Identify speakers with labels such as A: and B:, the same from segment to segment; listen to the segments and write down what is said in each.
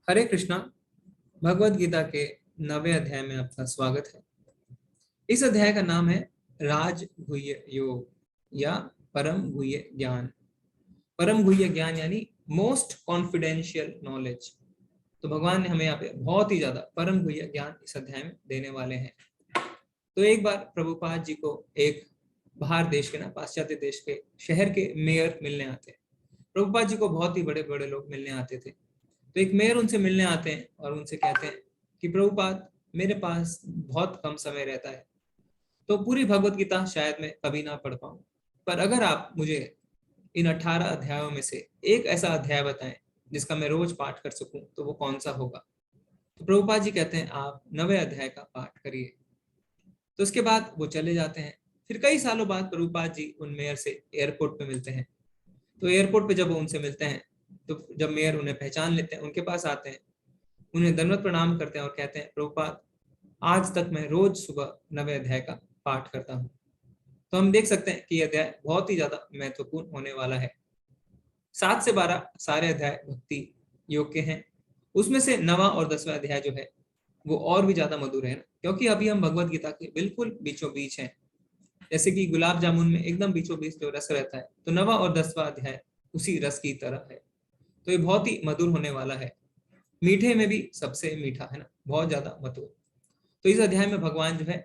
A: हरे कृष्णा। भगवत गीता के 9वें अध्याय में आपका स्वागत है। इस अध्याय का नाम है राज गुह्य योग या परम गुह्य ज्ञान। परम गुह्य ज्ञान यानी मोस्ट कॉन्फिडेंशियल नॉलेज। तो भगवान ने हमें यहाँ पे बहुत ही ज्यादा परम गुह्य ज्ञान इस अध्याय में देने वाले हैं। तो एक बार प्रभुपाद जी को एक बाहर देश के पाश्चात्य देश के शहर के मेयर मिलने आते हैं। प्रभुपाद जी को बहुत ही बड़े बड़े लोग मिलने आते थे। तो एक मेयर उनसे मिलने आते हैं और उनसे कहते हैं कि प्रभुपाद, मेरे पास बहुत कम समय रहता है, तो पूरी भगवत गीता शायद मैं कभी ना पढ़ पाऊं, पर अगर आप मुझे इन 18 अध्यायों में से एक ऐसा अध्याय बताएं जिसका मैं रोज पाठ कर सकूं, तो वो कौन सा होगा। तो प्रभुपाद जी कहते हैं आप 9वें अध्याय का पाठ करिए। तो उसके बाद वो चले जाते हैं। फिर कई सालों बाद प्रभुपाद जी उन मेयर से एयरपोर्ट पे मिलते हैं। तो एयरपोर्ट पे जब वो उनसे मिलते हैं, तो जब मेयर उन्हें पहचान लेते हैं, उनके पास आते हैं, उन्हें दंडवत प्रणाम करते हैं और कहते हैं प्रभुपाद, आज तक मैं रोज सुबह 9वें अध्याय का पाठ करता हूँ। तो हम देख सकते हैं कि यह अध्याय बहुत ही ज्यादा महत्वपूर्ण होने वाला है। 7 से 12 सारे अध्याय भक्ति योग के हैं। उसमें से 9वां और 10वां अध्याय जो है वो और भी ज्यादा मधुर है, क्योंकि अभी हम भगवत गीता के बिल्कुल बीचों बीच हैं। जैसे कि गुलाब जामुन में एकदम बीचों बीच जो रस रहता है, तो 9वां और 10वां अध्याय उसी रस की तरह है। तो ये बहुत ही मधुर होने वाला है। मीठे में भी सबसे मीठा है ना, बहुत ज्यादा मधुर। तो इस अध्याय में भगवान जो है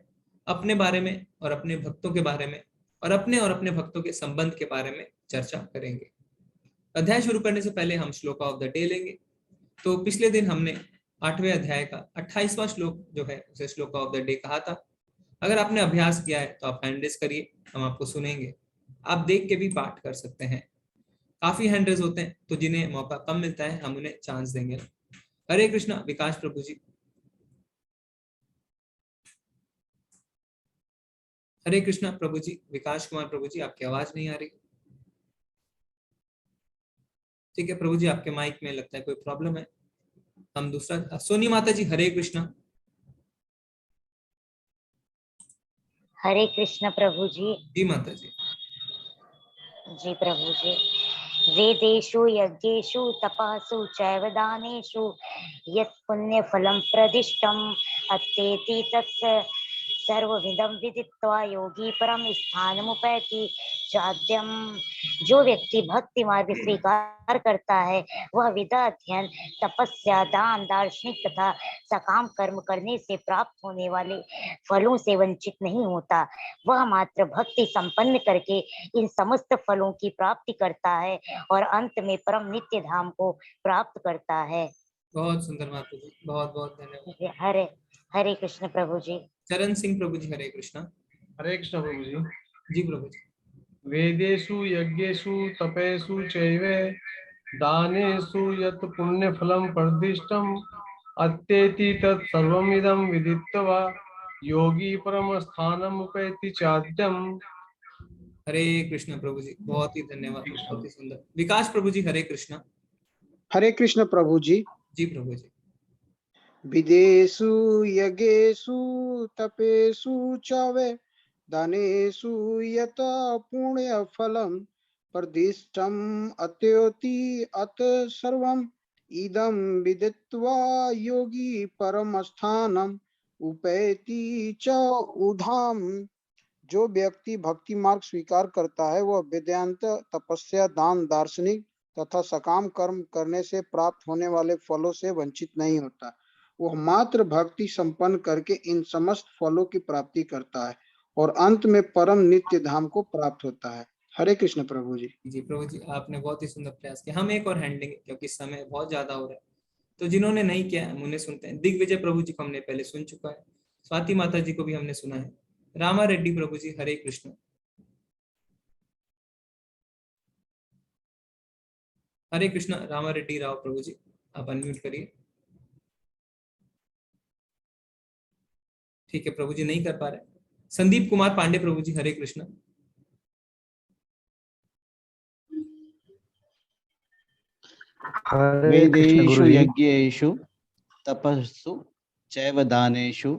A: अपने बारे में और अपने भक्तों के बारे में और अपने भक्तों के संबंध के बारे में चर्चा करेंगे। अध्याय शुरू करने से पहले हम श्लोक ऑफ द डे लेंगे। तो पिछले दिन हमने 8वें अध्याय का 28वां श्लोक जो है उसे श्लोक ऑफ द डे कहा था। अगर आपने अभ्यास किया है तो आप हैंड रेज करिए, हम आपको सुनेंगे। आप देख के भी पाठ कर सकते हैं। काफी हैंड रेज होते हैं, तो जिन्हें मौका कम मिलता है हम उन्हें चांस देंगे। हरे कृष्णा विकास प्रभु जी। हरे कृष्णा प्रभु जी। विकास कुमार प्रभु जी, आपकी आवाज नहीं आ रही। ठीक है प्रभु जी, आपके माइक में लगता है कोई प्रॉब्लम है। हम दूसरा सोनी माता जी। हरे कृष्णा।
B: हरे कृष्ण प्रभु जी।
A: जी माता जी।
B: जी प्रभु जी। वेदेषु यज्ञेषु तपःसु चैव दानेषु यत् पुण्यफलं प्रदिष्टम् अत्तेति तत् सर्वविदं विदित्वा योगी परम स्थानमुपैति चाद्यम। जो व्यक्ति भक्ति मार्ग स्वीकार करता है वह विद्या अध्ययन तपस्या दान दार्शनिक तथा सकाम कर्म करने से प्राप्त होने वाले फलों से वंचित नहीं होता। वह मात्र भक्ति संपन्न करके इन समस्त फलों की प्राप्ति करता है और अंत में परम नित्य धाम को प्राप्त करता है।
A: बहुत सुंदर माता जी, बहुत बहुत धन्यवाद।
B: हरे हरे कृष्ण प्रभु जी।
A: चरण सिंह प्रभु जी। हरे कृष्णा।
C: हरे कृष्ण प्रभु जी।
A: जी प्रभु जी।
C: वेदेषु यज्ञेषु तपेषु चैव दानेषु यत् पुण्यफलं प्रदिष्टम् अत्तेति तत् सर्वमिदं विदित्वा योगी परमस्थानम् उपैति चाद्यम्।
A: हरे कृष्ण प्रभु जी, बहुत ही धन्यवाद, बहुत ही सुंदर। विकास प्रभु जी। हरे कृष्णा।
D: हरे कृष्ण प्रभु जी।
A: जी प्रभु जी।
D: विदेषु यज्ञेषु तपेषु च वे दानेषु यत पुण्यफलं प्रदिष्टम् अत्योति अत सर्वम् इदं विदित्वा योगी परमस्थानम् उपैति च उधाम। जो व्यक्ति भक्ति मार्ग स्वीकार करता है वह वेदांत तपस्या दान दार्शनिक तथा सकाम कर्म करने से प्राप्त होने वाले फलों से वंचित नहीं होता। वह मात्र भक्ति संपन्न करके इन समस्त फलों की प्राप्ति करता है और अंत में परम नित्य धाम को प्राप्त होता है। हरे कृष्ण प्रभु जी।
A: जी प्रभु जी, आपने बहुत ही सुंदर प्रयास किया। हम एक और हैंड लेंगे क्योंकि समय बहुत ज्यादा हो रहा है। तो जिन्होंने नहीं किया हम उन्हें सुनते हैं। दिग्विजय प्रभु जी को हमने पहले सुन चुका है। स्वाति माता जी को भी हमने सुना है। रामा रेड्डी प्रभु जी। हरे कृष्ण। हरे कृष्ण रामा रेड्डी राव प्रभु जी, आप अनम्यूट करिए। ठीक है प्रभु जी, नहीं कर पा रहे। संदीप कुमार पांडे प्रभु जी। हरे कृष्ण।
E: वेदेषु यज्ञेषु तपस्सु चैव दानेषु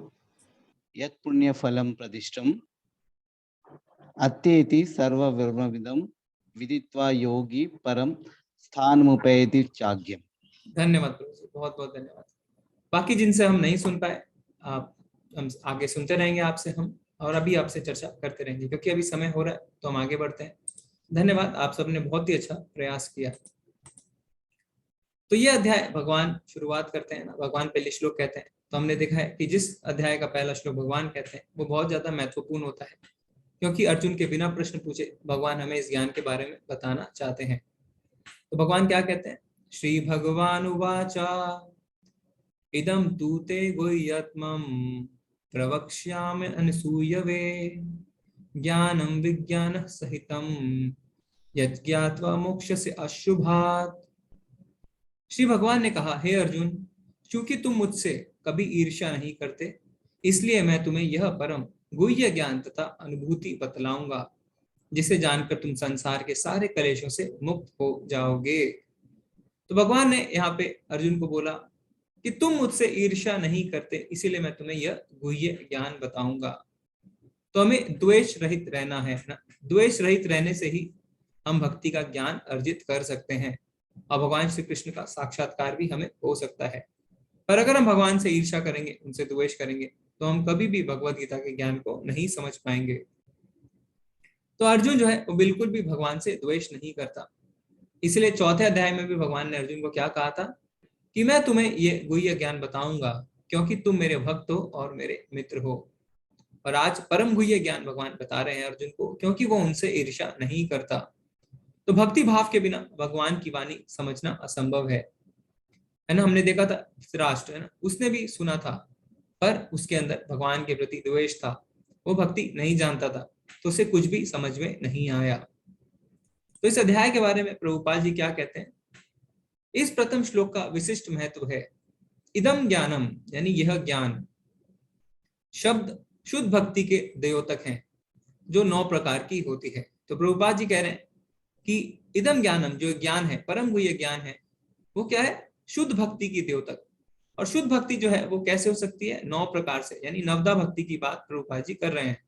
E: यत् पुण्यफलं प्रदिष्टम् अत्येति सर्वविदं विदित्वा योगी परम स्थानमुपैति चाद्यम्।
A: धन्यवाद प्रभु जी, बहुत बहुत धन्यवाद। बाकी जिनसे हम नहीं सुन पाए, आप हम आगे सुनते रहेंगे आपसे हम, और अभी आपसे चर्चा करते रहेंगे, क्योंकि अभी समय हो रहा है तो हम आगे बढ़ते हैं। धन्यवाद, आप सबने बहुत ही अच्छा प्रयास किया। तो ये अध्याय भगवान शुरुआत करते हैं ना, भगवान पहले श्लोक कहते हैं। तो हमने देखा है कि जिस अध्याय का पहला श्लोक भगवान कहते हैं वो बहुत ज्यादा महत्वपूर्ण होता है, क्योंकि अर्जुन के बिना प्रश्न पूछे भगवान हमें इस ज्ञान के बारे में बताना चाहते हैं। तो भगवान क्या कहते हैं? श्री भगवान उवाचा इदं तु ते गुह्यत्मं प्रवक्ष्यामि अनसूयवे ज्ञानं विज्ञानः सहितं यज्ञात्वा मोक्षस्य अशुभात्। श्री भगवान ने कहा, हे अर्जुन, क्योंकि तुम मुझसे कभी ईर्ष्या नहीं करते, इसलिए मैं तुम्हें यह परम गुह्य ज्ञान तथा अनुभूति बतलाऊंगा, जिसे जानकर तुम संसार के सारे कलेशों से मुक्त हो जाओगे। तो भगवान ने यहाँ पे अर्जुन को बोला कि तुम मुझसे ईर्ष्या नहीं करते, इसीलिए मैं तुम्हें यह गुह्य ज्ञान बताऊंगा। तो हमें द्वेष रहित रहना है ना, द्वेष रहित रहने से ही हम भक्ति का ज्ञान अर्जित कर सकते हैं, और भगवान श्री कृष्ण का साक्षात्कार भी हमें हो सकता है। पर अगर हम भगवान से ईर्ष्या करेंगे, उनसे द्वेष करेंगे, तो हम कभी भी भगवत गीता के ज्ञान को नहीं समझ पाएंगे। तो अर्जुन जो है वो बिल्कुल भी भगवान से द्वेष नहीं करता, इसलिए चौथे अध्याय में भी भगवान ने अर्जुन को क्या कहा था कि मैं तुम्हें ये गुह्य ज्ञान बताऊंगा, क्योंकि तुम मेरे भक्त हो और मेरे मित्र हो। और आज परम गुह्य ज्ञान भगवान बता रहे हैं अर्जुन को, क्योंकि वो उनसे ईर्ष्या नहीं करता। तो भक्ति भाव के बिना भगवान की वाणी समझना असंभव है ना। हमने देखा था धृतराष्ट्र है ना, उसने भी सुना था, पर उसके अंदर भगवान के प्रति द्वेष था, वो भक्ति नहीं जानता था, तो उसे कुछ भी समझ में नहीं आया। तो इस अध्याय के बारे में प्रभुपाद जी क्या कहते हैं? इस प्रथम श्लोक का विशिष्ट महत्व है इदम ज्ञानम, यानी यह ज्ञान। शब्द शुद्ध भक्ति के द्योतक हैं, जो 9 प्रकार की होती है। तो प्रभुपाद जी कह रहे हैं कि इदम ज्ञानम, जो ज्ञान है, परम गुह्य ज्ञान है, वो क्या है? शुद्ध भक्ति की द्योतक। और शुद्ध भक्ति जो है वो कैसे हो सकती है? 9 प्रकार से, यानी नवदा भक्ति की बात प्रभुपाद जी कर रहे हैं।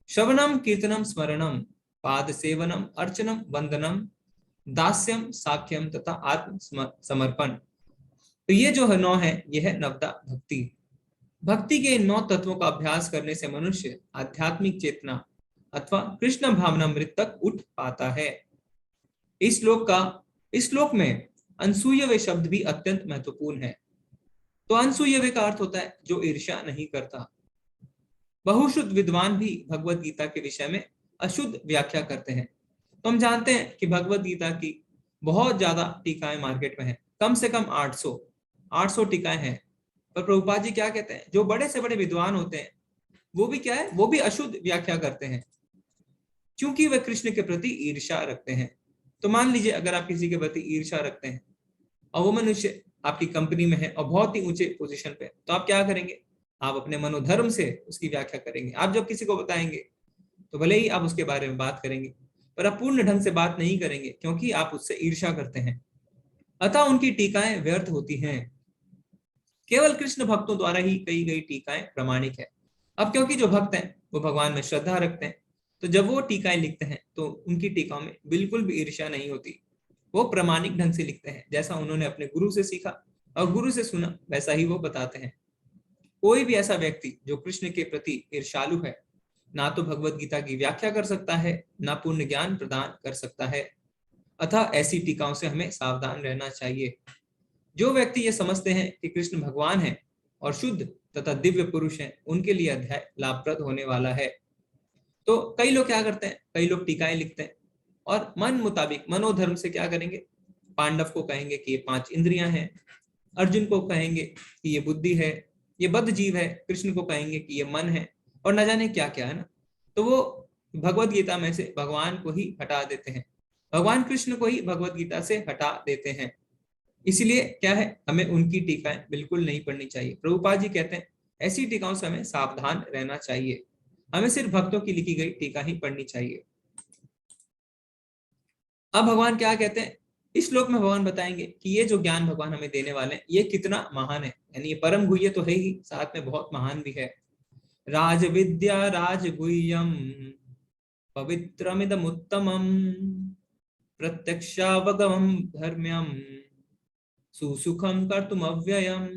A: श्रवणम कीर्तनम स्मरणम पाद सेवनम अर्चनम वंदनम दास्यम साख्यम तथा आत्म समर्पण। तो ये जो है 9 है, ये है नवदा भक्ति। भक्ति के इन 9 तत्वों का अभ्यास करने से मनुष्य आध्यात्मिक चेतना अथवा कृष्ण भावनामृत तक उठ पाता है। इस श्लोक में अनसूयवे शब्द भी अत्यंत महत्वपूर्ण है। तो अनसूयवे का अर्थ होता है जो ईर्ष्या नहीं करता। बहुशुद्ध विद्वान भी भगवत गीता के विषय में अशुद्ध व्याख्या करते हैं। तो हम जानते हैं कि भगवत गीता की बहुत ज्यादा टीकाएं मार्केट में है, कम से कम 800 टीकाएं हैं। पर प्रभुपाद जी क्या कहते हैं? जो बड़े से बड़े विद्वान होते हैं वो भी क्या है? वो भी अशुद्ध व्याख्या करते हैं, क्योंकि वे कृष्ण के प्रति ईर्ष्या रखते हैं। तो मान लीजिए अगर आप किसी के प्रति ईर्ष्या रखते हैं और वो मनुष्य आपकी कंपनी में है और बहुत ही ऊंचे पोजीशन पे, तो आप क्या करेंगे? आप अपने मनोधर्म से उसकी व्याख्या करेंगे। आप जब किसी को बताएंगे तो भले ही आप उसके बारे में बात करेंगे, पर आप पूर्ण ढंग से बात नहीं करेंगे, क्योंकि आप उससे ईर्ष्या करते हैं। अतः उनकी टीकाएं व्यर्थ होती हैं। केवल कृष्ण भक्तों द्वारा ही कही गई टीकाएं प्रमाणिक है। अब क्योंकि जो भक्त हैं वो भगवान में श्रद्धा रखते हैं, तो जब वो टीकाएं लिखते हैं तो उनकी टीकाओं में बिल्कुल भी ईर्ष्या नहीं होती। वो प्रामाणिक ढंग से लिखते हैं, जैसा उन्होंने अपने गुरु से सीखा और गुरु से सुना वैसा ही वो बताते हैं। कोई भी ऐसा व्यक्ति जो कृष्ण के प्रति ईर्ष्यालु है, ना तो भगवत गीता की व्याख्या कर सकता है, ना पूर्ण ज्ञान प्रदान कर सकता है। अतः ऐसी टीकाओं से हमें सावधान रहना चाहिए। जो व्यक्ति ये समझते हैं कि कृष्ण भगवान है और शुद्ध तथा दिव्य पुरुष हैं, उनके लिए अध्याय लाभप्रद होने वाला है। तो कई लोग क्या करते हैं? कई लोग टीकाएं लिखते हैं और मन मुताबिक मनोधर्म से क्या करेंगे? पांडव को कहेंगे कि ये 5 इंद्रियां हैं, अर्जुन को कहेंगे कि ये बुद्धि है, ये बद्ध जीव है, कृष्ण को कहेंगे कि ये मन है, और न जाने क्या क्या है ना। तो वो भगवत गीता में से भगवान को ही हटा देते हैं, भगवान कृष्ण को ही भगवत गीता से हटा देते हैं। इसलिए क्या है? हमें उनकी टीकाएं बिल्कुल नहीं पढ़नी चाहिए। प्रभुपाद जी कहते हैं ऐसी टीकाओं से हमें सावधान रहना चाहिए, हमें सिर्फ भक्तों की लिखी गई टीका ही पढ़नी चाहिए। अब भगवान क्या कहते हैं? इस श्लोक में भगवान बताएंगे कि ये जो ज्ञान भगवान हमें देने वाले हैं ये कितना महान है, यानी ये परम गुह्य तो है ही, साथ में बहुत महान भी है। राज विद्या राज गुह्यम पवित्रमिदमुत्तमं प्रत्यक्षावगमं धर्म्यं सुसुखम कर्तुम अव्ययम।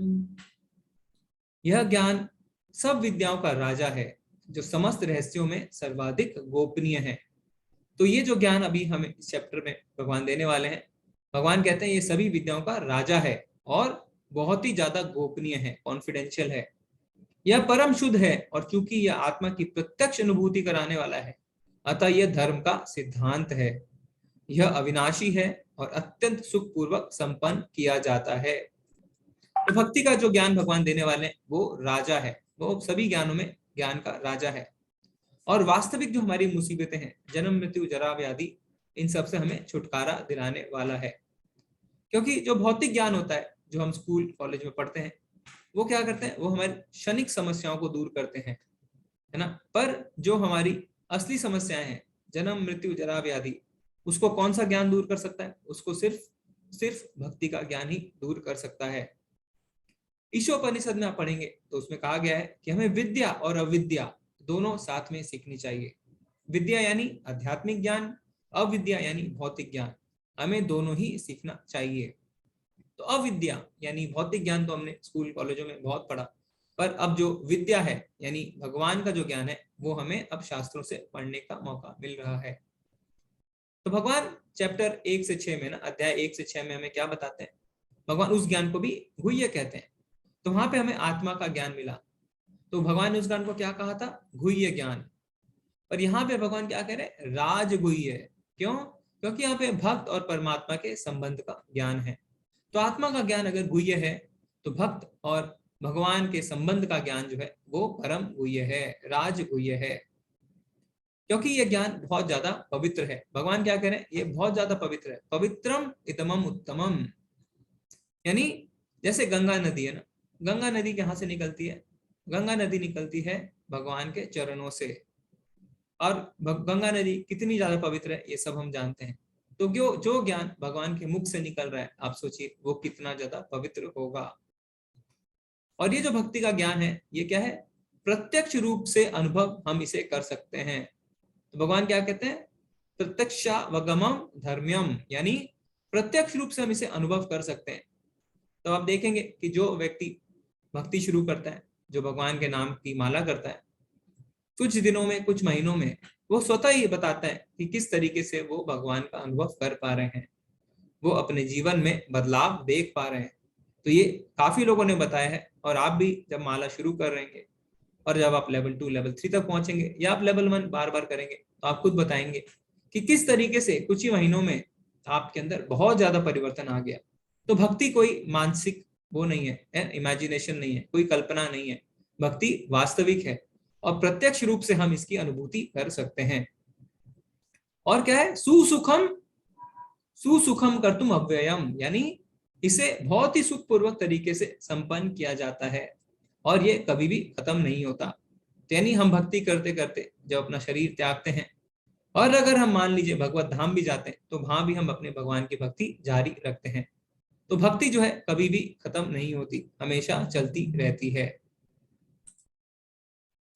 A: यह ज्ञान सब विद्याओं का राजा है, जो समस्त रहस्यों में सर्वाधिक गोपनीय है। तो ये जो ज्ञान अभी हमें इस चैप्टर में भगवान देने वाले हैं, भगवान कहते हैं ये सभी विद्याओं का राजा है और बहुत ही ज्यादा गोपनीय है, कॉन्फिडेंशियल है। यह परम शुद्ध है और चूंकि यह आत्मा की प्रत्यक्ष अनुभूति कराने वाला है, अतः यह धर्म का सिद्धांत है। यह अविनाशी है और अत्यंत सुखपूर्वक संपन्न किया जाता है। तो भक्ति का जो ज्ञान भगवान देने वाले हैं वो राजा है, वो सभी ज्ञानों में ज्ञान का राजा है। और वास्तविक जो हमारी मुसीबतें हैं, जन्म मृत्यु जरा व्याधि, इन सब से हमें छुटकारा दिलाने वाला है। क्योंकि जो भौतिक ज्ञान होता है जो हम स्कूल कॉलेज में पढ़ते हैं, वो क्या करते हैं, वो हमारी क्षणिक समस्याओं को दूर करते हैं, है ना। पर जो हमारी असली समस्याएं हैं, जन्म मृत्यु जरा व्याधि, उसको कौन सा ज्ञान दूर कर सकता है? उसको सिर्फ भक्ति का ज्ञान ही दूर कर सकता है। ईशोपनिषद में आप पढ़ेंगे तो उसमें कहा गया है कि हमें विद्या और अविद्या दोनों साथ में सीखनी चाहिए। विद्या यानी आध्यात्मिक ज्ञान, अविद्या यानी भौतिक ज्ञान, हमें दोनों ही सीखना चाहिए। तो अविद्या यानी भौतिक ज्ञान तो हमने स्कूल कॉलेजों में बहुत पढ़ा, पर अब जो विद्या है यानी भगवान का जो ज्ञान है, वो हमें अब शास्त्रों से पढ़ने का मौका मिल रहा है। तो भगवान चैप्टर 1 से 6 में ना, अध्याय 1 से 6 में हमें क्या बताते हैं? भगवान उस ज्ञान को भी गुह्य कहते हैं। तो वहां पे हमें आत्मा का ज्ञान मिला, तो भगवान ने उस ज्ञान को क्या कहा था? गुह्य ज्ञान। पर यहाँ पे भगवान क्या कह रहे हैं? राजगुह्य। क्यों? क्योंकि यहाँ पे भक्त और परमात्मा के संबंध का ज्ञान है। तो आत्मा का ज्ञान अगर गुह्य है, तो भक्त और भगवान के संबंध का ज्ञान जो है वो परम गुह्य है, राजगुह्य है। क्योंकि ये ज्ञान बहुत ज्यादा पवित्र है। भगवान क्या कह रहे हैं? ये बहुत ज्यादा पवित्र है। पवित्रम इदमम उत्तमम। यानी जैसे गंगा नदी है ना, गंगा नदी कहाँ से निकलती है? गंगा नदी निकलती है भगवान के चरणों से। और गंगा नदी कितनी ज्यादा पवित्र है ये सब हम जानते हैं। तो जो ज्ञान भगवान के मुख से निकल रहा है, आप सोचिए वो कितना ज्यादा पवित्र होगा। और ये जो भक्ति का ज्ञान है, ये क्या है? प्रत्यक्ष रूप से अनुभव हम इसे कर सकते हैं। तो भगवान क्या कहते हैं? प्रत्यक्षावगमम धर्म्यम, यानी प्रत्यक्ष रूप से हम इसे अनुभव कर सकते हैं। तो आप देखेंगे कि जो व्यक्ति भक्ति शुरू करता है, जो भगवान के नाम की माला करता है, कुछ दिनों में, कुछ महीनों में वो स्वतः ही बताता है कि किस तरीके से वो भगवान का अनुभव कर पा रहे हैं, वो अपने जीवन में बदलाव देख पा रहे हैं। तो ये काफी लोगों ने बताया है। और आप भी जब माला शुरू कर रहेंगे और जब आप लेवल 2 लेवल 3 तक पहुंचेंगे, या आप लेवल 1 बार बार करेंगे, तो आप खुद बताएंगे कि किस तरीके से कुछ ही महीनों में आपके अंदर बहुत ज्यादा परिवर्तन आ गया। तो भक्ति कोई मानसिक वो नहीं है, इमेजिनेशन नहीं है, कोई कल्पना नहीं है। भक्ति वास्तविक है और प्रत्यक्ष रूप से हम इसकी अनुभूति कर सकते हैं। और क्या है? सुसुखम कर्तुम अव्ययम, यानी इसे बहुत ही सुखपूर्वक तरीके से संपन्न किया जाता है और ये कभी भी खत्म नहीं होता। तो यानी हम भक्ति करते करते जब अपना शरीर त्यागते हैं और अगर हम मान लीजिए भगवत धाम भी जाते हैं, तो वहां भी हम अपने भगवान की भक्ति जारी रखते हैं। तो भक्ति जो है कभी भी खत्म नहीं होती, हमेशा चलती रहती है।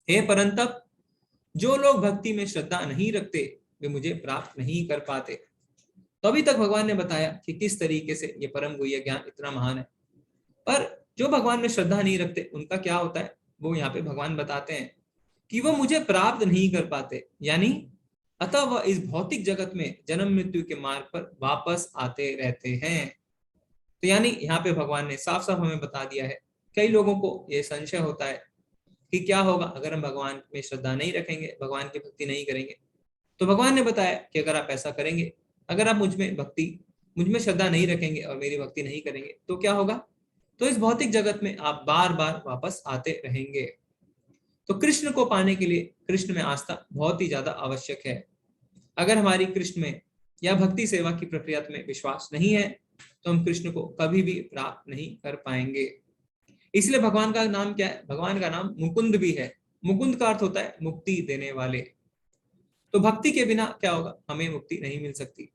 A: हे परंतप, जो लोग भक्ति में श्रद्धा नहीं रखते वे मुझे प्राप्त नहीं कर पाते। तो अभी तक भगवान ने बताया कि किस तरीके से ये परम गुह्य ज्ञान इतना महान है। पर जो भगवान में श्रद्धा नहीं रखते उनका क्या होता है, वो यहाँ पे भगवान बताते हैं कि वो मुझे प्राप्त नहीं कर पाते। यानी अतः वह इस भौतिक जगत में जन्म मृत्यु के मार्ग पर वापस आते रहते हैं। तो यानी यहाँ पे भगवान ने साफ साफ हमें बता दिया है। कई लोगों को ये संशय होता है कि क्या होगा अगर हम भगवान में श्रद्धा नहीं रखेंगे, भगवान की भक्ति नहीं करेंगे। तो भगवान ने बताया कि अगर आप ऐसा करेंगे, अगर आप मुझ में श्रद्धा नहीं रखेंगे और मेरी भक्ति नहीं करेंगे, तो क्या होगा? तो इस भौतिक जगत में आप बार बार वापस आते रहेंगे। तो कृष्ण को पाने के लिए कृष्ण में आस्था बहुत ही ज्यादा आवश्यक है। अगर हमारी कृष्ण में या भक्ति सेवा की प्रक्रिया में विश्वास नहीं है, तो हम कृष्ण को कभी भी प्राप्त नहीं कर पाएंगे। इसलिए भगवान का नाम क्या है? भगवान का नाम मुकुंद भी है। मुकुंद का अर्थ होता है मुक्ति देने वाले। तो भक्ति के बिना क्या होगा? हमें मुक्ति नहीं मिल सकती,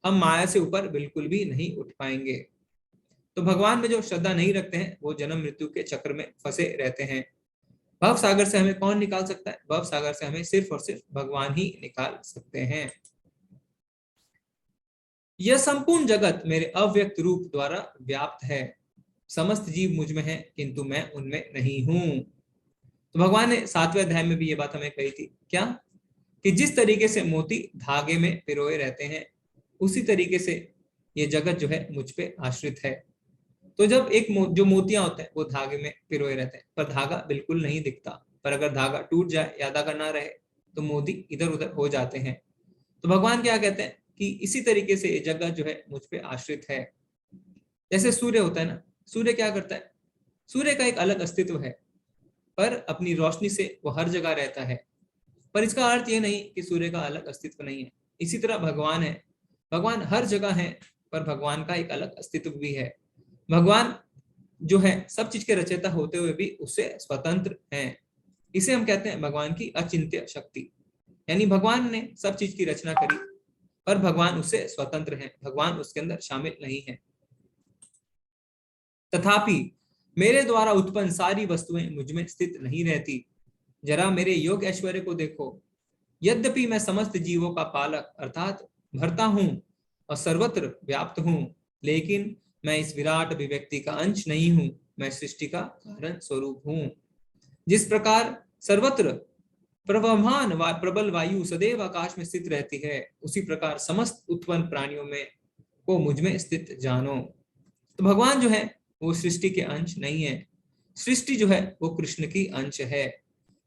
A: हम माया से ऊपर बिल्कुल भी नहीं उठ पाएंगे। तो भगवान में जो श्रद्धा नहीं रखते हैं वो जन्म मृत्यु के चक्र में फंसे रहते हैं। भव सागर से हमें कौन निकाल सकता है? भव सागर से हमें सिर्फ और सिर्फ भगवान ही निकाल सकते हैं। यह संपूर्ण जगत मेरे अव्यक्त रूप द्वारा व्याप्त है। समस्त जीव मुझ में है किंतु मैं उनमें नहीं हूं। तो भगवान ने 7वें अध्याय में भी ये बात हमें कही थी, क्या? कि जिस तरीके से मोती धागे में पिरोए रहते हैं, उसी तरीके से ये जगत जो है मुझ पे आश्रित है। तो जब जो मोतियां होते हैं वो धागे में पिरोए रहते हैं, पर धागा बिल्कुल नहीं दिखता। पर अगर धागा टूट जाए या धागा ना रहे तो मोती इधर उधर हो जाते हैं। तो भगवान क्या कहते हैं कि इसी तरीके से ये जगत जो है मुझ पे आश्रित है। जैसे सूर्य होता है ना, सूर्य क्या करता है? सूर्य का एक अलग अस्तित्व है, पर अपनी रोशनी से वो हर जगह रहता है। पर इसका अर्थ ये नहीं कि सूर्य का अलग अस्तित्व नहीं है। इसी तरह भगवान है, भगवान हर जगह है, पर भगवान का एक अलग अस्तित्व भी है। भगवान जो है सब चीज के रचयिता होते हुए भी उससे स्वतंत्र हैं। इसे हम कहते हैं भगवान की अचिंत्य शक्ति। यानी भगवान ने सब चीज की रचना करी, पर भगवान उससे स्वतंत्र हैं, भगवान उसके अंदर शामिल नहीं है। तथापि मेरे द्वारा उत्पन्न सारी वस्तुएं मुझ में स्थित नहीं रहती। जरा मेरे योग ऐश्वर्य को देखो। यद्यपि मैं समस्त जीवों का पालक अर्थात भरता हूं और सर्वत्र व्याप्त हूं, लेकिन मैं इस विराट अभिव्यक्ति का अंश नहीं हूं, मैं सृष्टि का कारण स्वरूप हूं। जिस प्रकार सर्वत्र प्रवहमान प्रबल वायु सदैव आकाश में स्थित रहती है, उसी प्रकार समस्त उत्पन्न प्राणियों में को मुझ में स्थित जानो। तो भगवान जो है वो सृष्टि के अंश नहीं है, सृष्टि जो है वो कृष्ण की अंश है।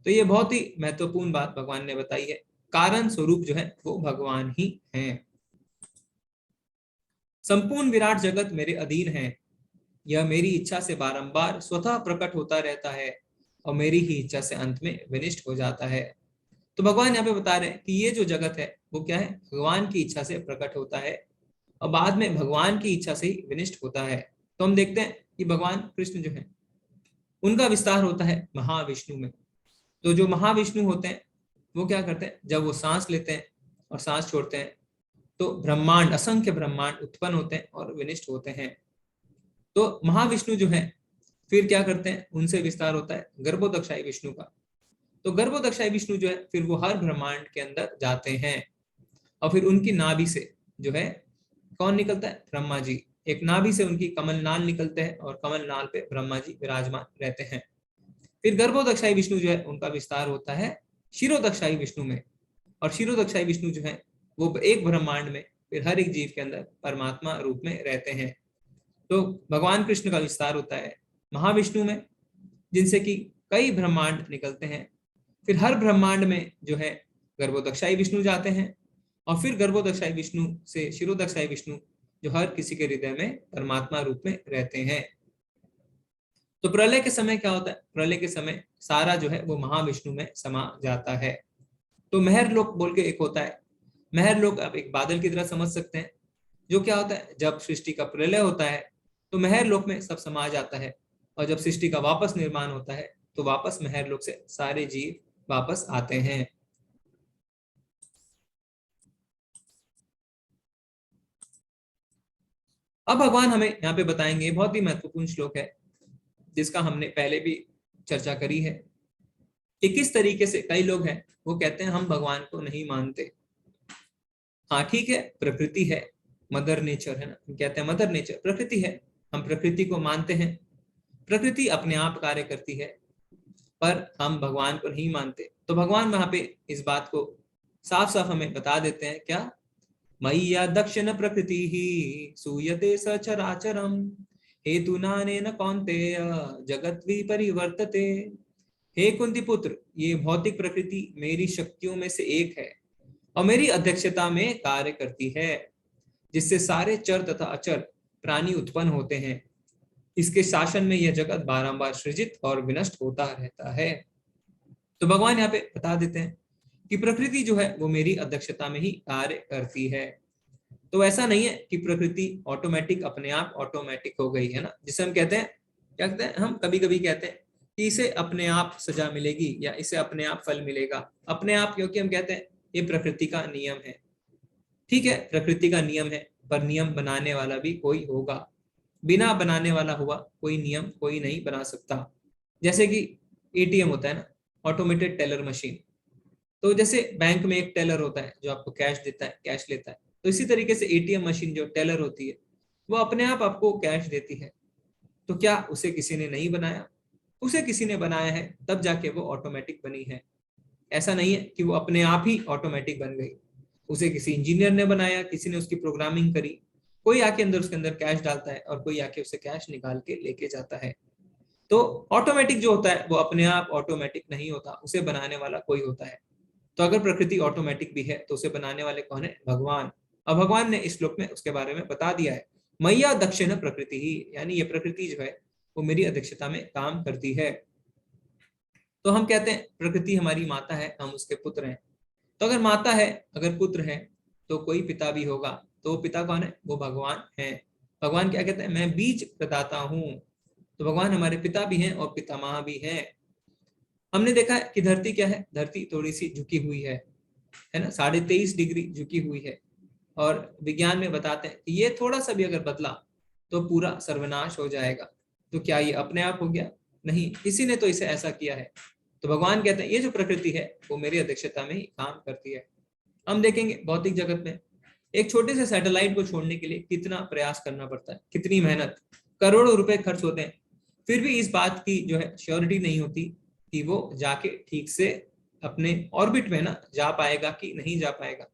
A: तो ये बहुत ही महत्वपूर्ण बात भगवान ने बताई है। कारण स्वरूप जो है वो भगवान ही है। संपूर्ण विराट जगत मेरे अधीन है। यह मेरी इच्छा से बारंबार स्वतः प्रकट होता रहता है और मेरी ही इच्छा से अंत में विनिष्ट हो जाता है। तो भगवान यहाँ पे बता रहे हैं कि ये जो जगत है वो क्या है? भगवान की इच्छा से प्रकट होता है और बाद में भगवान की इच्छा से ही विनिष्ट होता है। तो हम देखते हैं कि भगवान कृष्ण जो है उनका विस्तार होता है महाविष्णु में। तो जो महाविष्णु होते हैं वो क्या करते हैं? जब वो सांस लेते हैं और सांस छोड़ते हैं तो ब्रह्मांड, असंख्य ब्रह्मांड उत्पन्न होते हैं और विनिष्ट होते हैं। तो महाविष्णु जो है फिर क्या करते हैं? उनसे विस्तार होता है गर्भोदक्षाई विष्णु का। तो गर्भोदक्षाई विष्णु जो है फिर वो हर ब्रह्मांड के अंदर जाते हैं और फिर उनकी नाभि से जो है कौन निकलता है? ब्रह्मा जी। एक नाभि से उनकी कमल नाल निकलते हैं और कमल नाल पे ब्रह्मा जी विराजमान रहते हैं। फिर गर्भोदक्षाई विष्णु जो है उनका विस्तार होता है क्षीरोदक्षाई विष्णु में, और क्षीरोदक्षाई विष्णु जो है वो एक ब्रह्मांड में फिर हर एक जीव के अंदर परमात्मा रूप में रहते हैं। तो भगवान कृष्ण का विस्तार होता है महाविष्णु में, जिनसे कि कई ब्रह्मांड निकलते हैं। फिर हर ब्रह्मांड में जो है गर्भोदक्षाई विष्णु जाते हैं और फिर गर्भोदक्षाई विष्णु से क्षीरोदक्षाई विष्णु जो हर किसी के हृदय में परमात्मा रूप में रहते हैं। तो प्रलय के समय क्या होता है? प्रलय के समय सारा जो है वो महाविष्णु में समा जाता है। तो महर लोक बोल के एक होता है। महर लोक आप एक बादल की तरह समझ सकते हैं। जो क्या होता है? जब सृष्टि का प्रलय होता है तो महर लोक में सब समा जाता है, और जब सृष्टि का वापस निर्माण होता है तो वापस महर लोक से सारे जीव वापस आते हैं। अब भगवान हमें यहाँ पे बताएंगे, बहुत ही महत्वपूर्ण श्लोक है जिसका हमने पहले भी चर्चा करी है कि किस तरीके से कई लोग हैं वो कहते हैं हम भगवान को नहीं मानते। हाँ ठीक है, प्रकृति है, मदर नेचर है ना, हम कहते हैं मदर नेचर प्रकृति है, हम प्रकृति को मानते हैं, प्रकृति अपने आप कार्य करती है, पर हम भगवान को नहीं मानते। तो भगवान वहां पे इस बात को साफ साफ हमें बता देते हैं, क्या? मय्या दक्षिण प्रकृति ही सूयते सचराचरम हेतु नानेन कौन्तेय जगत विपरिवर्तते। हे कुंती पुत्र, ये भौतिक प्रकृति मेरी शक्तियों में से एक है और मेरी अध्यक्षता में कार्य करती है, जिससे सारे चर तथा अचर प्राणी उत्पन्न होते हैं। इसके शासन में यह जगत बारंबार सृजित और विनष्ट होता रहता है। तो भगवान यहाँ पे बता देते हैं कि प्रकृति जो है वो मेरी अध्यक्षता में ही कार्य करती है। तो ऐसा नहीं है कि प्रकृति ऑटोमेटिक अपने आप ऑटोमेटिक हो गई है ना, जिसे हम कहते हैं, क्या कहते हैं, हम कभी कभी कहते हैं कि इसे अपने आप सजा मिलेगी या इसे अपने आप फल मिलेगा। अपने आप क्योंकि हम कहते हैं ये प्रकृति का नियम है। ठीक है, प्रकृति का नियम है, पर नियम बनाने वाला भी कोई होगा। बिना बनाने वाला हुआ कोई नियम कोई नहीं बना सकता। जैसे कि एटीएम होता है ना, ऑटोमेटेड टेलर मशीन। तो जैसे बैंक में एक टेलर होता है जो आपको कैश देता है, कैश लेता है, तो इसी तरीके से एटीएम मशीन जो टेलर होती है वो अपने आप आपको कैश देती है। तो क्या उसे किसी ने नहीं बनाया? उसे किसी ने बनाया है, तब जाके वो ऑटोमेटिक बनी है। ऐसा नहीं है कि वो अपने आप ही ऑटोमेटिक बन गई। उसे किसी इंजीनियर ने बनाया, किसी ने उसकी प्रोग्रामिंग करी, कोई आके अंदर उसके अंदर कैश डालता है और कोई आके उसे कैश निकाल के लेके जाता है। तो ऑटोमेटिक जो होता है वो अपने आप ऑटोमेटिक नहीं होता, उसे बनाने वाला कोई होता है। तो अगर प्रकृति ऑटोमेटिक भी है तो उसे बनाने वाले कौन है? भगवान। और भगवान ने इस श्लोक में उसके बारे में बता दिया है, मैया दक्षिण प्रकृति ही, यानी ये प्रकृति जो है वो मेरी अध्यक्षता में काम करती है। तो हम कहते हैं प्रकृति हमारी माता है, हम उसके पुत्र हैं। तो अगर माता है, अगर पुत्र है, तो कोई पिता भी होगा। तो वो पिता कौन है? वो भगवान है। भगवान क्या कहते हैं? मैं बीज प्रदाता हूँ। तो भगवान हमारे पिता भी हैं और पितामह भी हैं। हमने देखा है कि धरती क्या है? धरती थोड़ी सी झुकी हुई है ना, 23.5 डिग्री झुकी हुई है। और विज्ञान में बताते हैं कि ये थोड़ा सा भी अगर बदला तो पूरा सर्वनाश हो जाएगा। तो क्या ये अपने आप हो गया? नहीं, किसी ने तो इसे ऐसा किया है। तो भगवान कहते हैं ये जो प्रकृति है वो मेरी अध्यक्षता में ही काम करती है। हम देखेंगे भौतिक जगत में एक छोटे से सैटेलाइट को छोड़ने के लिए कितना प्रयास करना पड़ता है, कितनी मेहनत, करोड़ों रुपए खर्च होते हैं। फिर भी इस बात की जो है श्योरिटी नहीं होती कि वो जाके ठीक से अपने ऑर्बिट में ना जा पाएगा कि नहीं जा पाएगा।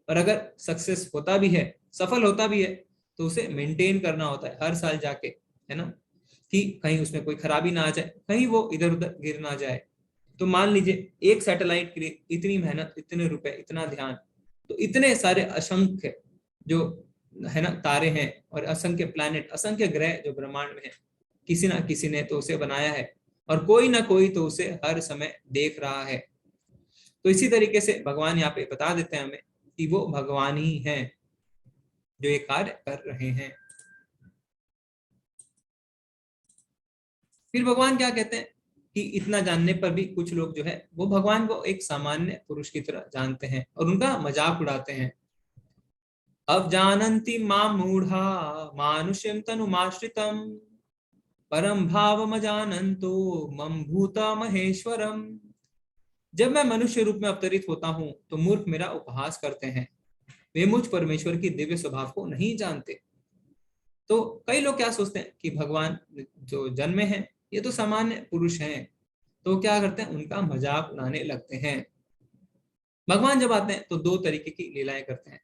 A: और अगर सक्सेस होता भी है, सफल होता भी है, तो उसे मेंटेन करना होता है हर साल जाके, है ना, कि कहीं उसमें कोई खराबी ना आ जाए, कहीं वो इधर उधर गिर ना जाए। तो मान लीजिए एक सैटेलाइट के लिए इतनी मेहनत, इतने रुपए, इतना ध्यान, तो इतने सारे असंख्य जो है ना तारे हैं और असंख्य प्लैनेट, असंख्य ग्रह जो ब्रह्मांड में है, किसी ना किसी ने तो उसे बनाया है और कोई ना कोई तो उसे हर समय देख रहा है। तो इसी तरीके से भगवान यहाँ पे बता देते हैं हमें कि वो भगवान ही हैं जो ये कार्य कर रहे हैं। फिर भगवान क्या कहते हैं कि इतना जानने पर भी कुछ लोग जो है वो भगवान को एक सामान्य पुरुष की तरह जानते हैं और उनका मजाक उड़ाते हैं। अब जानन्ति मां मूढ़ा मानुष्यम तनुमाश्रितम परम भावमजानन्तो मम भूता महेश्वरम। जब मैं मनुष्य रूप में अवतरित होता हूं तो मूर्ख मेरा उपहास करते हैं, वे मुझ परमेश्वर की दिव्य स्वभाव को नहीं जानते। तो कई लोग क्या सोचते हैं कि भगवान जो जन्मे हैं ये तो सामान्य पुरुष हैं, तो क्या करते हैं? उनका मजाक उड़ाने लगते हैं। भगवान जब आते हैं तो दो तरीके की लीलाएं करते हैं,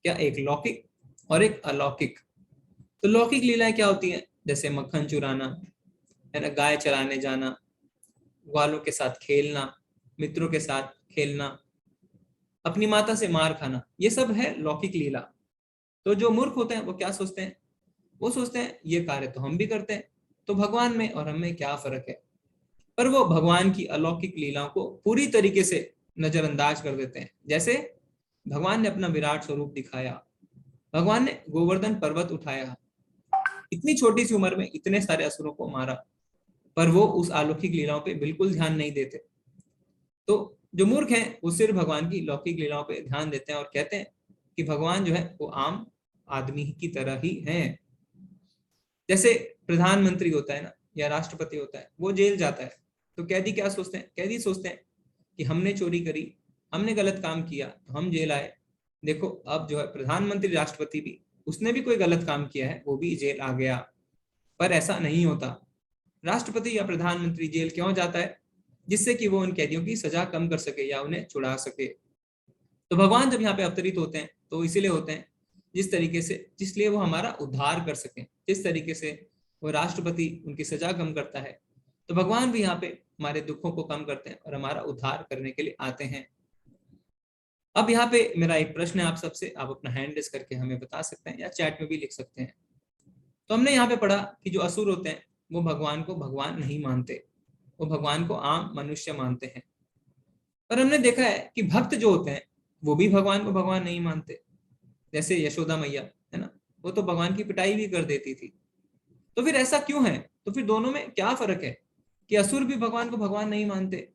A: क्या? एक लौकिक और एक अलौकिक। तो लौकिक लीलाएं क्या होती हैं? जैसे मक्खन चुराना, है ना, गाय चराने जाना, ग्वालों के साथ खेलना, मित्रों के साथ खेलना, अपनी माता से मार खाना, ये सब है लौकिक लीला। तो जो मूर्ख होते हैं वो क्या सोचते हैं? वो सोचते हैं ये कार्य तो हम भी करते हैं, तो भगवान में और हम में क्या फर्क है? पर वो भगवान की अलौकिक लीलाओं को पूरी तरीके से नजरअंदाज कर देते हैं। जैसे भगवान ने अपना विराट स्वरूप दिखाया, भगवान ने गोवर्धन पर्वत उठाया, इतनी छोटी सी उम्र में इतने सारे असुरों को मारा, पर वो उस अलौकिक लीलाओं पे बिल्कुल ध्यान नहीं देते। तो जो मूर्ख हैं वो सिर्फ भगवान की लौकिक लीलाओं पे ध्यान देते हैं और कहते हैं कि भगवान जो है वो आम आदमी की तरह ही हैं। जैसे प्रधानमंत्री होता है ना, या राष्ट्रपति होता है, वो जेल जाता है, तो कैदी क्या सोचते हैं? कैदी सोचते हैं कि हमने चोरी करी, हमने गलत काम किया तो हम जेल आए। देखो अब जो है प्रधानमंत्री, राष्ट्रपति भी, उसने भी कोई गलत काम किया है, वो भी जेल आ गया। पर ऐसा नहीं होता। राष्ट्रपति या प्रधानमंत्री जेल क्यों जाता है? जिससे कि वो उन कैदियों की सजा कम कर सके या उन्हें छुड़ा सके। तो भगवान जब यहाँ पे अवतरित होते हैं तो इसीलिए होते हैं जिस तरीके से, जिसलिए वो हमारा उद्धार कर सकें। जिस तरीके से वो राष्ट्रपति उनकी सजा कम करता है, तो भगवान भी यहाँ पे हमारे दुखों को कम करते हैं और हमारा उद्धार करने के लिए आते हैं। अब यहाँ पे मेरा एक प्रश्न है आप सबसे, आप अपना हैंड रेस करके हमें बता सकते हैं या चैट में भी लिख सकते हैं। तो हमने यहाँ पे पढ़ा कि जो असुर होते हैं वो भगवान को भगवान नहीं मानते, वो भगवान को आम मनुष्य मानते हैं। पर हमने देखा है कि भक्त जो होते हैं वो भी भगवान को भगवान नहीं मानते। जैसे यशोदा मैया है ना, वो तो भगवान की पिटाई भी कर देती थी। तो फिर ऐसा क्यों है? तो फिर दोनों में क्या फर्क है कि असुर भी भगवान को भगवान नहीं मानते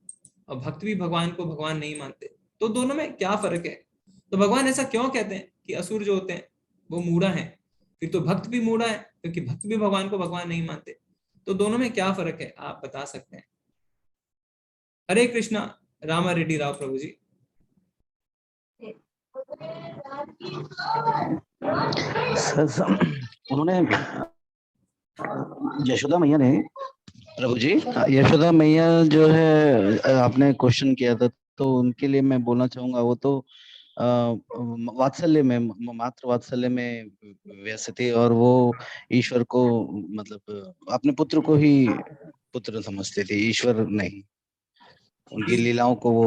A: और भक्त भी भगवान को भगवान नहीं मानते? तो दोनों में क्या फर्क है? तो भगवान ऐसा क्यों कहते हैं कि असुर जो होते हैं वो मूढ़ा है, फिर तो भक्त भी मूढ़ा है क्योंकि भक्त भी भगवान को भगवान नहीं मानते। तो दोनों में क्या फर्क है आप बता सकते हैं? हरे कृष्णा। रामा रेड्डी राव प्रभु जी।
E: उन्होंने यशोदा मैया ने, प्रभु जी, यशोदा मैया जो है, आपने क्वेश्चन किया था, तो उनके लिए मैं बोलना चाहूंगा, वो तो वात्सल्य में, मात्र वात्सल्य में व्यस्त थे, और वो ईश्वर को, मतलब अपने पुत्र को ही पुत्र समझते थे, ईश्वर नहीं। उनकी लीलाओं को वो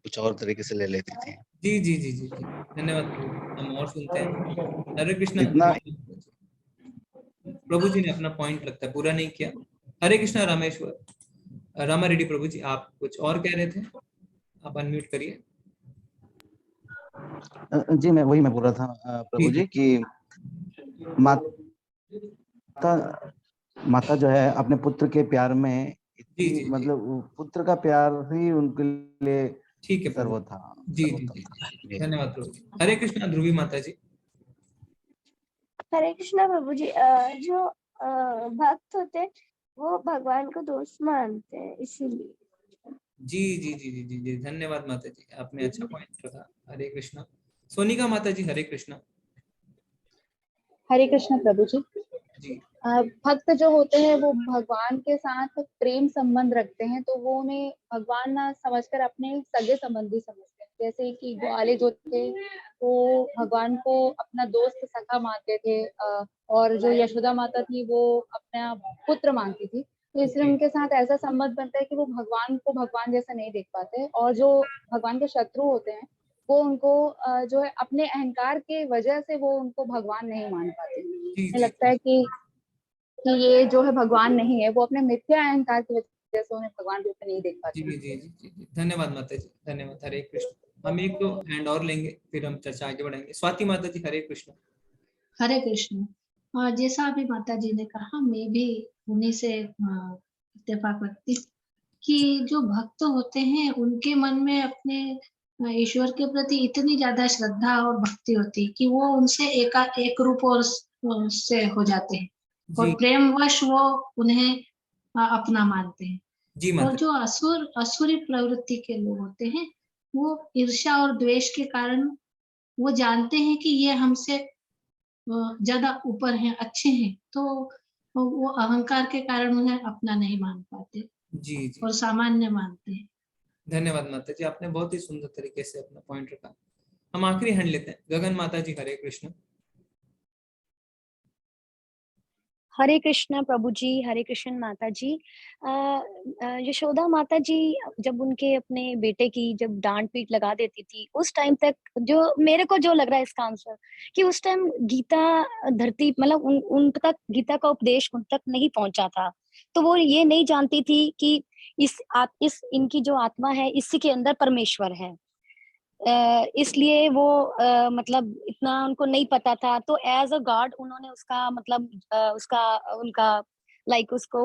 E: कुछ और तरीके से ले लेते थे।
A: जी जी जी जी जी, धन्यवाद प्रभु। हम और सुनते हैं। हरे कृष्णा।
E: इतना
A: प्रभु जी ने अपना पॉइंट लगता है पूरा नहीं किया। हरे कृष्णा रामेश्वर, रामा रेड्डी प्रभु जी, आप कुछ और कह रहे थे, आप अनम्यूट करिए।
E: जी, मैं बोल रहा था
A: जी
E: प्रभु
A: जी
E: जी कि माता जो है अपने पुत्र के प्यार में
A: जी
E: इतनी,
A: जी जी,
E: मतलब पुत्र का प्यार ही उनके लिए
A: ठीक है प्रभु।
E: सर्व था,
A: जी जी
E: सर्वोत्तम
A: जी
E: था।
A: जी, धन्यवाद प्रभु जी। हरे कृष्णा ध्रुवी माता जी।
F: हरे कृष्णा प्रभु जी। जो भक्त होते हैं वो भगवान को दोस्त मानते हैं, इसीलिए।
A: जी जी जी जी जी जी, धन्यवाद माता जी, आपने अच्छा पॉइंट रखा। हरे कृष्णा। सोनिका माता जी, हरे कृष्णा।
G: हरे कृष्ण प्रभु जी।
A: जी
G: भक्त जो होते हैं वो भगवान के साथ प्रेम संबंध रखते हैं, तो वो उन्हें भगवान ना समझकर अपने सगे संबंधी समझते हैं। जैसे कि ग्वाले जो थे वो भगवान को अपना दोस्त सखा मानते थे, और जो यशोदा माता थी वो अपना पुत्र मानती थी। तो इसलिए
A: जी
G: उनके साथ ऐसा संबंध बनता है कि वो भगवान को भगवान जैसा नहीं देख पाते, और जो भगवान के शत्रु होते हैं वो उनको जो है अपने अहंकार के वजह से वो उनको भगवान नहीं मान पाते।
A: जी
G: मुझे
A: जी
G: लगता है कि ये जो है भगवान नहीं है, वो अपने मिथ्या अहंकार की वजह से उन्हें भगवान रूप में नहीं देख
A: जी
G: पाते।
A: जी जी जी जी, धन्यवाद माता जी, धन्यवाद। हरे कृष्ण। हम एक दो हैंड और लेंगे, फिर हम चर्चा आगे बढ़ाएंगे। स्वाति माता जी, हरे कृष्ण।
H: हरे कृष्ण। जैसा अभी माता जी ने कहा, मैं भी उन्हीं से इत्तेफाक रखती हूँ कि जो भक्त होते हैं उनके मन में अपने ईश्वर के प्रति इतनी ज्यादा श्रद्धा और भक्ति होती है कि वो उनसे एक रूप और से हो जाते हैं, और
A: जी
H: प्रेमवश वो उन्हें अपना मानते हैं।
A: जी
H: और
A: माता
H: जो असुरी प्रवृत्ति के लोग होते हैं, वो ईर्ष्या और द्वेष के कारण वो जानते हैं कि ये हमसे ज्यादा ऊपर हैं, अच्छे हैं, तो वो अहंकार के कारण उन्हें अपना नहीं मान पाते
A: जी जी,
H: और सामान्य मानते हैं।
A: धन्यवाद माता जी, आपने बहुत ही सुंदर तरीके से अपना पॉइंट रखा। हम आखिरी हैंड लेते हैं। गगन माता जी, हरे कृष्ण।
I: हरे कृष्ण प्रभु जी। हरे कृष्ण माता जी। यशोदा माता जी जब उनके अपने बेटे की जब डांट पीट लगा देती थी, उस टाइम तक जो मेरे को जो लग रहा है इसका आंसर, कि उस टाइम गीता धरती, मतलब उन तक गीता का उपदेश उन तक नहीं पहुंचा था। तो वो ये नहीं जानती थी कि इस इनकी जो आत्मा है, इसी के अंदर परमेश्वर है। इसलिए वो मतलब इतना उनको नहीं पता था। तो एज अ गॉड उन्होंने उसका मतलब उसका उनका लाइक उसको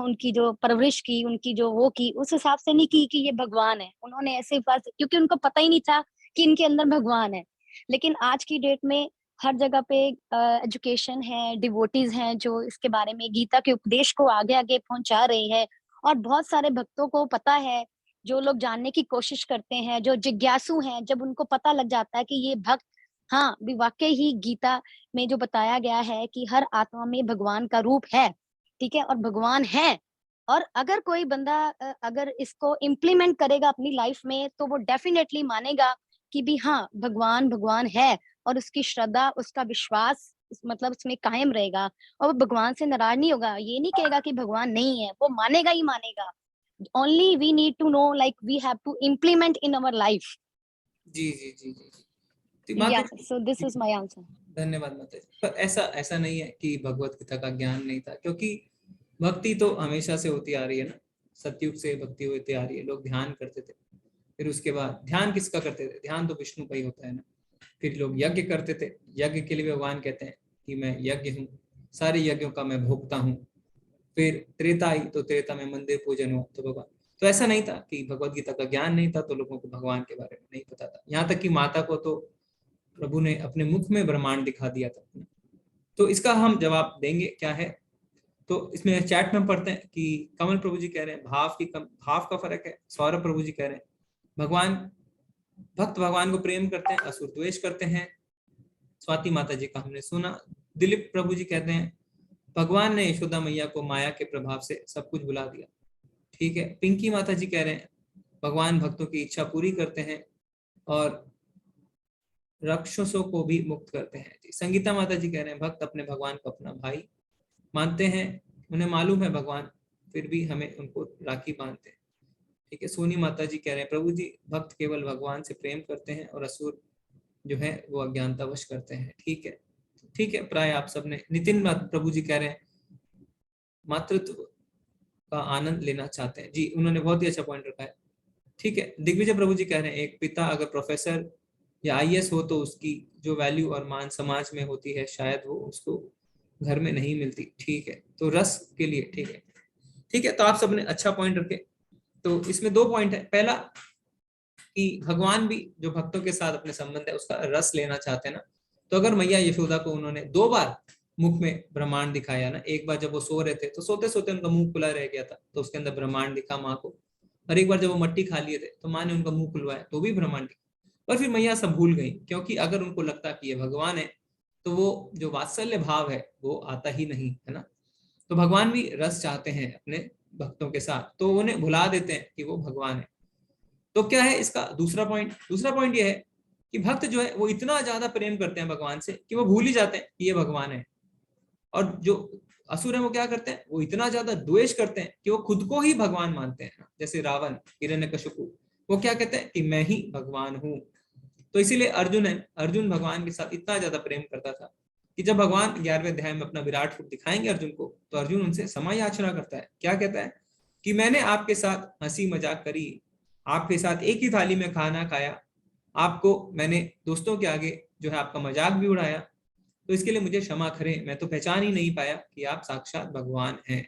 I: उनकी जो परवरिश की, उनकी जो वो की, उस हिसाब से नहीं की कि ये भगवान है। उन्होंने ऐसे बस, क्योंकि उनको पता ही नहीं था कि इनके अंदर भगवान है। लेकिन आज की डेट में हर जगह पे एजुकेशन है, डिवोटीज हैं जो इसके बारे में गीता के उपदेश को आगे आगे पहुंचा रही है, और बहुत सारे भक्तों को पता है, जो लोग जानने की कोशिश करते हैं, जो जिज्ञासु हैं, जब उनको पता लग जाता है कि ये भक्त, हाँ भी वाकई ही गीता में जो बताया गया है कि हर आत्मा में भगवान का रूप है, ठीक है, और भगवान है। और अगर कोई बंदा अगर इसको इम्प्लीमेंट करेगा अपनी लाइफ में, तो वो डेफिनेटली मानेगा कि भी हाँ भगवान भगवान है, और उसकी श्रद्धा, उसका विश्वास मतलब उसमें कायम रहेगा, और वो भगवान से नाराज नहीं होगा। ये नहीं कहेगा कि भगवान नहीं है, वो मानेगा ही मानेगा। Only we need to know, like we have to implement in our life.
A: जी जी जी जी जी, माता
I: Yeah,
A: ji,
I: so this is my answer.
A: धन्यवाद माता जी। पर ऐसा नहीं है कि भगवत गीता का ज्ञान नहीं था, क्योंकि भक्ति तो हमेशा से होती आ रही है ना। सतयुग से भक्ति होती आ रही है। लोग ध्यान करते थे, फिर उसके बाद ध्यान किसका करते थे? ध्यान तो विष्णु का ही होता है ना। फिर लोग यज्ञ करते थे, यज्ञ के लिए भगवान कहते हैं कि मैं यज्ञ हूँ, सारे यज्ञों का मैं भोगता हूँ। फिर त्रेता आई, तो त्रेता में मंदिर पूजन हुआ, तो भगवान। तो ऐसा नहीं था कि भगवत गीता का ज्ञान नहीं था तो लोगों को भगवान के बारे में नहीं पता था। यहाँ तक कि माता को तो प्रभु ने अपने मुख में ब्रह्मांड दिखा दिया था। तो इसका हम जवाब देंगे क्या है। तो इसमें चैट में पढ़ते हैं कि कमल प्रभु जी कह रहे हैं भाव का फर्क है। सौरभ प्रभु जी कह रहे हैं भगवान भक्त भगवान को प्रेम करते हैं, असुर द्वेष करते हैं। स्वाति माता जी का हमने सुना। दिलीप प्रभु जी कहते हैं भगवान ने यशोदा मैया को माया के प्रभाव से सब कुछ भुला दिया। ठीक है। पिंकी माता जी कह रहे हैं भगवान भक्तों की इच्छा पूरी करते हैं और राक्षसों को भी मुक्त करते हैं। संगीता माता जी कह रहे हैं भक्त अपने भगवान को अपना भाई मानते हैं, उन्हें मालूम है भगवान, फिर भी हमें उनको राखी बांधते हैं। ठीक है। सोनी माता जी कह रहे हैं प्रभु जी भक्त केवल भगवान से प्रेम करते हैं और असुर जो है वो अज्ञानतावश करते हैं। ठीक है, ठीक है, प्राय आप सबने। नितिन प्रभु जी कह रहे हैं मातृत्व का आनंद लेना चाहते हैं। जी, उन्होंने बहुत ही अच्छा पॉइंट रखा है। ठीक है। दिग्विजय प्रभु जी कह रहे हैं एक पिता अगर प्रोफेसर या आईएएस हो तो उसकी जो वैल्यू और मान समाज में होती है शायद वो उसको घर में नहीं मिलती। ठीक है, तो रस के लिए। ठीक है, ठीक है, तो आप सबने अच्छा पॉइंट रखे। तो इसमें 2 पॉइंट है। पहला कि भगवान भी जो भक्तों के साथ अपने संबंध है उसका रस लेना चाहते हैं ना, तो अगर मैया यशोदा को उन्होंने 2 बार मुख में ब्रह्मांड दिखाया ना, एक बार जब वो सो रहे थे तो सोते सोते उनका मुंह खुला रह गया था तो उसके अंदर ब्रह्मांड दिखा माँ को, और एक बार जब वो मट्टी खा लिए थे तो माँ ने उनका मुंह खुलवाया तो भी ब्रह्मांड दिखा। पर फिर मैया सब भूल गई, क्योंकि अगर उनको लगता कि ये भगवान है तो वो जो वात्सल्य भाव है वो आता ही नहीं है ना। तो भगवान भी रस चाहते हैं अपने भक्तों के साथ, तो उन्हें भुला देते हैं कि वो भगवान है। तो क्या है इसका दूसरा पॉइंट? दूसरा पॉइंट ये है कि भक्त जो है वो इतना ज्यादा प्रेम करते हैं भगवान से कि वो भूल ही जाते हैं कि ये भगवान है। और जो असुर है वो क्या करते हैं, वो इतना ज्यादा द्वेष करते हैं कि वो खुद को ही भगवान मानते हैं। जैसे रावण, हिरण्यकशिपु, वो क्या कहते हैं कि मैं ही भगवान हूँ। तो इसीलिए अर्जुन भगवान के साथ इतना ज्यादा प्रेम करता था कि जब भगवान 11वें अध्याय में अपना विराट रूप दिखाएंगे अर्जुन को, तो अर्जुन उनसे क्षमा याचना करता है। क्या कहता है कि मैंने आपके साथ हंसी मजाक करी, आपके साथ एक ही थाली में खाना खाया, आपको मैंने दोस्तों के आगे जो है आपका मजाक भी उड़ाया, तो इसके लिए मुझे क्षमा करें, मैं तो पहचान ही नहीं पाया कि आप साक्षात भगवान हैं।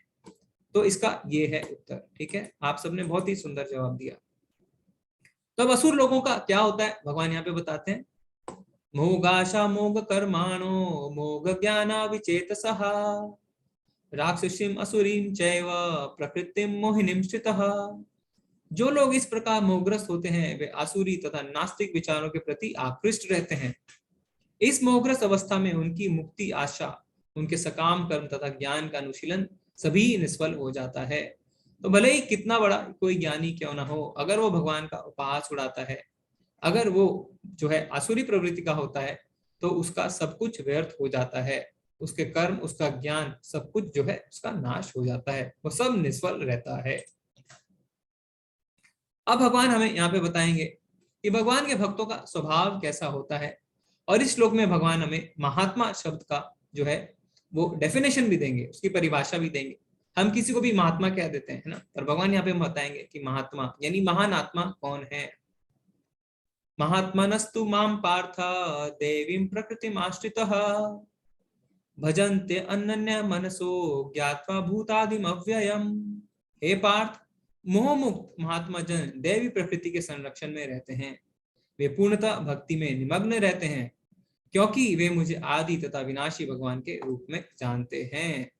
A: तो इसका ये है उत्तर। ठीक है, आप सबने बहुत ही सुंदर जवाब दिया। तो अब असुर लोगों का क्या होता है भगवान यहाँ पे बताते हैं। मोगाशा मोग कर्माणो मोग ज्ञाना विचेतसः राक्षसीम असुरीम चैव प्रकृतिम मोहिनीम स्थितः। जो लोग इस प्रकार मोहग्रस्त होते हैं वे आसुरी तथा नास्तिक विचारों के प्रति आकृष्ट रहते हैं। इस मोहग्रस्त अवस्था में उनकी मुक्ति आशा, उनके सकाम कर्म तथा ज्ञान का अनुशीलन सभी निष्फल हो जाता है। तो भले ही कितना बड़ा कोई ज्ञानी क्यों ना हो, अगर वो भगवान का उपहास उड़ाता है, अगर वो जो है आसुरी प्रवृत्ति का होता है, तो उसका सब कुछ व्यर्थ हो जाता है। उसके कर्म, उसका ज्ञान, सब कुछ जो है उसका नाश हो जाता है, वो सब निष्फल रहता है। अब भगवान हमें यहाँ पे बताएंगे कि भगवान के भक्तों का स्वभाव कैसा होता है, और इस श्लोक में भगवान हमें महात्मा शब्द का जो है वो डेफिनेशन भी देंगे, उसकी परिभाषा भी देंगे। हम किसी को भी महात्मा कह देते हैं ना, पर भगवान यहाँ पे बताएंगे कि महात्मा यानी महान आत्मा कौन है। महात्मनस्तु माम पार्थ देवीं प्रकृतिम आश्रितः भजन्ते अनन्य मनसो ज्ञात्वा भूतादिम अव्ययम्। हे पार्थ, मोह मुक्त महात्मा जन देवी प्रकृति के संरक्षण में रहते हैं। वे पूर्णतः भक्ति में निमग्न रहते हैं, क्योंकि वे मुझे आदि तथा विनाशी भगवान के रूप में जानते हैं।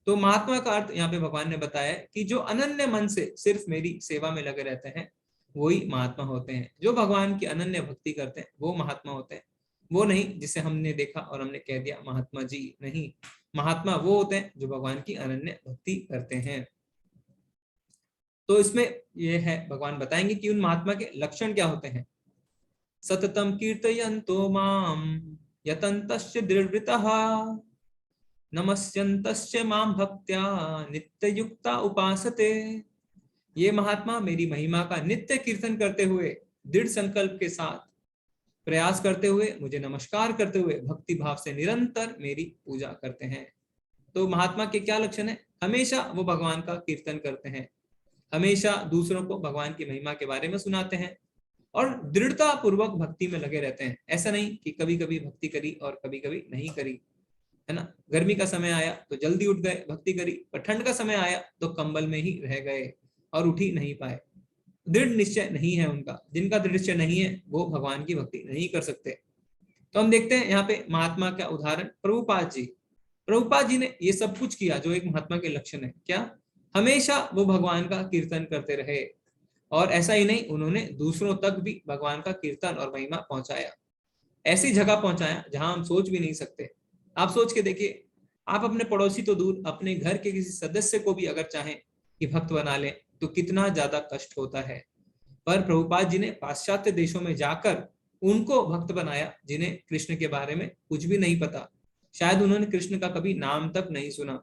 A: तो महात्मा का अर्थ यहाँ पे भगवान ने बताया कि जो अनन्य मन से सिर्फ मेरी सेवा में लगे रहते हैं वही महात्मा होते हैं। जो भगवान की अनन्य भक्ति करते हैं वो महात्मा होते हैं। वो नहीं जिसे हमने देखा और हमने कह दिया महात्मा जी, नहीं। महात्मा वो होते हैं जो भगवान की अनन्य भक्ति करते हैं। तो इसमें ये है भगवान बताएंगे कि उन महात्मा के लक्षण क्या होते हैं। सततम कीर्तयन्तो माम यतन्तश्च दृढ़व्रतः नमस्यन्तश्च माम भक्त्या नित्ययुक्ता उपासते। ये महात्मा मेरी महिमा का नित्य कीर्तन करते हुए, दृढ़ संकल्प के साथ प्रयास करते हुए, मुझे नमस्कार करते हुए भक्ति भाव से निरंतर मेरी पूजा करते हैं। तो महात्मा के क्या लक्षण है? हमेशा वो भगवान का कीर्तन करते हैं, हमेशा दूसरों को भगवान की महिमा के बारे में सुनाते हैं और दृढ़ता पूर्वक भक्ति में लगे रहते हैं। ऐसा नहीं कि कभी कभी भक्ति करी और कभी कभी नहीं करी, है ना। गर्मी का समय आया तो जल्दी उठ गए, भक्ति करी, पर ठंड का समय आया तो कंबल में ही रह गए और उठ ही नहीं पाए। दृढ़ निश्चय नहीं है उनका। जिनका दृढ़ निश्चय नहीं है वो भगवान की भक्ति नहीं कर सकते। तो हम देखते हैं यहाँ पे महात्मा का उदाहरण प्रभुपाद जी। प्रभुपाद जी ने ये सब कुछ किया जो एक महात्मा के लक्षण है। क्या? हमेशा वो भगवान का कीर्तन करते रहे और ऐसा ही नहीं, उन्होंने दूसरों तक भी भगवान का कीर्तन और महिमा पहुंचाया। ऐसी जगह पहुंचाया जहां हम सोच भी नहीं सकते। आप सोच के देखिए, आप अपने पड़ोसी तो दूर, अपने घर के किसी सदस्य को भी अगर चाहें कि भक्त बना लें तो कितना ज्यादा कष्ट होता है। पर प्रभुपाद जी ने पाश्चात्य देशों में जाकर उनको भक्त बनाया जिन्हें कृष्ण के बारे में कुछ भी नहीं पता, शायद उन्होंने कृष्ण का कभी नाम तक नहीं सुना।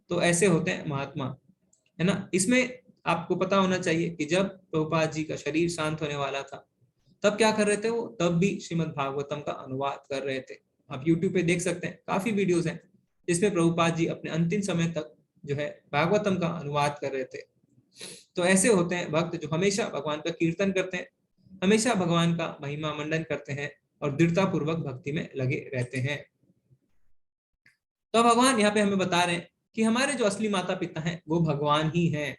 A: तो ऐसे होते हैं महात्मा, है ना। इसमें आपको पता होना चाहिए कि जब प्रभुपाद जी का शरीर शांत होने वाला था तब क्या कर रहे थे वो, तब भी श्रीमद् भागवतम का अनुवाद कर रहे थे। आप YouTube पे देख सकते हैं, काफी वीडियोस हैं जिसमें प्रभुपाद जी अपने अंतिम समय तक जो है भागवतम का अनुवाद कर रहे थे। तो ऐसे होते हैं भक्त जो हमेशा भगवान का कीर्तन करते हैं, हमेशा भगवान का महिमा मंडन करते हैं और दृढ़ता पूर्वक भक्ति में लगे रहते हैं। तो भगवान यहाँ पे हमें बता रहे हैं कि हमारे जो असली माता पिता हैं वो भगवान ही हैं।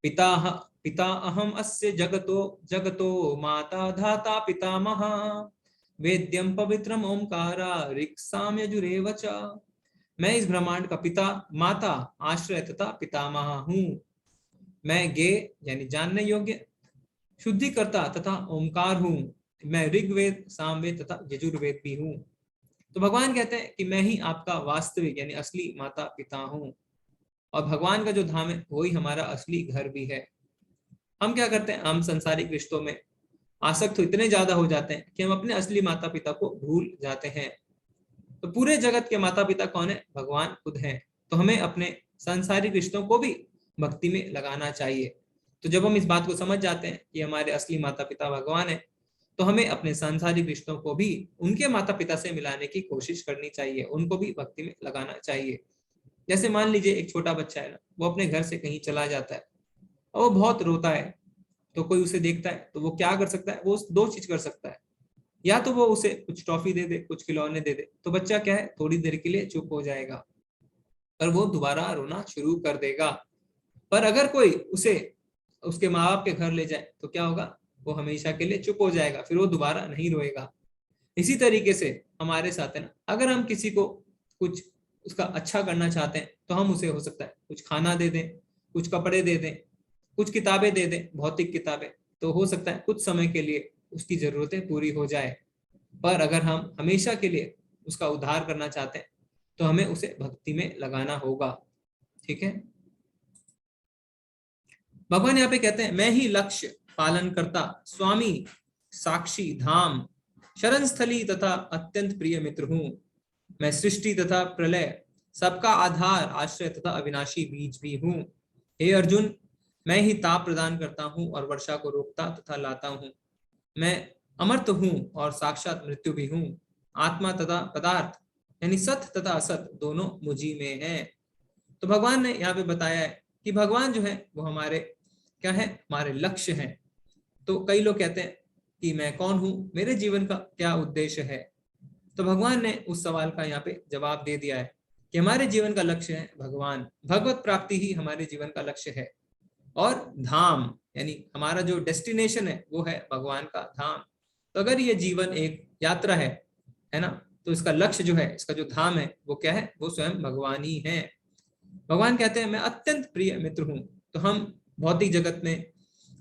A: पिता अहम अस्य जगतो जगतो माता धाता पितामह वेद्यम पवित्रम ओंकारा ऋक्साम यजुरेव च। मैं इस ब्रह्मांड का पिता, माता, आश्रय तथा पितामह हूँ। मैं गे यानी जानने योग्य, शुद्धिकर्ता तथा ओंकार हूँ। मैं ऋग्वेद, सामवेद तथा यजुर्वेद भी हूँ। तो भगवान कहते हैं कि मैं ही आपका वास्तविक यानी असली माता पिता हूँ, और भगवान का जो धाम है वही हमारा असली घर भी है। हम क्या करते हैं, हम संसारिक रिश्तों में आसक्त तो इतने ज्यादा हो जाते हैं कि हम अपने असली माता पिता को भूल जाते हैं। तो पूरे जगत के माता पिता कौन है, भगवान खुद हैं। तो हमें अपने सांसारिक रिश्तों को भी भक्ति में लगाना चाहिए। तो जब हम इस बात को समझ जाते हैं कि हमारे असली माता पिता भगवान है, तो हमें अपने सांसारिक रिश्तों को भी उनके माता पिता से मिलाने की कोशिश करनी चाहिए, उनको भी भक्ति में लगाना चाहिए। जैसे मान लीजिए एक छोटा बच्चा है ना, वो अपने घर से कहीं चला जाता है और वो बहुत रोता है, तो कोई उसे देखता है तो वो क्या कर सकता है, वो दो चीज कर सकता है। या तो वो उसे कुछ टॉफी दे दे, कुछ खिलौने दे दे, तो बच्चा क्या है, थोड़ी देर के लिए चुप हो जाएगा, पर वो दोबारा रोना शुरू कर देगा। पर अगर कोई उसे उसके माँ बाप के घर ले जाए तो क्या होगा, वो हमेशा के लिए चुप हो जाएगा, फिर वो दोबारा नहीं रोएगा। इसी तरीके से हमारे साथ है ना, अगर हम किसी को कुछ उसका अच्छा करना चाहते हैं तो हम उसे हो सकता है कुछ खाना दे दें, कुछ कपड़े दे दें, कुछ किताबें दे दें, भौतिक किताबें, तो हो सकता है कुछ समय के लिए उसकी जरूरतें पूरी हो जाए। पर अगर हम हमेशा के लिए उसका उद्धार करना चाहते हैं तो हमें उसे भक्ति में लगाना होगा। ठीक है, भगवान यहाँ पे कहते हैं मैं ही लक्ष्य, पालन करता, स्वामी, साक्षी, धाम, शरण स्थली तथा अत्यंत प्रिय मित्र हूँ। मैं सृष्टि तथा प्रलय, सबका आधार, आश्रय तथा अविनाशी बीज भी हूँ। हे अर्जुन, मैं ही ताप प्रदान करता हूँ और वर्षा को रोकता तथा लाता हूँ। मैं अमर्त हूँ और साक्षात मृत्यु भी हूँ। आत्मा तथा पदार्थ यानी सत तथा असत दोनों मुझी में है। तो भगवान ने यहाँ पे बताया है कि भगवान जो है वो हमारे क्या है, हमारे लक्ष्य हैं। तो कई लोग कहते हैं कि मैं कौन हूँ, मेरे जीवन का क्या उद्देश्य है। तो भगवान ने उस सवाल का यहाँ पे जवाब दे दिया है कि हमारे जीवन का लक्ष्य है भगवान, भगवत प्राप्ति ही हमारे जीवन का लक्ष्य है। और धाम यानी हमारा जो डेस्टिनेशन है वो है भगवान का धाम। तो अगर ये जीवन एक यात्रा है ना, तो इसका लक्ष्य जो है, इसका जो धाम है वो क्या है, वो स्वयं भगवान ही है। भगवान कहते हैं मैं अत्यंत प्रिय मित्र हूँ। तो हम भौतिक जगत में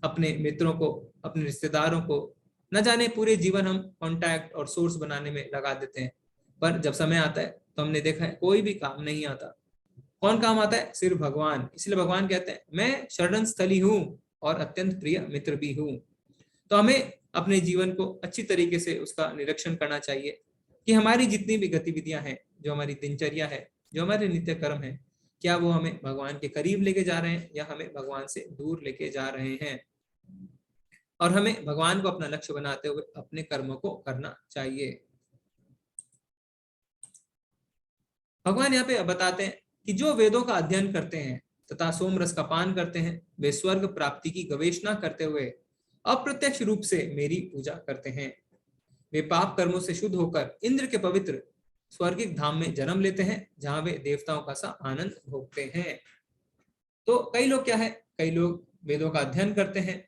A: अपने मित्रों को, अपने रिश्तेदारों को न जाने पूरे जीवन हम कांटेक्ट और सोर्स बनाने में लगा देते हैं, पर जब समय आता है तो हमने देखा है कोई भी काम नहीं आता। कौन काम आता है, सिर्फ भगवान। इसलिए भगवान कहते हैं मैं शरण स्थली हूँ और अत्यंत प्रिय मित्र भी हूँ। तो हमें अपने जीवन को अच्छी तरीके से उसका निरीक्षण करना चाहिए कि हमारी जितनी भी गतिविधियां हैं, जो हमारी दिनचर्या है, जो हमारे नित्य कर्म है, क्या वो हमें भगवान के करीब लेके जा रहे हैं या हमें भगवान से दूर लेके जा रहे हैं। और हमें भगवान को अपना लक्ष्य बनाते हुए अपने कर्मों को करना चाहिए। भगवान यहाँ पे बताते हैं कि जो वेदों का अध्ययन करते हैं तथा सोम रस का पान करते हैं, वे स्वर्ग प्राप्ति की गवेषणा करते हुए अप्रत्यक्ष रूप से मेरी पूजा करते हैं। वे पाप कर्मों से शुद्ध होकर इंद्र के पवित्र स्वर्गिक धाम में जन्म लेते हैं, जहां वे देवताओं का सा आनंद भोगते हैं। तो कई लोग क्या है, कई लोग वेदों का अध्ययन करते हैं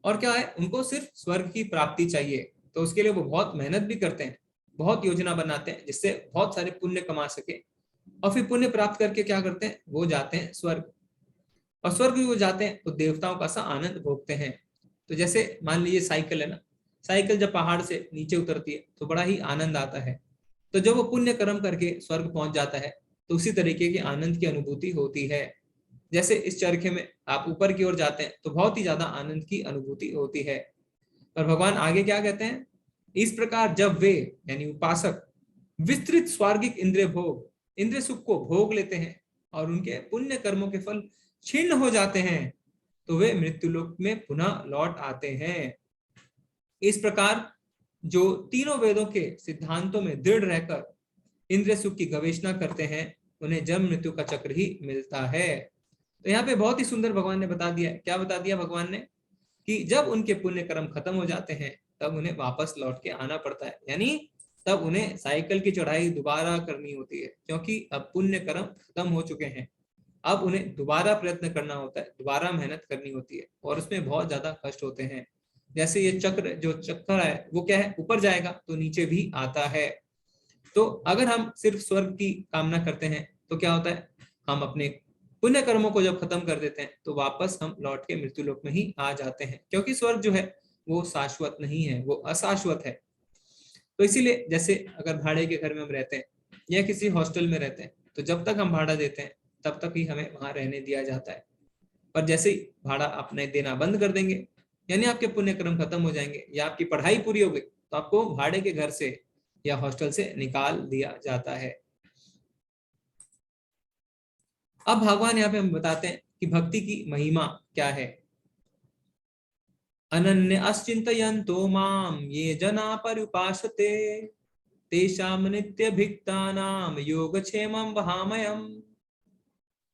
A: और क्या है, उनको सिर्फ स्वर्ग की प्राप्ति चाहिए। तो उसके लिए वो बहुत मेहनत भी करते हैं, बहुत योजना बनाते हैं जिससे बहुत सारे पुण्य कमा सके, और फिर पुण्य प्राप्त करके क्या करते हैं, वो जाते हैं स्वर्ग। और स्वर्ग भी वो जाते हैं तो देवताओं का सा आनंद भोगते हैं। तो जैसे मान लीजिए साइकिल है ना, साइकिल जब पहाड़ से नीचे उतरती है तो बड़ा ही आनंद आता है। तो जब वो पुण्य कर्म करके स्वर्ग पहुंच जाता है तो उसी तरीके की आनंद की अनुभूति होती है। जैसे इस चरखे में आप ऊपर की ओर जाते हैं तो बहुत ही ज्यादा आनंद की अनुभूति होती है। और भगवान आगे क्या कहते हैं, इस प्रकार जब वे यानी उपासक विस्तृत स्वर्गिक इंद्रिय भोग, इंद्रिय सुख को भोग लेते हैं और उनके पुण्य कर्मों के फल क्षीण हो जाते हैं तो वे मृत्युलोक में पुनः लौट आते हैं। इस प्रकार जो तीनों वेदों के सिद्धांतों में दृढ़ रहकर इंद्रिय सुख की गवेषणा करते हैं उन्हें जन्म मृत्यु का चक्र ही मिलता है। तो यहाँ पे बहुत ही सुंदर भगवान ने बता दिया, क्या बता दिया भगवान ने, कि जब उनके पुण्य कर्म खत्म हो जाते हैं तब उन्हें वापस लौट के आना पड़ता है, यानी तब उन्हें साइकिल की चढ़ाई दोबारा करनी होती है, क्योंकि अब पुण्य कर्म खत्म हो चुके हैं। अब उन्हें दोबारा प्रयत्न करना होता है, दोबारा मेहनत करनी होती है और उसमें बहुत ज्यादा कष्ट होते हैं। जैसे ये चक्र, जो चक्कर है वो क्या है, ऊपर जाएगा तो नीचे भी आता है। तो अगर हम सिर्फ स्वर्ग की कामना करते हैं तो क्या होता है, हम अपने पुण्य कर्मों को जब खत्म कर देते हैं तो वापस हम लौट के मृत्यु लोक में ही आ जाते हैं, क्योंकि स्वर्ग जो है वो शाश्वत नहीं है, वो अशाश्वत है। तो इसीलिए जैसे अगर भाड़े के घर में हम रहते हैं या किसी हॉस्टल में रहते हैं तो जब तक हम भाड़ा देते हैं तब तक ही हमें वहां रहने दिया जाता है। पर जैसे ही भाड़ा आपने देना बंद कर देंगे, यानी आपके पुण्य कर्म खत्म हो जाएंगे या आपकी पढ़ाई पूरी हो गई, तो आपको भाड़े के घर से या हॉस्टल से निकाल दिया जाता है। अब भगवान यहाँ पे हम बताते हैं कि भक्ति की महिमा क्या है। अनन्य अश्चिंतयन्तो माम ये जना पर्युपासते तेषां नित्य भिक्तानाम योगक्षेमं वहामयम्।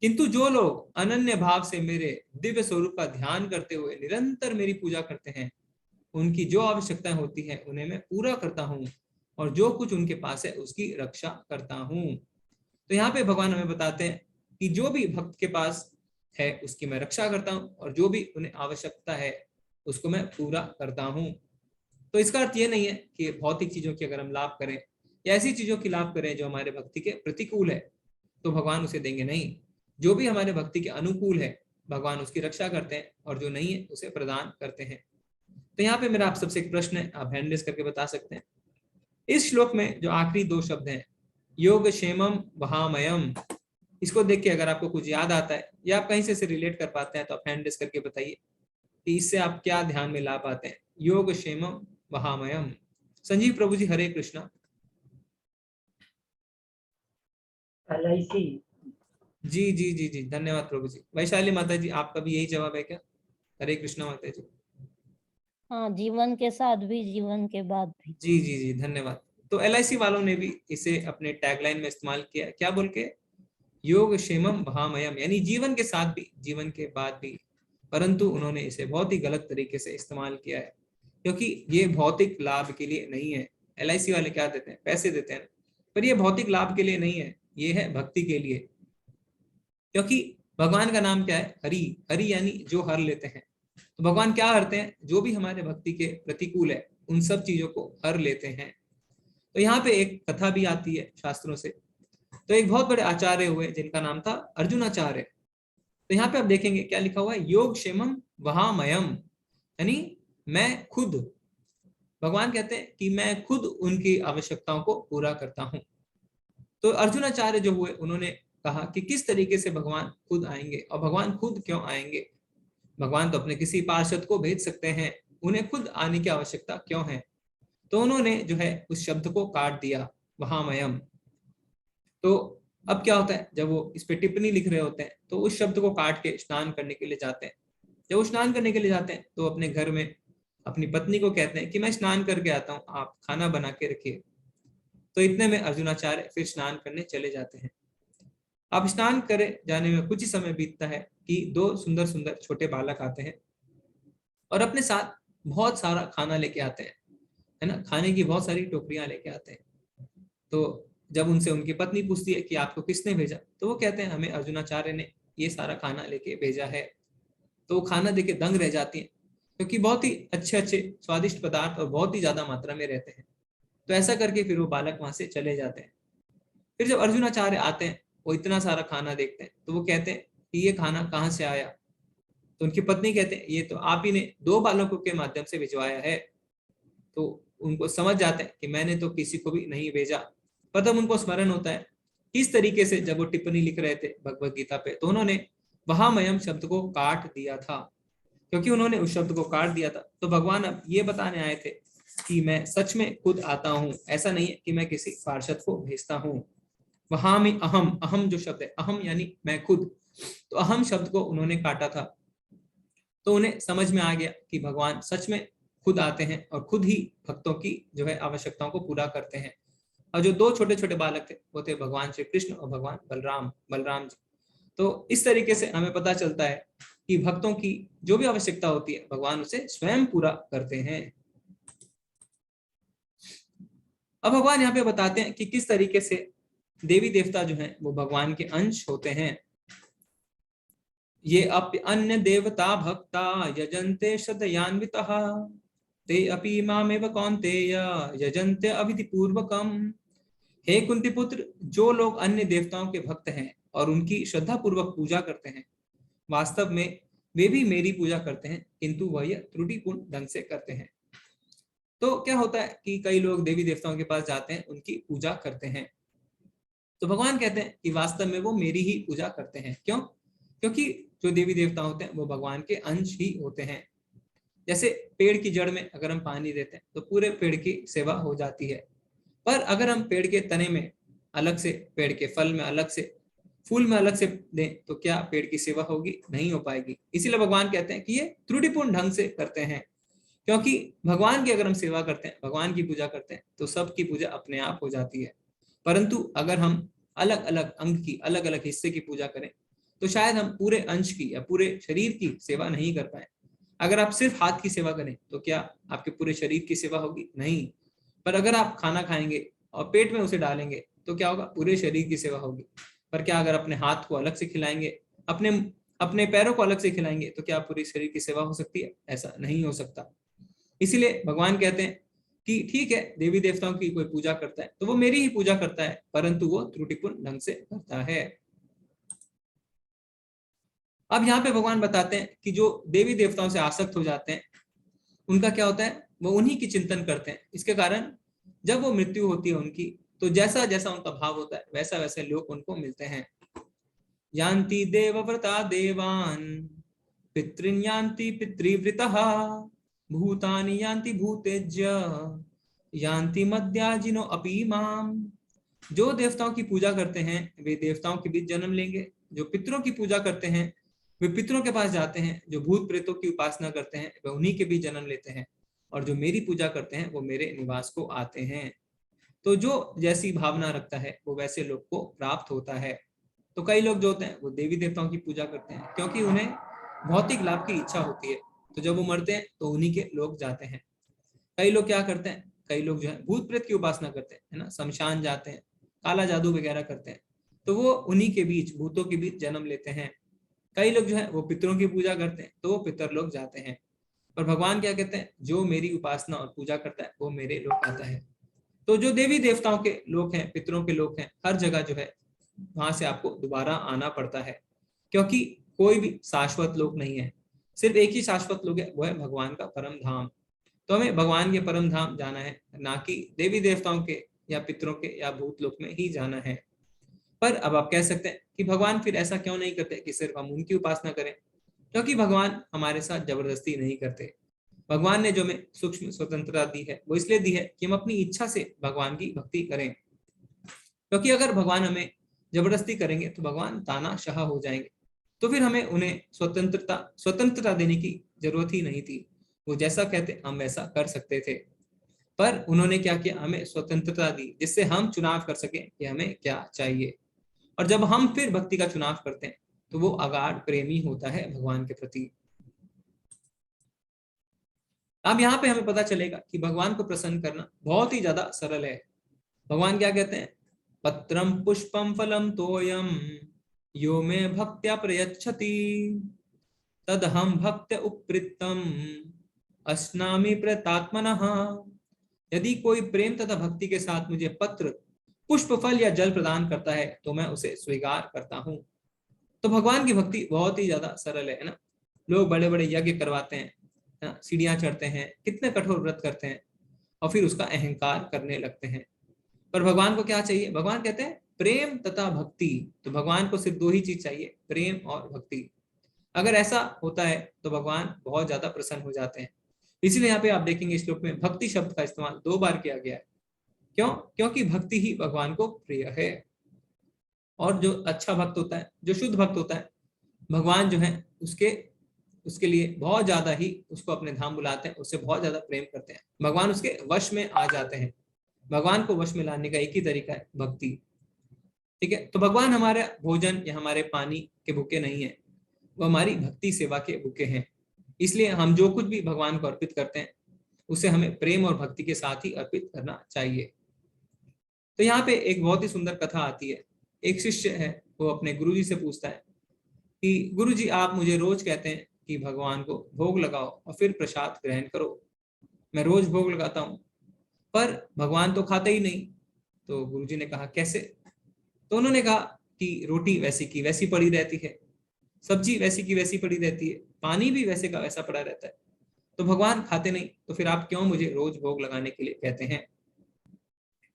A: किंतु जो लोग अनन्य भाव से मेरे दिव्य स्वरूप का ध्यान करते हुए निरंतर मेरी पूजा करते हैं, उनकी जो आवश्यकताएं होती है उन्हें मैं पूरा करता हूँ और जो कुछ उनके पास है उसकी रक्षा करता हूँ। तो यहाँ पे भगवान हमें बताते हैं कि जो भी भक्त के पास है उसकी मैं रक्षा करता हूँ और जो भी उन्हें आवश्यकता है उसको मैं पूरा करता हूँ। तो इसका अर्थ ये नहीं है कि भौतिक चीजों की अगर हम लाभ करें या ऐसी चीजों की लाभ करें जो हमारे भक्ति के प्रतिकूल है तो भगवान उसे देंगे नहीं। जो भी हमारे भक्ति के अनुकूल है भगवान उसकी रक्षा करते हैं और जो नहीं है उसे प्रदान करते हैं। तो यहाँ पे मेरा आप सबसे एक प्रश्न है, आप हैंड रेज करके बता सकते हैं। इस श्लोक में जो आखिरी दो शब्द हैं योग क्षेमम वहामयम, इसको देख के अगर आपको कुछ याद आता है या आप कहीं से रिलेट कर पाते हैं तो आप हैंड रेज करके बताइए कि इससे आप क्या ध्यान में ला पाते हैं। योग क्षेमम वहामयम। संजीव प्रभु जी, हरे कृष्णा।
J: LIC।
A: जी जी जी जी, धन्यवाद प्रभु जी। वैशाली माता जी, आपका भी यही जवाब है क्या? हरे कृष्णा माता जी।
K: हाँ, जीवन के साथ भी जीवन के बाद भी।
A: जी जी जी, धन्यवाद। तो LIC वालों ने भी इसे अपने टैगलाइन में इस्तेमाल किया, क्या बोल के, योग क्षेमम वहामयम, यानी जीवन के साथ भी जीवन के बाद भी। परंतु उन्होंने इसे बहुत ही गलत तरीके से इस्तेमाल किया है, क्योंकि ये भौतिक लाभ के लिए नहीं है। LIC वाले क्या देते हैं, पैसे देते हैं, पर ये भौतिक लाभ के लिए नहीं है, ये है भक्ति के लिए। क्योंकि भगवान का नाम क्या है, हरि। हरि यानी जो हर लेते हैं। तो भगवान क्या हरते हैं, जो भी हमारे भक्ति के प्रतिकूल है उन सब चीजों को हर लेते हैं। तो यहाँ पे एक कथा भी आती है शास्त्रों से। तो एक बहुत बड़े आचार्य हुए जिनका नाम था अर्जुनाचार्य। तो यहाँ पे आप देखेंगे क्या लिखा हुआ है, योग क्षेमम वहामयम, यानी मैं खुद, भगवान कहते हैं कि मैं खुद उनकी आवश्यकताओं को पूरा करता हूं। तो अर्जुनाचार्य जो हुए उन्होंने कहा कि किस तरीके से भगवान खुद आएंगे, और भगवान खुद क्यों आएंगे? भगवान तो अपने किसी पार्षद को भेज सकते हैं, उन्हें खुद आने की आवश्यकता क्यों है? तो उन्होंने जो है उस शब्द को काट दिया, वहामयम। तो अब क्या होता है, जब वो इस पे टिप्पणी लिख रहे होते हैं तो उस शब्द को काट के स्नान करने के लिए जाते हैं। जब वो स्नान करने के लिए जाते हैं तो अपने घर में अपनी पत्नी को कहते हैं कि मैं स्नान करके आता हूँ, आप खाना बना के रखिए। तो इतने में अर्जुनाचार्य फिर स्नान करने चले जाते हैं। अब स्नान करे जाने में कुछ ही समय बीतता है कि दो सुंदर सुंदर छोटे बालक आते हैं और अपने साथ बहुत सारा खाना लेके आते हैं, है ना, खाने की बहुत सारी टोकरियां लेके आते हैं। तो जब उनसे उनकी पत्नी पूछती है कि आपको किसने भेजा, तो वो कहते हैं हमें अर्जुनाचार्य ने ये सारा खाना लेके भेजा है। तो वो खाना देके दंग रह जाती है, क्योंकि बहुत ही अच्छे अच्छे स्वादिष्ट पदार्थ और बहुत ही ज्यादा मात्रा में रहते हैं। तो ऐसा करके फिर वो बालक वहां से चले जाते हैं। फिर जब अर्जुनाचार्य आते हैं, वो इतना सारा खाना देखते हैं तो वो कहते हैं कि ये खाना कहाँ से आया, तो उनकी पत्नी कहते हैं ये तो आप ही ने 2 बालकों के माध्यम से भिजवाया है। तो उनको समझ जाते हैं कि मैंने तो किसी को भी नहीं भेजा। पर तब उनको स्मरण होता है किस तरीके से जब वो टिप्पणी लिख रहे थे भगवत गीता पे, तो उन्होंने वहामयम शब्द को काट दिया था। क्योंकि उन्होंने उस शब्द को काट दिया था तो भगवान अब ये बताने आए थे कि मैं सच में खुद आता हूँ, ऐसा नहीं है कि मैं किसी पार्षद को भेजता हूँ। वहां में अहम, अहम जो शब्द है, अहम यानी मैं खुद, तो अहम शब्द को उन्होंने काटा था। तो उन्हें समझ में आ गया कि भगवान सच में खुद आते हैं और खुद ही भक्तों की जो है आवश्यकताओं को पूरा करते हैं। और जो 2 छोटे छोटे बालक थे वो थे भगवान श्री कृष्ण और भगवान बलराम जी। तो इस तरीके से हमें पता चलता है कि भक्तों की जो भी आवश्यकता होती है भगवान उसे स्वयं पूरा करते हैं। अब भगवान यहाँ पे बताते हैं कि किस तरीके से देवी देवता जो हैं वो भगवान के अंश होते हैं। ये अन्य देवता भक्ता यजन्ते श्रद्धयान्वितः ते अपि मामेव कौन्तेय यजन्ते अविधि पूर्वकम। हे कुंती पुत्र, जो लोग अन्य देवताओं के भक्त हैं और उनकी श्रद्धा पूर्वक पूजा करते हैं, वास्तव में वे भी मेरी पूजा करते हैं, किंतु वह यह त्रुटिपूर्ण ढंग से करते हैं। तो क्या होता है कि कई लोग देवी देवताओं के पास जाते हैं, उनकी पूजा करते हैं, तो भगवान कहते हैं कि वास्तव में वो मेरी ही पूजा करते हैं। क्यों? क्योंकि जो देवी देवता होते हैं वो भगवान के अंश ही होते हैं। जैसे पेड़ की जड़ में अगर हम पानी देते हैं तो पूरे पेड़ की सेवा हो जाती है, पर अगर हम पेड़ के तने में अलग से, पेड़ के फल में अलग से, फूल में अलग से दें तो क्या पेड़ की सेवा होगी? नहीं हो पाएगी। इसीलिए भगवान कहते हैं कि ये त्रुटिपूर्ण ढंग से करते हैं। क्योंकि भगवान की अगर हम सेवा करते हैं, भगवान की पूजा करते हैं, तो सबकी पूजा अपने आप हो जाती है। परंतु अगर हम अलग अलग अंग की, अलग अलग हिस्से की पूजा करें तो शायद हम पूरे अंश की या पूरे शरीर की सेवा नहीं कर पाए। अगर आप सिर्फ हाथ की सेवा करें तो क्या आपके पूरे शरीर की सेवा होगी? नहीं। पर अगर आप खाना खाएंगे और पेट में उसे डालेंगे तो क्या होगा? पूरे शरीर की सेवा होगी। पर क्या अगर अपने हाथ को अलग से खिलाएंगे, अपने पैरों को अलग से खिलाएंगे तो क्या पूरे शरीर की सेवा हो सकती है? ऐसा नहीं हो सकता। इसीलिए भगवान कहते हैं कि ठीक है, देवी देवताओं की कोई पूजा करता है तो वो मेरी ही पूजा करता है, परंतु वो त्रुटिपूर्ण ढंग से करता है। अब यहाँ पे भगवान बताते हैं कि जो देवी देवताओं से आसक्त हो जाते हैं उनका क्या होता है? वो उन्हीं की चिंतन करते हैं। इसके कारण जब वो मृत्यु होती है उनकी, तो जैसा जैसा उनका भाव होता है वैसा वैसे लोग उनको मिलते हैं। यान्ति देवव्रता देवान पितृन् यान्ति पितृव्रतः भूतानि यान्ति भूतेज्य यान्ति मद्याजिनो अपि माम। जो देवताओं की पूजा करते हैं वे देवताओं के बीच जन्म लेंगे, जो पितरों की पूजा करते हैं वे पितरों के पास जाते हैं, जो भूत प्रेतों की उपासना करते हैं वे उन्हीं के बीच जन्म लेते हैं, और जो मेरी पूजा करते हैं वो मेरे निवास को आते हैं। तो जो जैसी भावना रखता है वो वैसे लोग को प्राप्त होता है। तो कई लोग जो होते हैं वो देवी देवताओं की पूजा करते हैं क्योंकि उन्हें भौतिक लाभ की इच्छा होती है, तो जब वो मरते हैं तो उन्हीं के लोग जाते हैं। कई लोग क्या करते हैं, कई लोग जो है भूत प्रेत की उपासना करते हैं, है ना, शमशान जाते हैं, काला जादू वगैरह करते हैं, तो वो उन्हीं के बीच, भूतों के बीच जन्म लेते हैं। कई लोग जो है वो पितरों की पूजा करते हैं तो वो पितर लोग जाते हैं। पर भगवान क्या कहते हैं? जो मेरी उपासना और पूजा करता है वो मेरे लोग आता है। तो जो देवी देवताओं के लोग हैं, पितरों के लोग हैं, हर जगह जो है वहां से आपको दोबारा आना पड़ता है, क्योंकि कोई भी शाश्वत लोक नहीं है। सिर्फ एक ही शाश्वत लोक है, वो है भगवान का परम धाम। तो हमें भगवान के परम धाम जाना है, ना कि देवी देवताओं के या पितरों के या भूत लोक में ही जाना है। पर अब आप कह सकते हैं कि भगवान फिर ऐसा क्यों नहीं करते कि सिर्फ हम उनकी उपासना करें? क्योंकि भगवान हमारे साथ जबरदस्ती नहीं करते। भगवान ने जो हमें सूक्ष्म स्वतंत्रता दी है वो इसलिए दी है कि हम अपनी इच्छा से भगवान की भक्ति करें। क्योंकि अगर भगवान हमें जबरदस्ती करेंगे तो भगवान तानाशाह हो जाएंगे, तो फिर हमें उन्हें स्वतंत्रता देने की जरूरत ही नहीं थी। वो जैसा कहते हम वैसा कर सकते थे, पर उन्होंने क्या किया? हमें स्वतंत्रता दी जिससे हम चुनाव कर सके कि हमें क्या चाहिए। और जब हम फिर भक्ति का चुनाव करते हैं तो वो अगाध प्रेमी होता है भगवान के प्रति। अब यहाँ पे हमें पता चलेगा कि भगवान को प्रसन्न करना बहुत ही ज्यादा सरल है। भगवान क्या कहते हैं? पत्रम पुष्पम फलम तोयम यो मे भक्त्या प्रयच्छति तदहम भक्त्या उपृत्तम अस्नामि प्रतात्मनः। यदि कोई प्रेम तथा भक्ति के साथ मुझे पत्र, पुष्प, फल या जल प्रदान करता है तो मैं उसे स्वीकार करता हूँ। तो भगवान की भक्ति बहुत ही ज्यादा सरल है ना। लोग बड़े बड़े यज्ञ करवाते हैं, सीढ़ियां चढ़ते हैं, कितने कठोर व्रत करते हैं और फिर उसका अहंकार करने लगते हैं। पर भगवान को क्या चाहिए? भगवान कहते हैं प्रेम तथा भक्ति। तो भगवान को सिर्फ 2 ही चीज चाहिए, प्रेम और भक्ति। अगर ऐसा होता है तो भगवान बहुत ज्यादा प्रसन्न हो जाते हैं। इसीलिए यहाँ पे आप देखेंगे श्लोक में भक्ति शब्द का इस्तेमाल 2 बार किया गया है। क्यों? क्योंकि भक्ति ही भगवान को प्रिय है। और जो अच्छा भक्त होता है, जो शुद्ध भक्त होता है, भगवान जो है उसके लिए बहुत ज्यादा ही उसको अपने धाम बुलाते हैं, उससे बहुत ज्यादा प्रेम करते हैं, भगवान उसके वश में आ जाते हैं। भगवान को वश में लाने का एक ही तरीका है, भक्ति। ठीक है, तो भगवान हमारे भोजन या हमारे पानी के भूखे नहीं है, वो हमारी भक्ति सेवा के भूखे हैं। इसलिए हम जो कुछ भी भगवान को अर्पित करते हैं उसे हमें प्रेम और भक्ति के साथ ही अर्पित करना चाहिए। तो यहाँ पे एक बहुत ही सुंदर कथा आती है। एक शिष्य है, वो अपने गुरुजी से पूछता है कि गुरुजी, आप मुझे रोज कहते हैं कि भगवान को भोग लगाओ और फिर प्रसाद ग्रहण करो। मैं रोज भोग लगाता हूँ पर भगवान तो खाते ही नहीं। तो गुरुजी ने कहा कैसे? तो उन्होंने कहा कि रोटी वैसी की वैसी पड़ी रहती है, सब्जी वैसी की वैसी पड़ी रहती है, पानी भी वैसे का वैसा पड़ा रहता है, तो भगवान खाते नहीं, तो फिर आप क्यों मुझे रोज भोग लगाने के लिए कहते हैं?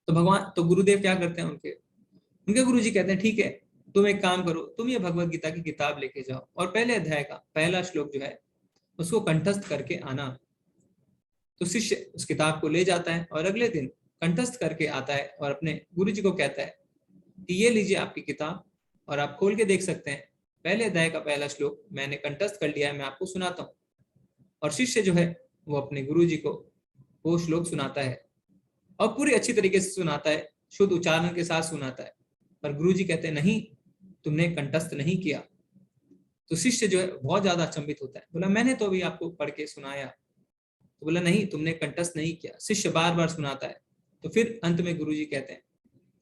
A: तो गुरुदेव क्या करते हैं, उनके गुरुजी कहते हैं ठीक है, तुम एक काम करो, तुम ये भगवत गीता की किताब लेके जाओ और पहले अध्याय का पहला श्लोक जो है उसको कंठस्थ करके आना। तो शिष्य उस किताब को ले जाता है और अगले दिन कंठस्थ करके आता है और अपने गुरुजी को कहता है कि ये लीजिए आपकी किताब और आप खोल के देख सकते हैं, पहले अध्याय का पहला श्लोक मैंने कंठस्थ कर लिया है, मैं आपको सुनाता हूँ। और शिष्य जो है वो अपने गुरुजी को वो श्लोक सुनाता है और पूरी अच्छी तरीके से सुनाता है, शुद्ध उच्चारण के साथ सुनाता है। पर गुरुजी कहते हैं नहीं, तुमने कंठस्थ नहीं किया। तो शिष्य जो है बहुत ज्यादा अचंभित होता है, बोला मैंने तो अभी आपको पढ़ के सुनाया। तो बोला नहीं, तुमने कंठस्थ नहीं किया। शिष्य बार बार सुनाता है। तो फिर अंत में गुरुजी कहते हैं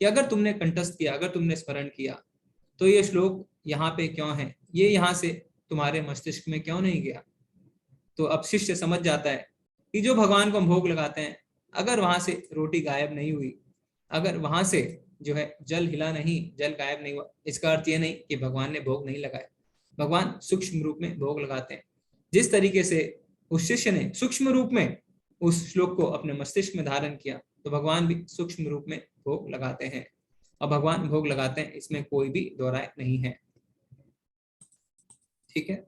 A: कि अगर तुमने कंठस्थ किया, अगर तुमने स्मरण किया, तो ये श्लोक यहाँ पे क्यों है, ये यहाँ से तुम्हारे मस्तिष्क में क्यों नहीं गया? तो अब शिष्य समझ जाता है कि जो भगवान को हम भोग लगाते हैं, अगर वहां से रोटी गायब नहीं हुई, अगर वहां से जो है जल हिला नहीं, जल गायब नहीं हुआ, इसका अर्थ ये नहीं कि भगवान ने भोग नहीं लगाया। भगवान सूक्ष्म रूप में भोग लगाते हैं। जिस तरीके से उस शिष्य ने सूक्ष्म रूप में उस श्लोक को अपने मस्तिष्क में धारण किया, तो भगवान भी सूक्ष्म रूप में भोग लगाते हैं। और भगवान भोग लगाते हैं, इसमें कोई भी दो राय नहीं है। ठीक है,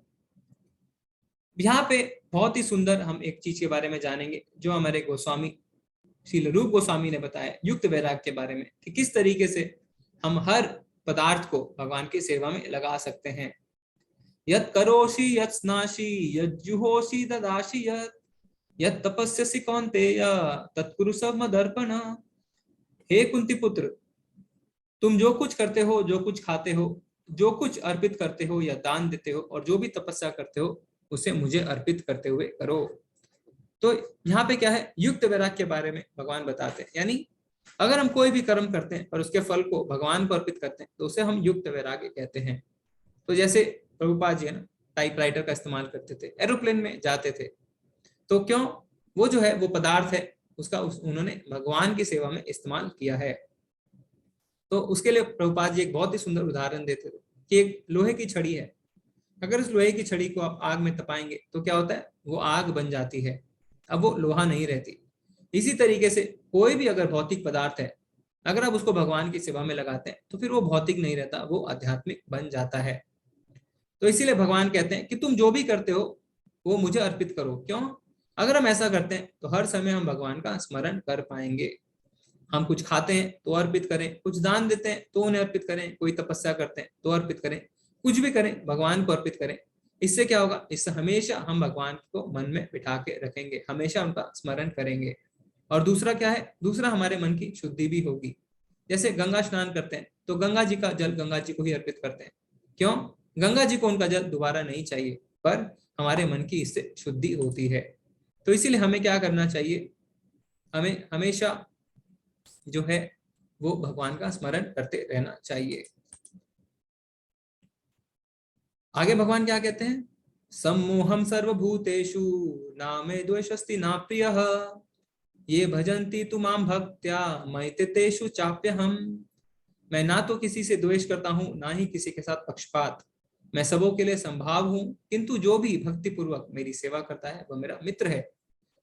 A: यहाँ पे बहुत ही सुंदर हम एक चीज के बारे में जानेंगे जो हमारे गोस्वामी श्रील रूप गोस्वामी ने बताया युक्त वैराग्य के बारे में, कि किस तरीके से हम हर पदार्थ को भगवान की सेवा में लगा सकते हैं। यत् करोषि यत् स्नासि यत् जुहोषि ददासि यत् तपस्यसि कौन्तेय तत्कुरु समदर्पण। हे कुंती पुत्र, तुम जो कुछ करते हो, जो कुछ खाते हो, जो कुछ अर्पित करते हो या दान देते हो और जो भी तपस्या करते हो, उसे मुझे अर्पित करते हुए करो। तो यहाँ पे क्या है, युक्त वैराग्य के बारे में भगवान बताते हैं। यानी अगर हम कोई भी कर्म करते हैं और उसके फल को भगवान को अर्पित करते हैं तो उसे हम युक्त वैराग्य कहते हैं। तो जैसे प्रभुपाद जी है ना, टाइपराइटर का इस्तेमाल करते थे, एरोप्लेन में जाते थे, तो क्यों? वो जो है वो पदार्थ है, उसका उन्होंने भगवान की सेवा में इस्तेमाल किया है। तो उसके लिए प्रभुपाद जी एक बहुत ही सुंदर उदाहरण देते थे कि एक लोहे की छड़ी है, अगर उस लोहे की छड़ी को आप आग में तपाएंगे तो क्या होता है, वो आग बन जाती है, अब वो लोहा नहीं रहती। इसी तरीके से कोई भी अगर भौतिक पदार्थ है, अगर आप उसको भगवान की सेवा में लगाते हैं तो फिर वो भौतिक नहीं रहता, वो आध्यात्मिक बन जाता है। तो इसीलिए भगवान कहते हैं कि तुम जो भी करते हो वो मुझे अर्पित करो। क्यों? अगर हम ऐसा करते हैं तो हर समय हम भगवान का स्मरण कर पाएंगे। हम कुछ खाते हैं तो अर्पित करें, कुछ दान देते हैं तो उन्हें अर्पित करें, कोई तपस्या करते हैं तो अर्पित करें, कुछ भी करें भगवान को अर्पित करें। इससे क्या होगा, इससे हमेशा हम भगवान को मन में बिठा के रखेंगे, हमेशा उनका स्मरण करेंगे। और दूसरा क्या है, दूसरा हमारे मन की शुद्धि भी होगी। जैसे गंगा स्नान करते हैं तो गंगा जी का जल गंगा जी को ही अर्पित करते हैं। क्यों? गंगा जी को उनका जल दोबारा नहीं चाहिए, पर हमारे मन की इससे शुद्धि होती है। तो इसीलिए हमें क्या करना चाहिए, हमें हमेशा जो है वो भगवान का स्मरण करते रहना चाहिए। आगे भगवान क्या कहते हैं, सम्मोहम सर्वभूतेषु नामे द्वेषस्ति ना प्रियः ये भजन्ति तु मां भक्त्या मयितेषु चाप्यहम्। मैं ना तो किसी से द्वेष करता हूं, ना ही किसी के साथ पक्षपात। मैं सबों के लिए संभाव हूँ, किंतु जो भी भक्ति पूर्वक मेरी सेवा करता है वह मेरा मित्र है,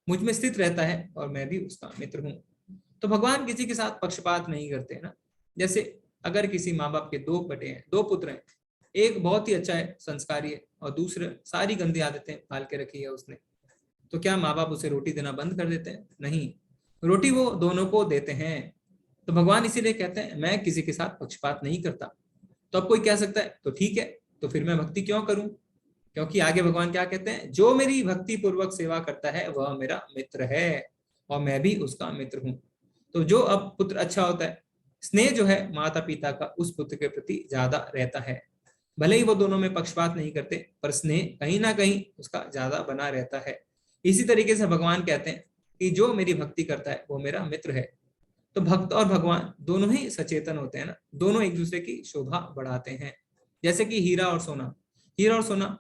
A: मुझ में स्थित रहता है और मैं भी उसका मित्र हूँ। तो भगवान किसी के साथ पक्षपात नहीं करते ना। जैसे अगर किसी माँ बाप के दो बेटे हैं, दो पुत्र हैं, एक बहुत ही अच्छा है, संस्कारी है, और दूसरे सारी गंदी आदतें पाल के रखी है उसने, तो क्या माँ बाप उसे रोटी देना बंद कर देते हैं? नहीं, रोटी वो दोनों को देते हैं। तो भगवान इसीलिए कहते हैं मैं किसी के साथ पक्षपात नहीं करता। तो अब कोई कह सकता है तो ठीक है, तो फिर मैं भक्ति क्यों करूं? क्योंकि आगे भगवान क्या कहते हैं, जो मेरी भक्ति पूर्वक सेवा करता है वह मेरा मित्र है और मैं भी उसका मित्र हूं। तो जो अब पुत्र अच्छा होता है, स्नेह जो है माता पिता का उस पुत्र के प्रति ज्यादा रहता है। भले ही वो दोनों में पक्षपात नहीं करते, पर स्नेह कहीं ना कहीं उसका ज्यादा बना रहता है। इसी तरीके से भगवान कहते हैं कि जो मेरी भक्ति करता है वो मेरा मित्र है। तो भक्त और भगवान दोनों ही सचेतन होते हैं ना, दोनों एक दूसरे की शोभा बढ़ाते हैं। जैसे कि हीरा और सोना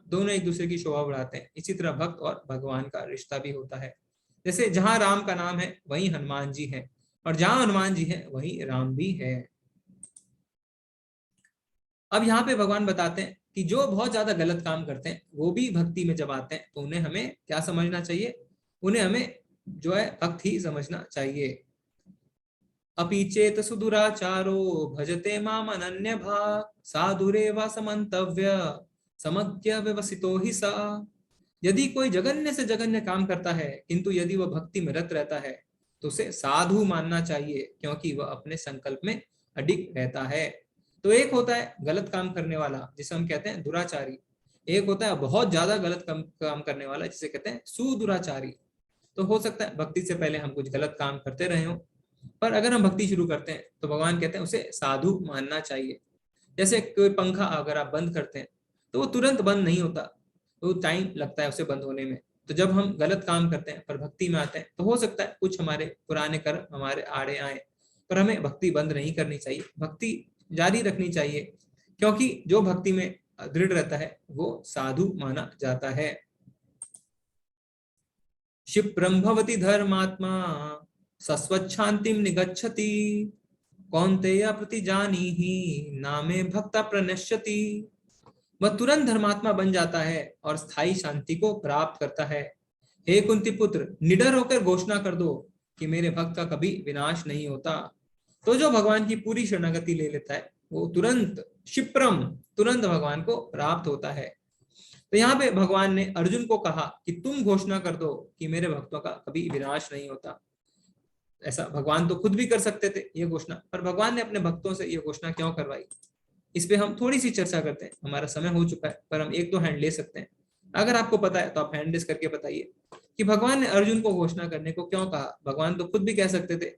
A: दोनों एक दूसरे की शोभा बढ़ाते हैं, इसी तरह भक्त और भगवान का रिश्ता भी होता है। जैसे जहां राम का नाम है वहीं हनुमान जी है, और जहां हनुमान जी है वहीं राम भी है। अब यहाँ पे भगवान बताते हैं कि जो बहुत ज्यादा गलत काम करते हैं वो भी भक्ति में जब आते हैं तो उन्हें हमें क्या समझना चाहिए? उन्हें हमें जो है भक्त ही समझना चाहिए। अपि चेत सुदुराचारो भजते माम अनन्य भाग साधुरेव समन्तव्य समज्ञ व्यवसितो हि सा। यदि कोई जघन्य से जघन्य काम करता है किंतु यदि वह भक्ति में रत रहता है तो उसे साधु मानना चाहिए, क्योंकि वह अपने संकल्प में अडिग रहता है। तो एक होता है गलत काम करने वाला जिसे हम कहते हैं दुराचारी, एक होता है बहुत ज्यादा गलत काम करने वाला जिसे कहते हैं सुदुराचारी। तो हो सकता है भक्ति से पहले हम कुछ गलत काम करते रहे हो, पर अगर हम भक्ति शुरू करते हैं तो भगवान कहते हैं उसे साधु मानना चाहिए। जैसे कोई पंखा अगर आप बंद करते हैं तो वो तुरंत बंद नहीं होता, तो टाइम लगता है उसे बंद होने में। तो जब हम गलत काम करते हैं पर भक्ति में आते हैं तो हो सकता है कुछ हमारे पुराने कर्म हमारे आड़े आए, पर हमें भक्ति बंद नहीं करनी चाहिए, भक्ति जारी रखनी चाहिए, क्योंकि जो भक्ति में दृढ़ रहता है वो साधु माना जाता है। क्षिप्रम भवति धर्मात्मा सस्वच्छांतिम निगच्छति कौन्तेय प्रतिजानीहि नामे भक्ता प्रणश्यति। वह तुरंत धर्मात्मा बन जाता है और स्थायी शांति को प्राप्त करता है। हे कुंती पुत्र, निडर होकर घोषणा कर दो कि मेरे भक्त का कभी विनाश नहीं होता। तो जो भगवान की पूरी शरणागति ले लेता है वो तुरंत क्षिप्रम तुरंत भगवान को प्राप्त होता है। तो यहाँ पे भगवान ने अर्जुन को कहा कि तुम घोषणा कर दो कि मेरे भक्तों का कभी विनाश नहीं होता। ऐसा भगवान तो खुद भी कर सकते थे ये घोषणा, पर भगवान ने अपने भक्तों से ये घोषणा क्यों करवाई, इस पे हम थोड़ी सी चर्चा करते हैं। हमारा समय हो चुका है, पर हम एक दो हैंड ले सकते हैं। अगर आपको पता है तो आप हैंड रेस करके बताइए कि भगवान ने अर्जुन को घोषणा करने को क्यों कहा। भगवान तो खुद भी कह सकते थे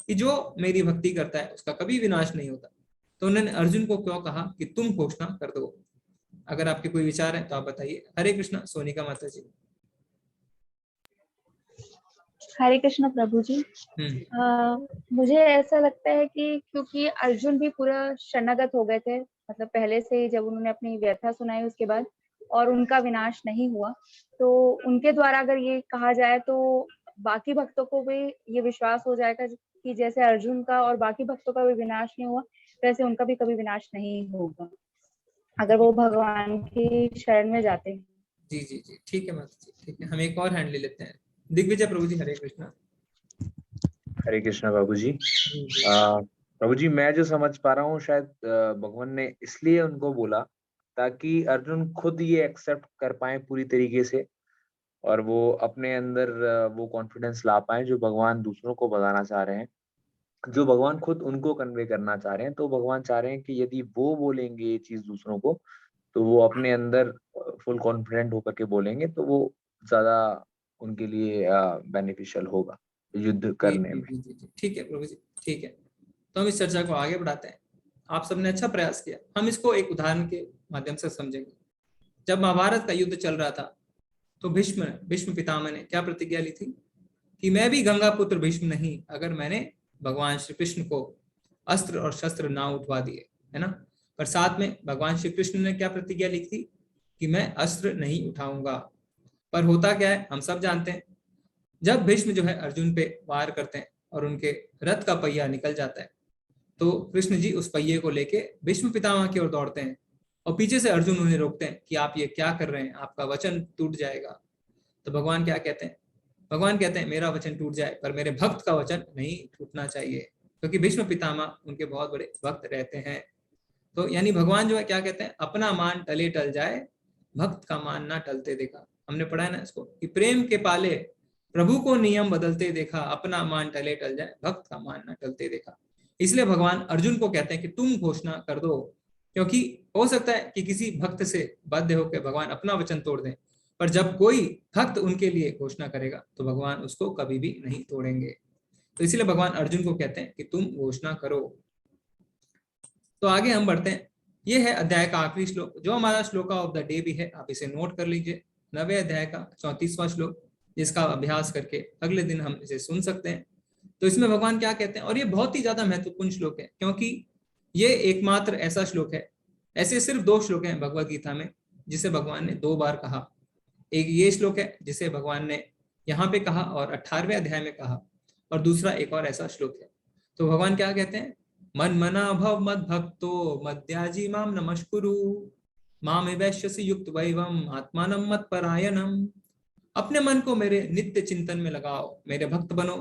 A: कि जो मेरी भक्ति करता है उसका कभी विनाश नहीं होता, तो उन्होंने अर्जुन को क्यों कहा कि तुम घोषणा कर दो। अगर आपके कोई विचार है तो आप बताइए। हरे कृष्णा। सोनिका माता जी।
G: हरे कृष्ण प्रभु जी। मुझे ऐसा लगता है कि क्योंकि अर्जुन भी पूरा शरणागत हो गए थे, मतलब पहले से ही जब उन्होंने अपनी व्यथा सुनाई उसके बाद, और उनका विनाश नहीं हुआ, तो उनके द्वारा अगर ये कहा जाए तो बाकी भक्तों को भी ये विश्वास हो जाएगा कि जैसे अर्जुन का और बाकी भक्तों का भी विनाश नहीं हुआ, वैसे उनका भी कभी विनाश नहीं होगा अगर वो भगवान की शरण में जाते हैं।
A: जी जी जी, ठीक है माता जी, ठीक है। हम एक और हैंड ले लेते हैं। दिग्विजय प्रभु जी। हरे कृष्णा।
L: हरे कृष्णा बाबू जी। प्रभु जी, मैं जो समझ पा रहा हूँ शायद भगवान ने इसलिए उनको बोला ताकि अर्जुन खुद ये एक्सेप्ट कर पाए पूरी तरीके से, और वो अपने अंदर वो कॉन्फिडेंस ला पाए जो भगवान दूसरों को बताना चाह रहे हैं, जो भगवान खुद उनको कन्वे करना चाह रहे हैं। तो भगवान चाह रहे हैं कि यदि वो बोलेंगे ये चीज दूसरों को तो वो अपने अंदर फुल कॉन्फिडेंट होकर के बोलेंगे, तो वो ज्यादा उनके लिए बेनिफिशियल होगा युद्ध करने में।
A: ठीक है प्रभु जी, ठीक है। तो हम इस चर्चा को आगे बढ़ाते हैं। आप सबने अच्छा प्रयास किया। हम इसको एक उदाहरण के माध्यम से समझेंगे। जब महाभारत का युद्ध चल रहा था तो भीष्म पितामह ने क्या प्रतिज्ञा ली थी कि मैं भी गंगा पुत्र भीष्म नहीं अगर मैंने भगवान श्री कृष्ण को अस्त्र और शस्त्र ना उठवा दिए, है ना। पर साथ में भगवान श्री कृष्ण ने क्या प्रतिज्ञा ली थी कि मैं अस्त्र नहीं उठाऊंगा। पर होता क्या है हम सब जानते हैं, जब भीष्म जो है अर्जुन पे वार करते हैं और उनके रथ का पहिया निकल जाता है तो कृष्ण जी उस पहिए को लेके भीष्म पितामह की ओर दौड़ते हैं और पीछे से अर्जुन उन्हें रोकते हैं कि आप ये क्या कर रहे हैं, आपका वचन टूट जाएगा। तो भगवान क्या कहते हैं? भगवान कहते हैं मेरा वचन टूट जाए पर मेरे भक्त का वचन नहीं टूटना चाहिए, क्योंकि भीष्म पितामह उनके बहुत बड़े भक्त रहते हैं। तो यानी भगवान जो है क्या कहते हैं, अपना मान टले टल जाए, भक्त का मान ना टलते देखा। हमने पढ़ा है ना इसको कि प्रेम के पाले प्रभु को नियम बदलते देखा, अपना मान टले टल जाए, भक्त का मान ना टलते देखा। इसलिए भगवान अर्जुन को कहते हैं कि तुम घोषणा कर दो, क्योंकि हो सकता है कि किसी भक्त से बाध्य होकर भगवान अपना वचन तोड़ दें, पर जब कोई भक्त उनके लिए घोषणा करेगा तो भगवान उसको कभी भी नहीं तोड़ेंगे। तो इसलिए भगवान अर्जुन को कहते हैं कि तुम घोषणा करो। तो आगे हम बढ़ते हैं। ये है अध्याय का आखिरी श्लोक, जो हमारा श्लोका ऑफ द डे भी है, आप इसे नोट कर लीजिए। 9वें अध्याय का 34वां श्लोक, जिसका अभ्यास करके अगले दिन हम इसे सुन सकते हैं। तो इसमें भगवान क्या कहते हैं, और ये बहुत ही ज्यादा महत्वपूर्ण श्लोक है, क्योंकि ये एकमात्र ऐसा श्लोक है, ऐसे सिर्फ 2 श्लोक हैं भगवत गीता में जिसे भगवान ने 2 बार कहा। एक ये श्लोक है जिसे भगवान ने यहाँ पे कहा और 18वें अध्याय में कहा, और दूसरा एक और ऐसा श्लोक है। तो भगवान क्या कहते हैं, मन मना भव मद भक्तो मद्याजी माम नमस्कुरु मामे वैश्यसि युक्त वैवम आत्मानम मत परायणम। अपने मन को मेरे नित्य चिंतन में लगाओ, मेरे भक्त बनो,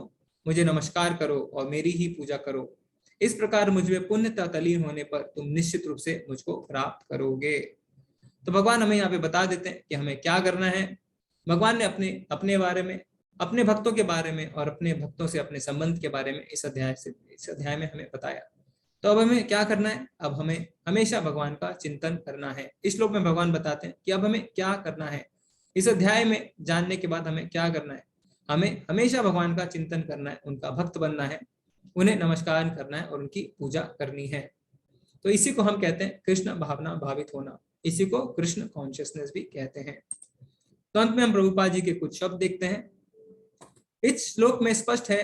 A: मुझे नमस्कार करो और मेरी ही पूजा करो। इस प्रकार मुझ में पुण्यता तलीन होने पर तुम निश्चित रूप से मुझको प्राप्त करोगे। तो भगवान हमें यहाँ पे बता देते हैं कि हमें क्या करना है। भगवान ने अपने बारे में, अपने भक्तों के बारे में और अपने भक्तों से अपने संबंध के बारे में इस अध्याय में हमें बताया। तो अब हमें क्या करना है, अब हमें हमेशा भगवान का चिंतन करना है। इस श्लोक में भगवान बताते हैं कि अब हमें क्या करना है। इस अध्याय में जानने के बाद हमें क्या करना है, हमें हमेशा भगवान का चिंतन करना है, उनका भक्त बनना है, उन्हें नमस्कार करना है और उनकी पूजा करनी है। तो इसी को हम कहते हैं कृष्ण भावना भावित होना, इसी को कृष्ण कॉन्शियसनेस भी कहते हैं। तो अंत में हम प्रभुपाद जी के कुछ शब्द देखते हैं। इस श्लोक में स्पष्ट है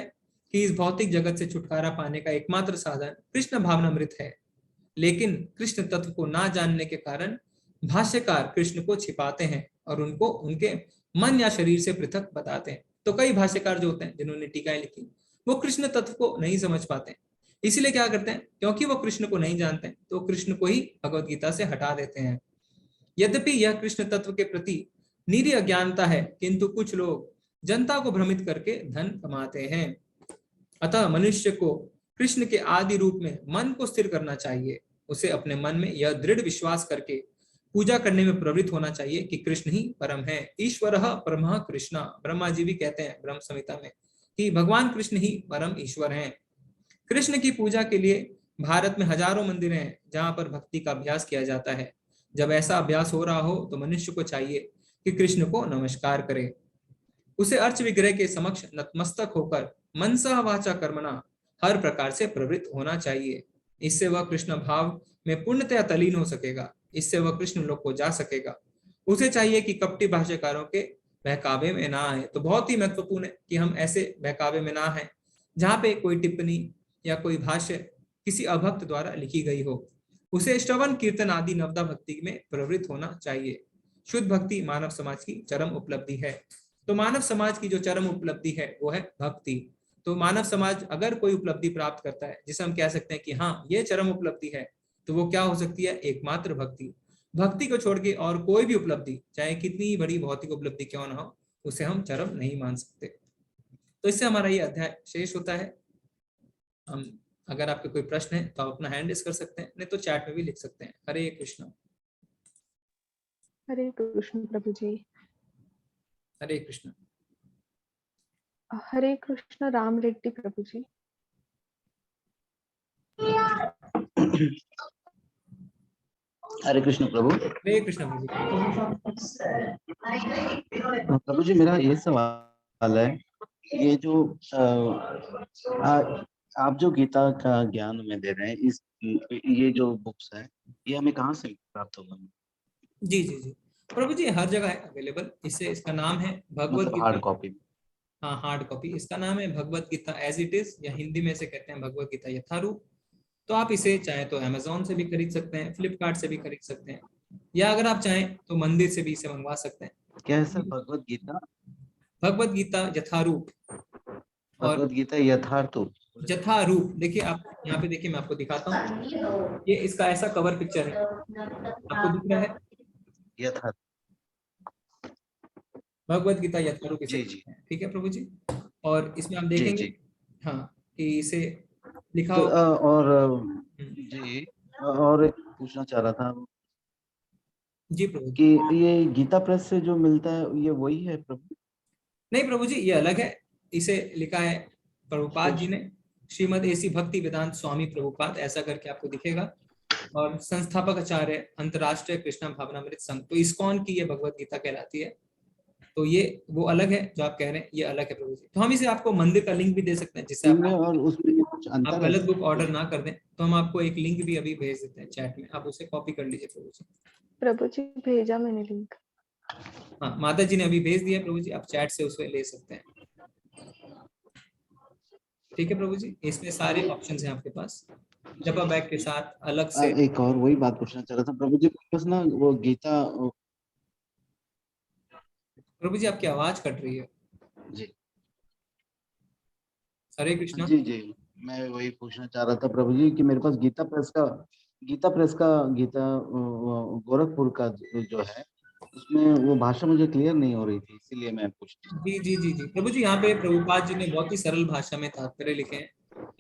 A: कि इस भौतिक जगत से छुटकारा पाने का एकमात्र साधन कृष्ण भावनामृत है, लेकिन कृष्ण तत्व को ना जानने के कारण भाष्यकार कृष्ण को छिपाते हैं और उनको उनके मन या शरीर से पृथक बताते हैं। तो कई भाष्यकार जो होते हैं जिन्होंने टीकाएं लिखी, वो कृष्ण तत्व को नहीं समझ पाते, इसलिए क्या करते हैं, क्योंकि वो कृष्ण को नहीं जानते हैं, तो कृष्ण को ही भगवत गीता से हटा देते हैं। यद्यपि यह कृष्ण तत्व के प्रति निरी अज्ञानता है, किंतु कुछ लोग जनता को भ्रमित करके धन कमाते हैं। अतः मनुष्य को कृष्ण के आदि रूप में मन को स्थिर करना चाहिए। उसे अपने मन में यह दृढ़ विश्वास करके पूजा करने में प्रवृत्त होना चाहिए कि कृष्ण ही परम है। ईश्वरः परमः कृष्ण, ब्रह्मा जी भी कहते हैं ब्रह्म संहिता में कि भगवान कृष्ण ही परम ईश्वर हैं। कृष्ण की पूजा के लिए भारत में हजारों मंदिर हैं जहां पर भक्ति का अभ्यास किया जाता है। जब ऐसा अभ्यास हो रहा हो तो मनुष्य को चाहिए कि कृष्ण को नमस्कार करे, उसे अर्च विग्रह के समक्ष नतमस्तक होकर मनसा वाचा कर्मणा हर प्रकार से प्रवृत्त होना चाहिए। इससे वह कृष्ण भाव में पूर्णतया तलीन हो सकेगा, इससे वह कृष्ण लोक को जा सकेगा। उसे चाहिए कि कपटी भाष्यकारों के बहकावे में ना आए। तो बहुत ही महत्वपूर्ण है कि हम ऐसे बहकावे में ना आए जहाँ पे कोई टिप्पणी या कोई भाष्य किसी अभक्त द्वारा लिखी गई हो। उसे श्रवण कीर्तन आदि नवदा भक्ति में प्रवृत्त होना चाहिए। शुद्ध भक्ति मानव समाज की चरम उपलब्धि है। तो मानव समाज की जो चरम उपलब्धि है वो है भक्ति। तो मानव समाज अगर कोई उपलब्धि प्राप्त करता है जिसे हम कह सकते हैं कि हाँ ये चरम उपलब्धि है, तो वो क्या हो सकती है, एकमात्र भक्ति। भक्ति को छोड़ के और कोई भी उपलब्धि, चाहे कितनी बड़ी भौतिक उपलब्धि क्यों ना हो, उसे हम चरम नहीं मान सकते। तो इससे हमारा ये अध्याय शेष होता है। हम अगर आपके कोई प्रश्न है तो आप अपना हैंड रेज कर सकते हैं, नहीं तो चैट में भी लिख सकते हैं। हरे कृष्ण।
M: हरे कृष्ण प्रभु जी।
A: हरे कृष्ण।
M: हरे कृष्ण राम रेड्डी प्रभु जी।
E: हरे कृष्ण प्रभु।
A: हरे कृष्ण प्रभु।
E: प्रभु जी मेरा ये सवाल है, ये जो आप जो गीता का ज्ञान में दे रहे हैं, इस ये जो बुक्स है ये हमें कहाँ से प्राप्त होगा?
A: जी जी जी प्रभु जी, हर जगह है अवेलेबल। इसका नाम है भगवत गीता,
E: हार्ड कॉपी।
A: हाँ हार्ड कॉपी। इसका नाम है Bhagavad Gita as it is, या हिंदी में से कहते हैं भगवत गीता यथारूप। तो आप इसे चाहे तो अमेजोन से भी खरीद सकते हैं, फ्लिपकार्ट से भी खरीद सकते हैं, या अगर आप चाहें तो मंदिर से भी इसे मंगवा सकते हैं।
E: क्या है सर? भगवत गीता
A: यथारूप।
E: भगवत गीता यथार्थ
A: जथा रूप, देखिए आप यहाँ पे देखिए, मैं आपको दिखाता हूँ, ये इसका ऐसा कवर पिक्चर है, आपको दिख रहा है,
E: यथा।
A: भगवत गीता यथारूप इसे
E: जी जी
A: कहते हैं, ठीक है प्रभु जी। और इसमें हम
E: जी
A: देखेंगे
E: जी।
A: हाँ कि इसे लिखा
E: तो
A: हो।
E: जी, और एक पूछना चाह रहा था
A: जी प्रभु
E: कि
A: जी।
E: ये गीता प्रेस से जो मिलता है ये वही है प्रभु?
A: नहीं प्रभु जी, ये अलग है, इसे लिखा है प्रभुपाद जी ने, श्रीमद एसी भक्ति वेदांत स्वामी प्रभुपाद, ऐसा करके आपको दिखेगा, और संस्थापक आचार्य अंतर्राष्ट्रीय कृष्णा भावनामृत संघ, तो इस्कॉन की ये भगवत गीता कहलाती है। तो ये वो अलग है जो आप कह रहे हैं, ये अलग है प्रभु जी। तो हम इसे आपको मंदिर का लिंक भी दे सकते हैं, जिससे
E: इनमें
A: आप
E: और उसमें कुछ
A: आप
E: अंतर है?
A: गलत बुक ऑर्डर ना कर दें, तो हम आपको एक लिंक भी अभी भेज देते हैं चैट में, आप उसे कॉपी कर लीजिए प्रभु जी।
M: प्रभु जी भेजा मैंने लिंक।
A: हाँ, माता जी ने अभी भेज दिया प्रभु जी, आप चैट से उसे ले सकते हैं, ठीक है प्रभु जी। इसमें सारे ऑप्शंस हैं आपके पास, जपा बैग के साथ अलग से।
E: एक और वही बात पूछना चाह रहा था प्रभु जी, बस ना वो गीता
A: प्रभु जी आपकी आवाज कट रही है।
E: जी
A: हरे कृष्णा।
E: जी जी, मैं वही पूछना चाह रहा था प्रभु जी कि मेरे पास गीता गोरखपुर का जो है, उसमें वो भाषा मुझे क्लियर नहीं हो रही थी, इसीलिए मैं पूछ रहा था।
A: जी जी जी जी प्रभु जी, यहाँ पे प्रभुपाद जी ने बहुत ही सरल भाषा में तात्पर्य लिखे हैं,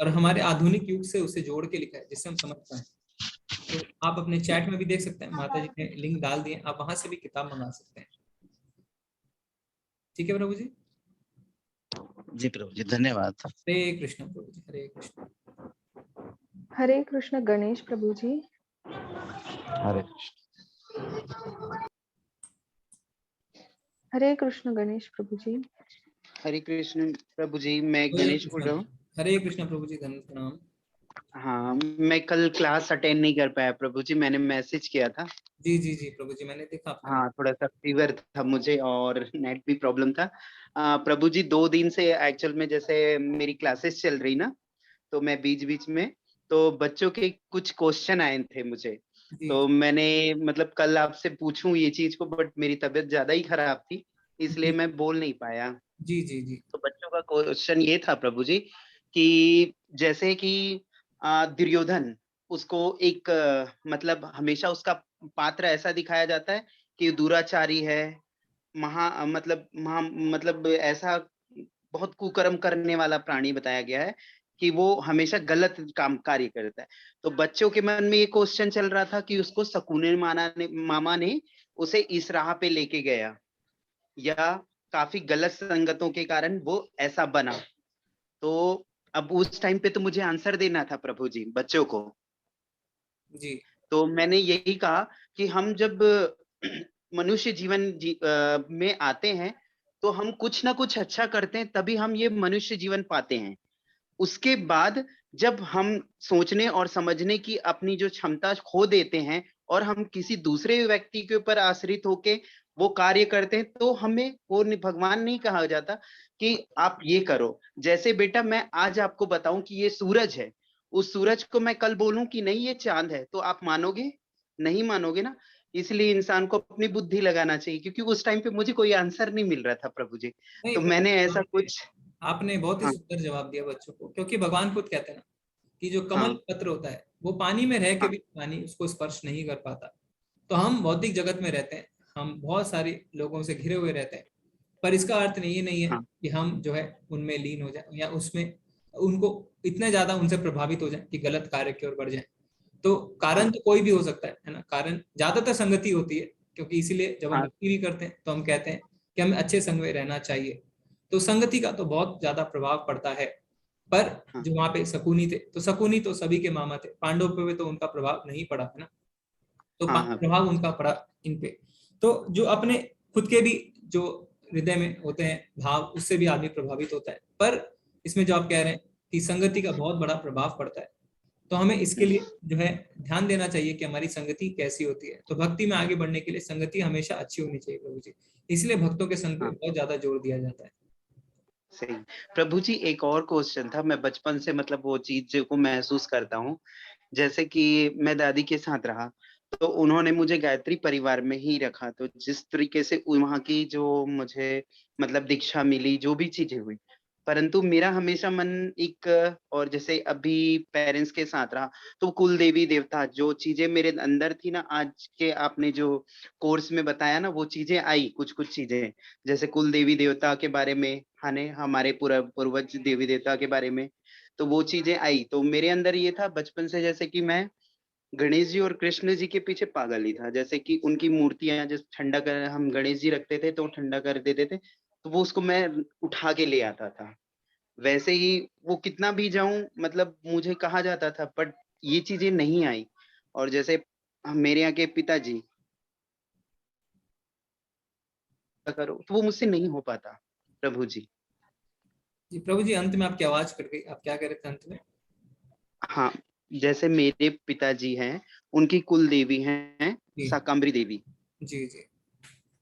A: और हमारे आधुनिक युग से उसे जोड़ के लिखा है, जिससे हम समझ पाए। तो आप अपने चैट में भी देख सकते हैं, माता जी ने लिंक डाल दिए, आप वहां से भी किताब मंगा सकते हैं, ठीक है प्रभु जी।
E: जी प्रभु जी, धन्यवाद।
A: हरे कृष्ण प्रभु जी, हरे कृष्ण।
M: हरे कृष्ण गणेश प्रभु जी।
E: हरे कृष्ण।
M: हरे कृष्ण गणेश प्रभु जी।
D: हरे कृष्ण प्रभु जी, मैं
A: हरे
D: गणेश बोल
A: कृष्ण,
D: रहा हूँ।
A: हरे कृष्ण प्रभु जी, धन्य प्रणाम।
D: हाँ, मैं कल क्लास अटेंड नहीं कर पाया प्रभु जी, मैंने मैसेज किया था।
A: जी जी जी प्रभु जी, मैंने देखा आपका।
D: हाँ, थोड़ा सा फीवर था मुझे और नेट भी प्रॉब्लम था। प्रभु जी 2 दिन से एक्चुअल में जैसे मेरी क्लासेस चल रही ना, तो मैं बीच बीच में, तो बच्चों के कुछ क्वेश्चन आए थे मुझे,
A: जी
D: तो मैंने मतलब कल आपसे पूछूं ये चीज को, बट मेरी तबीयत ज्यादा ही खराब थी, इसलिए
A: जी
D: मैं बोल नहीं पाया।
A: जी जी जी
D: तो बच्चों का क्वेश्चन ये था प्रभु जी कि जैसे कि दुर्योधन, उसको एक मतलब हमेशा उसका पात्र ऐसा दिखाया जाता है कि दुराचारी है, मतलब ऐसा बहुत कुकर्म करने वाला प्राणी बताया गया है कि वो हमेशा गलत काम कार्य करता है। तो बच्चों के मन में ये क्वेश्चन चल रहा था कि उसको शकुनी मामा ने उसे इस राह पे लेके गया, या काफी गलत संगतों के कारण वो ऐसा बना। तो अब उस टाइम पे तो मुझे आंसर देना था प्रभु जी बच्चों को।
A: जी
D: तो मैंने यही कहा कि हम जब मनुष्य में आते हैं, तो हम कुछ ना कुछ अच्छा करते हैं, तभी हम ये मनुष्य जीवन पाते हैं। उसके बाद जब हम सोचने और समझने की अपनी जो क्षमता खो देते हैं और हम किसी दूसरे व्यक्ति के ऊपर आश्रित होके वो कार्य करते हैं, तो हमें वो भगवान नहीं कहा जाता कि आप ये करो। जैसे बेटा मैं आज आपको बताऊं कि ये सूरज है, उस सूरज को मैं कल बोलूं कि नहीं ये चांद है, तो आप मानोगे? नहीं मानोगे ना। इसलिए इंसान को अपनी बुद्धि लगाना चाहिए, क्योंकि उस टाइम पे मुझे कोई आंसर नहीं मिल रहा था प्रभु जी,
A: नहीं
D: तो
A: प्रभु
D: मैंने
A: जी,
D: ऐसा कुछ।
A: आपने बहुत ही
D: हाँ
A: सुंदर जवाब दिया बच्चों को, क्योंकि भगवान खुद कहते हैं ना कि जो कमल
D: हाँ
A: पत्र होता है वो पानी में रह के
D: हाँ
A: भी पानी उसको स्पर्श नहीं कर पाता। तो हम भौतिक जगत में रहते हैं, हम बहुत सारे लोगों से घिरे हुए रहते हैं, पर इसका अर्थ नहीं है
D: हाँ
A: कि हम जो है उनमें लीन हो जाए, या उसमें उनको इतने ज्यादा उनसे प्रभावित हो जाए कि गलत कार्य की ओर बढ़ जाए। तो कारण
D: हाँ
A: तो कोई भी हो सकता है ना, कारण ज्यादातर संगति होती है, क्योंकि इसीलिए जब हम
D: हाँ
A: भक्ति भी करते हैं तो हम कहते हैं कि हमें अच्छे संग में रहना चाहिए। तो संगति का तो बहुत ज्यादा प्रभाव पड़ता है। पर
D: हाँ
A: जो वहां पे शकुनी थे, तो शकुनी तो सभी के मामा थे, पांडव पे तो उनका प्रभाव नहीं पड़ा है ना, तो
D: हाँ हाँ
A: प्रभाव उनका पड़ा इन पे। तो जो अपने खुद के भी जो हृदय में होते हैं भाव, उससे भी आदमी प्रभावित होता है। पर इसमें जो आप कह रहे हैं कि संगति का बहुत बड़ा प्रभाव पड़ता है, तो हमें इसके लिए जो है ध्यान देना चाहिए कि हमारी संगति कैसी होती है। तो भक्ति में आगे बढ़ने के लिए संगति हमेशा अच्छी होनी चाहिए प्रभु जी, इसलिए भक्तों के संग पे
D: हाँ
A: बहुत ज्यादा जोर दिया जाता है।
D: सही। प्रभु जी एक और क्वेश्चन था, मैं बचपन से मतलब वो चीज को महसूस करता हूँ। जैसे कि मैं दादी के साथ रहा, तो उन्होंने मुझे गायत्री परिवार में ही रखा, तो जिस तरीके से वहाँ की जो मुझे मतलब दीक्षा मिली, जो भी चीजें हुई, परंतु मेरा हमेशा मन एक और जैसे अभी पेरेंट्स के साथ रहा तो कुल देवी देवता जो चीजें मेरे अंदर थी ना, आज के आपने जो कोर्स में बताया ना, वो चीजें आई, कुछ कुछ चीजें जैसे कुल देवी देवता के बारे में, हाने हमारे पूर्वज देवी देवता के बारे में, तो वो चीजें आई। तो मेरे अंदर ये था बचपन से, जैसे कि मैं गणेश जी और कृष्ण जी के पीछे पागल ही था। जैसे कि उनकी मूर्तियां जैसे ठंडा कर, हम गणेश जी रखते थे तो ठंडा कर देते थे, तो वो उसको मैं उठा के ले आता था। वैसे ही वो कितना भी जाऊं, मतलब मुझे कहा जाता था, बट ये चीजें नहीं आई। और जैसे मेरे यहाँ के पिताजी करो तो वो मुझसे नहीं हो पाता प्रभु जी।
A: जी प्रभु जी, अंत में आपकी आवाज कट गई, आप क्या कह रहे थे अंत में?
D: हाँ, जैसे मेरे पिताजी हैं, उनकी कुल देवी हैं
A: जी
D: शाकंभरी देवी,
A: जी जी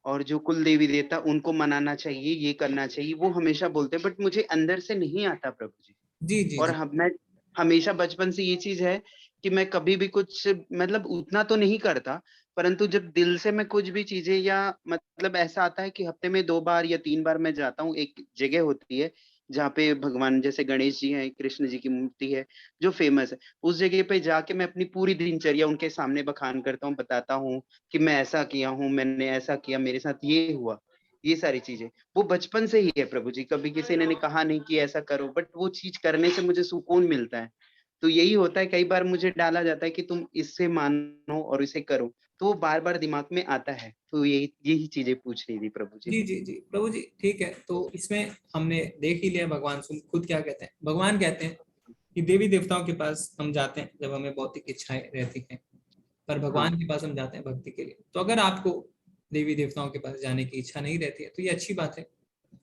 D: और जो कुल देवी देवता उनको मनाना चाहिए, ये करना चाहिए, वो हमेशा बोलते हैं, बट मुझे अंदर से नहीं आता प्रभु जी।
A: जी जी
D: और
A: जी
D: मैं हमेशा बचपन से ये चीज है कि मैं कभी भी कुछ, मतलब उतना तो नहीं करता, परंतु जब दिल से मैं कुछ भी चीजें, या मतलब ऐसा आता है कि हफ्ते में 2 बार या 3 बार मैं जाता हूँ, एक जगह होती है जहाँ पे भगवान जैसे गणेश जी हैं, कृष्ण जी की मूर्ति है जो फेमस है, उस जगह पे जाके मैं अपनी पूरी दिनचर्या उनके सामने बखान करता हूँ, बताता हूँ कि मैं ऐसा किया हूँ, मैंने ऐसा किया, मेरे साथ ये हुआ, ये सारी चीजें। वो बचपन से ही है प्रभु जी, कभी किसी ने कहा नहीं कि ऐसा करो, बट वो चीज करने से मुझे सुकून मिलता है। तो यही होता है, कई बार मुझे डाला जाता है कि तुम इससे मानो और इसे करो, तो वो बार बार दिमाग में आता है। तो यही यही चीजें पूछ रही थी प्रभु जी।
A: जी जी जी प्रभु जी, ठीक है। तो इसमें हमने देख ही लिया भगवान खुद क्या कहते हैं। भगवान कहते हैं कि देवी देवताओं के पास हम जाते हैं जब हमें भौतिक इच्छाएं रहती हैं, पर
D: हाँ
A: भगवान के पास हम जाते हैं भक्ति के लिए। तो अगर आपको देवी देवताओं के पास जाने की इच्छा नहीं रहती है तो ये अच्छी बात है।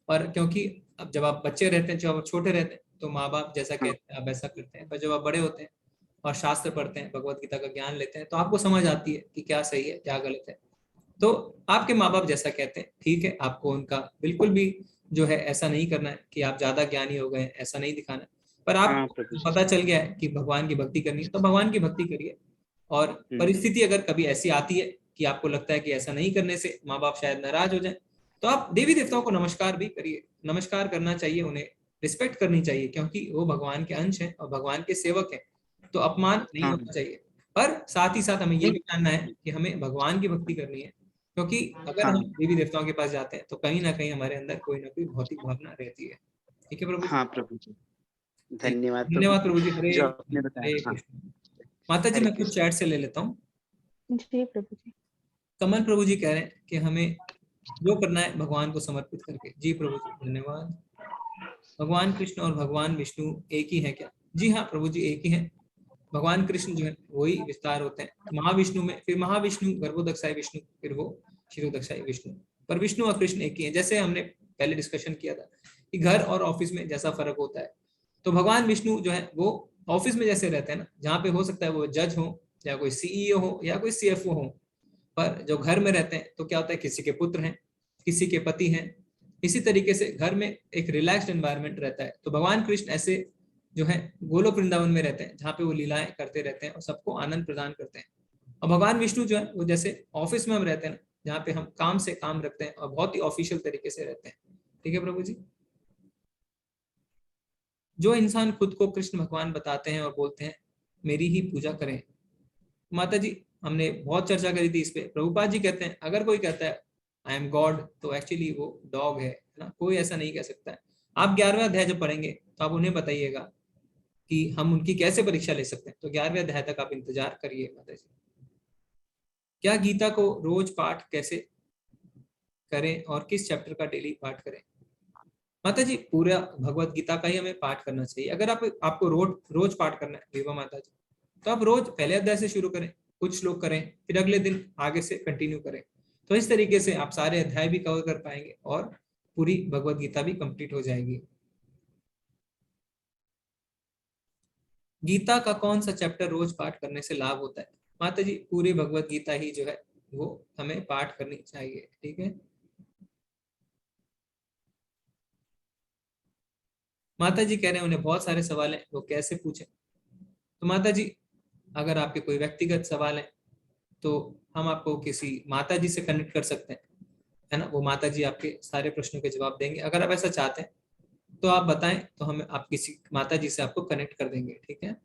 A: और क्योंकि अब जब आप बच्चे रहते हैं, जब आप छोटे रहते हैं, तो माँ बाप जैसा
D: हाँ
A: कहते हैं आप ऐसा करते हैं, पर जब आप बड़े होते हैं और शास्त्र पढ़ते हैं, भगवत गीता का ज्ञान लेते हैं, तो आपको समझ आती है कि क्या सही है क्या गलत है। तो आपके माँ बाप जैसा कहते हैं ठीक है, आपको उनका बिल्कुल भी जो है ऐसा नहीं करना है कि आप ज्यादा ज्ञानी हो गए, ऐसा नहीं दिखाना है। पर
D: हाँ
A: आप
D: प्रभु जी।
A: पता चल गया है कि भगवान की भक्ति करनी है तो भगवान की भक्ति करिए। और
D: हम्म,
A: परिस्थिति अगर कभी ऐसी आती है कि आपको लगता है कि ऐसा नहीं करने से माँ बाप शायद नाराज हो जाए, तो आप देवी देवताओं को नमस्कार भी करिए। नमस्कार करना चाहिए, उन्हें रिस्पेक्ट करनी चाहिए, क्योंकि वो भगवान के अंश हैं और भगवान के सेवक हैं। तो अपमान नहीं
D: हाँ
A: होना चाहिए। पर साथ ही साथ हमें ये
D: नहीं,
A: भी जानना है कि हमें भगवान की भक्ति करनी है, क्योंकि अगर हम
D: हाँ
A: देवी देवताओं के पास जाते हैं तो कहीं ना कहीं हमारे अंदर कोई ना कोई भौतिक भावना रहती है। ठीक है प्रभु जी?
D: हाँ प्रभु जी,
A: ठीक,
D: धन्यवाद प्रभु
A: धन्यवाद
D: जी
A: प्रभु जी। हरे
D: जो
A: कृष्ण,
D: आपने बताया।
A: हरे
D: हाँ,
A: कृष्ण। माता जी,
D: हरे
A: मैं कुछ
D: कृष्ण।
A: चैट से ले लेता हूँ।
M: जी प्रभु जी।
A: कमल प्रभु जी कह रहे हैं कि हमें जो करना है भगवान को समर्पित करके। जी प्रभु जी, धन्यवाद। भगवान कृष्ण और भगवान विष्णु एक ही है क्या? जी हाँ प्रभु जी, एक ही है। भगवान कृष्ण जो है वही विस्तार होते हैं महाविष्णु में, फिर महाविष्णु गर्भोदक्षाई विष्णु, फिर वो क्षीरोदक्षाई विष्णु। पर विष्णु और कृष्ण एक ही है। जैसे हमने पहले डिस्कशन किया था कि घर और ऑफिस में जैसा फर्क होता है, तो भगवान विष्णु जो है वो ऑफिस में जैसे रहते हैं ना, जहाँ पे हो सकता है वो जज हो या कोई सीईओ हो या कोई सीएफओ हो, पर जो घर में रहते हैं तो क्या होता है, किसी के पुत्र हैं, किसी के पति हैं। इसी तरीके से घर में एक रिलैक्स्ड एनवायरनमेंट रहता है। तो भगवान कृष्ण ऐसे जो है गोलोक वृंदावन में रहते हैं, जहाँ पे वो लीलाएं करते रहते हैं और सबको आनंद प्रदान करते हैं। और भगवान विष्णु जो है वो जैसे ऑफिस में हम रहते हैं ना, जहाँ पे हम काम से काम रखते हैं और बहुत ही ऑफिशियल तरीके से रहते हैं। ठीक है प्रभु जी? जो इंसान खुद को कृष्ण भगवान बताते हैं और बोलते हैं मेरी ही पूजा करें, माता जी हमने बहुत चर्चा करी थी इस पे। प्रभुपाद जी कहते हैं अगर कोई कहता है आई एम गॉड, तो एक्चुअली वो डॉग है ना, कोई ऐसा नहीं कह सकता है। आप 11वें अध्याय जब पढ़ेंगे तो आप उन्हें बताइएगा कि हम उनकी कैसे परीक्षा ले सकते हैं। तो 11वें अध्याय तक आप इंतजार करिए माता जी। क्या गीता को रोज पाठ कैसे करें और किस चैप्टर का डेली पाठ करें? माता जी पूरा भगवत गीता का ही हमें पाठ करना चाहिए। अगर आपको रोज पाठ करना है विवा माता जी, तो आप रोज पहले अध्याय से शुरू करें, कुछ श्लोक करें, फिर अगले दिन आगे से कंटिन्यू करें। तो इस तरीके से आप सारे अध्याय भी कवर कर पाएंगे और पूरी भगवत गीता भी कंप्लीट हो जाएगी। गीता का कौन सा चैप्टर रोज पाठ करने से लाभ होता है? माता जी पूरी भगवत गीता ही जो है वो हमें पाठ करनी चाहिए। ठीक है माता जी कह रहे हैं उन्हें बहुत सारे सवाल हैं, वो कैसे पूछें? तो माता जी अगर आपके कोई व्यक्तिगत सवाल है तो हम आपको किसी माता जी से कनेक्ट कर सकते हैं, है ना। वो माता जी आपके सारे प्रश्नों के जवाब देंगे। अगर आप ऐसा चाहते हैं तो आप बताएं, तो हम आप किसी माता जी से आपको कनेक्ट कर देंगे, ठीक है।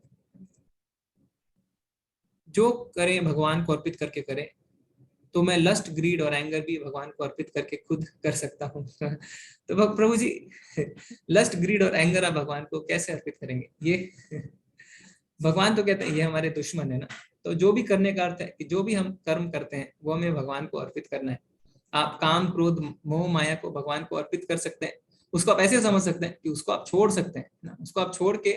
A: जो करें भगवान को अर्पित करके करें। तो मैं लस्ट, ग्रीड और एंगर भी भगवान को अर्पित करके खुद कर सकता हूँ। तो प्रभु जी, लस्ट, ग्रीड और एंगर आप भगवान को कैसे अर्पित करेंगे? ये भगवान तो कहते हैं ये हमारे दुश्मन है ना। तो जो भी करने का अर्थ है कि जो भी हम कर्म करते हैं वो हमें भगवान को अर्पित करना है। आप काम, क्रोध, मोह, माया को भगवान को अर्पित कर सकते हैं। उसको आप ऐसे समझ सकते हैं कि उसको आप छोड़ सकते हैं ना, उसको आप छोड़ के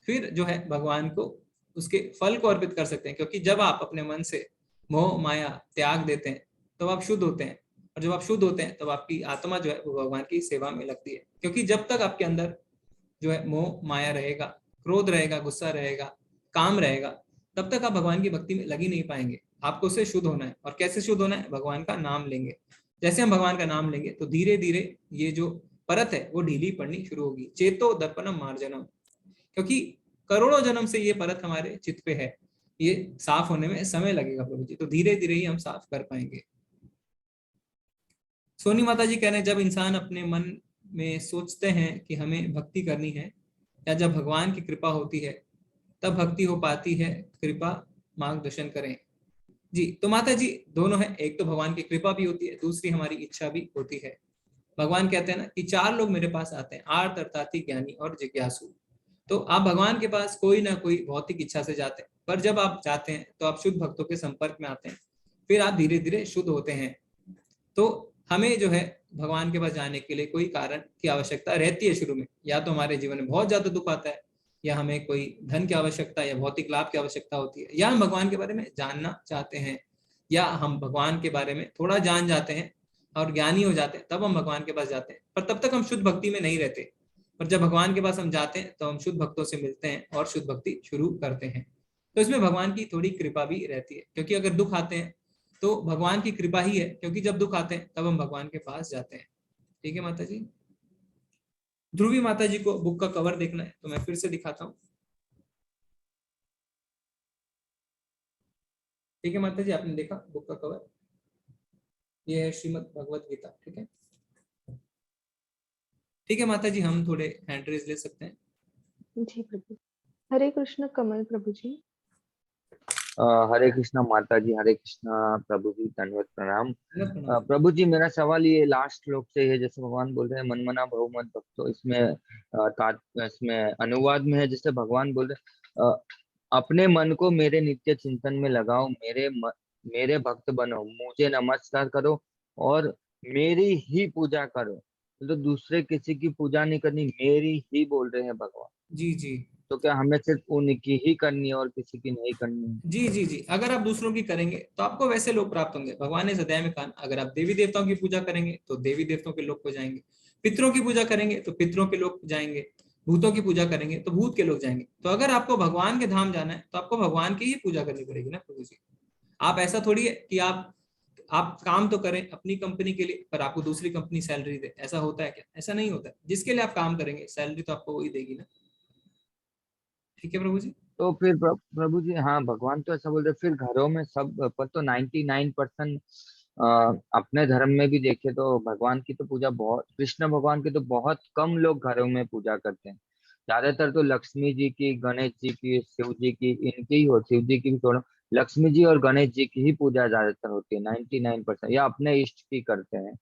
A: फिर जो है भगवान को उसके फल को अर्पित कर सकते हैं। क्योंकि जब आप अपने मन से मोह माया त्याग देते हैं तो आप शुद्ध होते हैं, और जब आप शुद्ध होते हैं तब आपकी आत्मा जो है वो भगवान की सेवा में लगती है। क्योंकि जब तक आपके अंदर जो है मोह माया रहेगा, क्रोध रहेगा, गुस्सा रहेगा, काम रहेगा, तब तक आप भगवान की भक्ति में लग ही नहीं पाएंगे। आपको उससे शुद्ध होना है। और कैसे शुद्ध होना है? भगवान का नाम लेंगे। जैसे हम भगवान का नाम लेंगे तो धीरे धीरे ये जो परत है वो ढीली पड़नी शुरू होगी। चेतो दर्पणम मार्जनम। क्योंकि करोड़ों जन्म से ये परत हमारे चित्त पे है, ये साफ होने में समय लगेगा प्रभु जी। तो धीरे धीरे ही हम साफ कर पाएंगे। सोनी माता जी कह रहे हैं जब इंसान अपने मन में सोचते हैं कि हमें भक्ति करनी है, या जब भगवान की कृपा होती है तब भक्ति हो पाती है। कृपा मार्गदर्शन करें। जी, तो माता जी दोनों है। एक तो भगवान की कृपा भी होती है, दूसरी हमारी इच्छा भी होती है। भगवान कहते हैं ना कि 4 लोग मेरे पास आते हैं, आर्त, अर्थार्थी, ज्ञानी और जिज्ञासु। तो आप भगवान के पास कोई ना कोई भौतिक इच्छा से जाते हैं, पर जब आप जाते हैं तो आप शुद्ध भक्तों के संपर्क में आते हैं, फिर आप धीरे धीरे शुद्ध होते हैं। तो हमें जो है भगवान के पास जाने के लिए कोई कारण की आवश्यकता रहती है शुरू में। या तो हमारे जीवन में बहुत ज्यादा दुख आता है, या हमें कोई धन की आवश्यकता या भौतिक लाभ की आवश्यकता होती है, या हम भगवान के बारे में जानना चाहते हैं, या हम भगवान के बारे में थोड़ा जान जाते हैं और ज्ञानी हो जाते हैं, तब हम भगवान के पास जाते हैं। पर तब तक हम शुद्ध भक्ति में नहीं रहते। पर जब भगवान के पास हम जाते हैं तो हम शुद्ध भक्तों से मिलते हैं और शुद्ध भक्ति शुरू करते हैं। तो इसमें भगवान की थोड़ी कृपा भी रहती है। क्योंकि अगर दुख आते हैं तो भगवान की कृपा ही है, क्योंकि जब दुख आते हैं तब हम भगवान के पास जाते हैं। ठीक है माता जी। ध्रुवी माता जी को बुक का कवर देखना है तो मैं फिर से दिखाता हूँ। ठीक है माता जी, आपने देखा बुक का कवर? ये है श्रीमद् भगवत गीता। ठीक है, ठीक है माता जी, हम थोड़े हैंड रेज ले सकते हैं।
M: जी प्रभु। हरे कृष्ण कमल प्रभु जी।
N: हरे कृष्णा माता जी, हरे कृष्णा प्रभु जी, धन्यवाद प्रणाम।
A: प्रणाम।
N: प्रभु जी, मेरा सवाल ये लास्ट श्लोक से है। जैसे भगवान बोल रहे हैं मन मना भव मत भक्तो, इसमें अनुवाद में है जैसे भगवान बोल रहे अपने मन को मेरे नित्य चिंतन में लगाओ, मेरे भक्त बनो, मुझे नमस्कार करो और मेरी ही पूजा करो। तो दूसरे किसी की पूजा नहीं करनी, मेरी ही बोल रहे हैं भगवान।
A: जी जी।
N: तो क्या हमें सिर्फ उनकी ही करनी है और किसी की नहीं करनी है?
A: जी जी जी, अगर आप दूसरों की करेंगे तो आपको वैसे लोग प्राप्त होंगे। भगवान ने इस अध्याय में कहा अगर आप देवी देवताओं की पूजा करेंगे तो देवी देवताओं के लोग को जाएंगे, पितरों की पूजा करेंगे तो पितरों के लोग जाएंगे, भूतों की पूजा करेंगे तो भूत के लोग जाएंगे। तो अगर आपको भगवान के धाम जाना है तो आपको भगवान की ही पूजा करनी पड़ेगी ना प्रभु जी। आप ऐसा थोड़ी है कि आप काम तो करें अपनी कंपनी के लिए पर आपको दूसरी कंपनी सैलरी दे, ऐसा होता है क्या? ऐसा नहीं होता है। जिसके लिए आप काम करेंगे सैलरी तो आपको वही देगी ना। ठीक है प्रभु जी।
N: तो फिर प्रभु जी, हाँ भगवान तो ऐसा बोल रहे, फिर घरों में सब पर तो 99% अपने धर्म में भी देखे तो भगवान की तो पूजा बहुत, कृष्ण भगवान की तो बहुत कम लोग घरों में पूजा करते हैं। ज्यादातर तो लक्ष्मी जी की, गणेश जी की, शिव जी की, इनकी ही हो, शिव जी की भी छोड़ो, लक्ष्मी जी और गणेश जी की ही पूजा ज्यादातर होती है 99%। या अपने इष्ट की करते हैं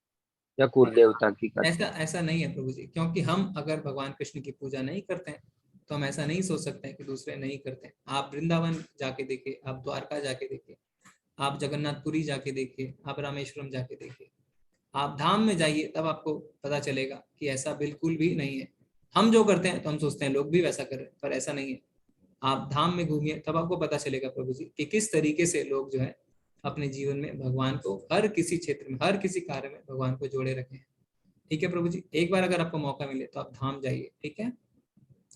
N: या कुल देवता की करते
A: ऐसा
N: हैं।
A: ऐसा नहीं है प्रभु जी। क्योंकि हम अगर भगवान कृष्ण की पूजा नहीं करते हैं तो हम ऐसा नहीं सोच सकते हैं कि दूसरे नहीं करते हैं। आप वृंदावन जाके देखिए, आप द्वारका जाके देखिए, आप जगन्नाथपुरी जाके देखिए, आप रामेश्वरम जाके देखिए, आप धाम में जाइए, तब आपको पता चलेगा कि ऐसा बिल्कुल भी नहीं है। हम जो करते हैं तो हम सोचते हैं लोग भी वैसा करें, पर ऐसा नहीं है। आप धाम में घूमिए तब आपको पता चलेगा प्रभु जी कि किस तरीके से लोग जो है अपने जीवन में भगवान को हर किसी क्षेत्र में, हर किसी कार्य में भगवान को जोड़े रखे हैं। ठीक है प्रभु जी, एक बार अगर आपको मौका मिले तो आप धाम जाइए। ठीक है,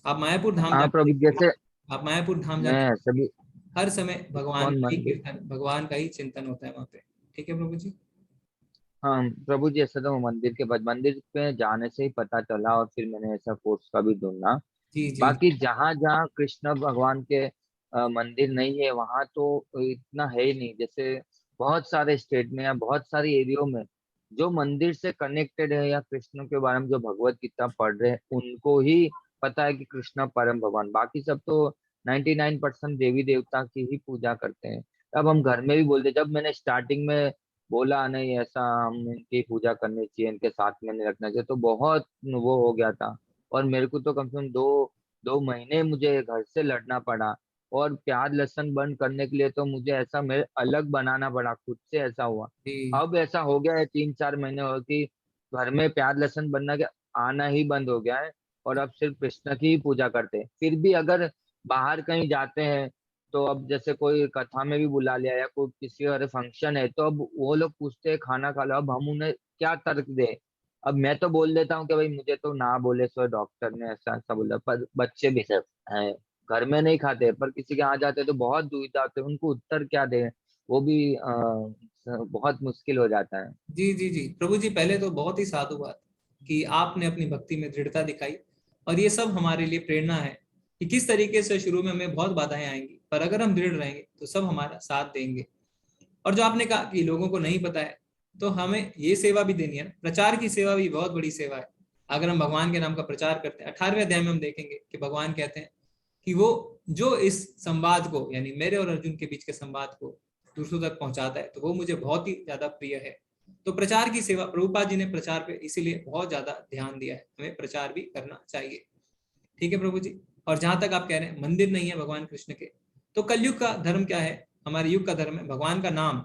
A: आप मायापुर धाम
N: हाँ
A: जाके
N: प्रभु,
A: देखिए।
N: जैसे
A: आप मायापुर धाम जाके
N: मैं सभी
A: हर समय भगवान
N: इस्कॉन
A: का ही
N: मंदिर,
A: कीर्तन, भगवान का ही चिंतन होता है वहां पे। ठीक है प्रभु जी।
N: हाँ प्रभु जी, ऐसा तो मंदिर के बाद मंदिर पे जाने से ही पता चला और फिर मैंने ऐसा कोर्स का भी ढूंढा।
A: जी जी
N: बाकी जहाँ जहाँ कृष्ण भगवान के मंदिर नहीं है वहां तो इतना है ही नहीं। जैसे बहुत सारे स्टेट में या बहुत सारे एरियो में जो मंदिर से कनेक्टेड है या कृष्ण के बारे में जो भगवत गीता पढ़ रहे हैं उनको ही पता है कि कृष्ण परम भगवान। बाकी सब तो 99% देवी देवता की ही पूजा करते हैं। अब हम घर में भी बोलते, जब मैंने स्टार्टिंग में बोला नहीं ऐसा हम इनकी पूजा करनी चाहिए, इनके साथ में नहीं रखना चाहिए, तो बहुत वो हो गया था। और मेरे को तो कम से कम 2 महीने मुझे घर से लड़ना पड़ा। और प्याज लहसुन बंद करने के लिए तो मुझे ऐसा मेरे अलग बनाना पड़ा खुद से, ऐसा हुआ।
A: जी
N: अब ऐसा हो गया है 3-4 महीने हो कि घर में प्याज लहसुन बनना के आना ही बंद हो गया है। और अब सिर्फ कृष्ण की ही पूजा करते हैं। फिर भी अगर बाहर कहीं जाते हैं तो अब जैसे कोई कथा में भी बुला लिया या कोई किसी और फंक्शन है तो अब वो लोग पूछते हैं खाना खा लो, अब हम उन्हें क्या तर्क दे। अब मैं तो बोल देता हूँ कि भाई मुझे तो ना बोले, सो डॉक्टर ने ऐसा ऐसा बोला, पर बच्चे भी सब हैं घर में नहीं खाते, पर किसी के यहाँ जाते तो बहुत दुविधा होते हैं, उनको उत्तर क्या दे, वो भी बहुत मुश्किल हो जाता है।
A: जी जी जी प्रभु जी, पहले तो बहुत ही साधु बात कि आपने अपनी भक्ति में दृढ़ता दिखाई, और ये सब हमारे लिए प्रेरणा है कि किस तरीके से शुरू में हमें बहुत बाधाएं आएंगी, पर अगर हम दृढ़ रहेंगे तो सब हमारा साथ देंगे। और जो आपने कहा कि लोगों को नहीं पता है, तो हमें ये सेवा भी देनी है ना, प्रचार की सेवा भी बहुत बड़ी सेवा है। अगर हम भगवान के नाम का प्रचार करते हैं, 18वें अध्याय में हम देखेंगे कि भगवान कहते हैं कि वो जो इस संवाद को, यानी मेरे और अर्जुन के बीच के संवाद को दूसरों तक पहुंचाता है, तो वो मुझे बहुत ही ज्यादा प्रिय है। तो प्रचार की सेवा, प्रभुपाद जी ने प्रचार पे इसीलिए बहुत ज्यादा ध्यान दिया है, हमें प्रचार भी करना चाहिए। ठीक है प्रभु जी। और जहां तक आप कह रहे हैं मंदिर नहीं है भगवान कृष्ण के, तो कलयुग का धर्म क्या है? हमारे युग का धर्म है भगवान का नाम।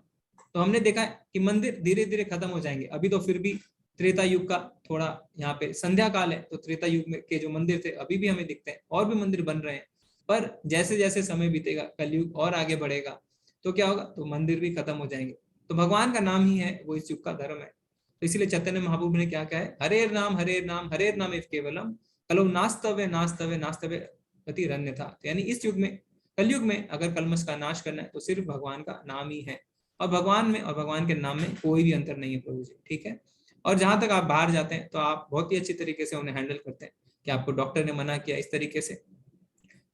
A: तो हमने देखा है कि मंदिर धीरे धीरे खत्म हो जाएंगे। अभी तो फिर भी त्रेता युग का थोड़ा यहाँ पे संध्या काल है, तो त्रेता युग में के जो मंदिर थे अभी भी हमें दिखते हैं, और भी मंदिर बन रहे हैं। पर जैसे जैसे समय बीतेगा, कलयुग और आगे बढ़ेगा, तो क्या होगा? तो मंदिर भी खत्म हो जाएंगे। तो भगवान का नाम ही है वो इस युग का धर्म है। तो इसलिए चैतन्य महाप्रभु ने क्या कहा है? हरेर नाम हरेर नाम इफ केवलम कलो नास्तव्य नास्तव्य नास्तव्य गति रण्य था। तो यानी इस युग में, कलयुग में अगर कलमश का नाश करना है तो सिर्फ भगवान का नाम ही है। और भगवान में और भगवान के नाम में कोई भी अंतर नहीं है प्रभु जी। ठीक है। और जहां तक आप बाहर जाते हैं तो आप बहुत ही अच्छी तरीके से उन्हें हैंडल करते हैं कि आपको डॉक्टर ने मना किया इस तरीके से।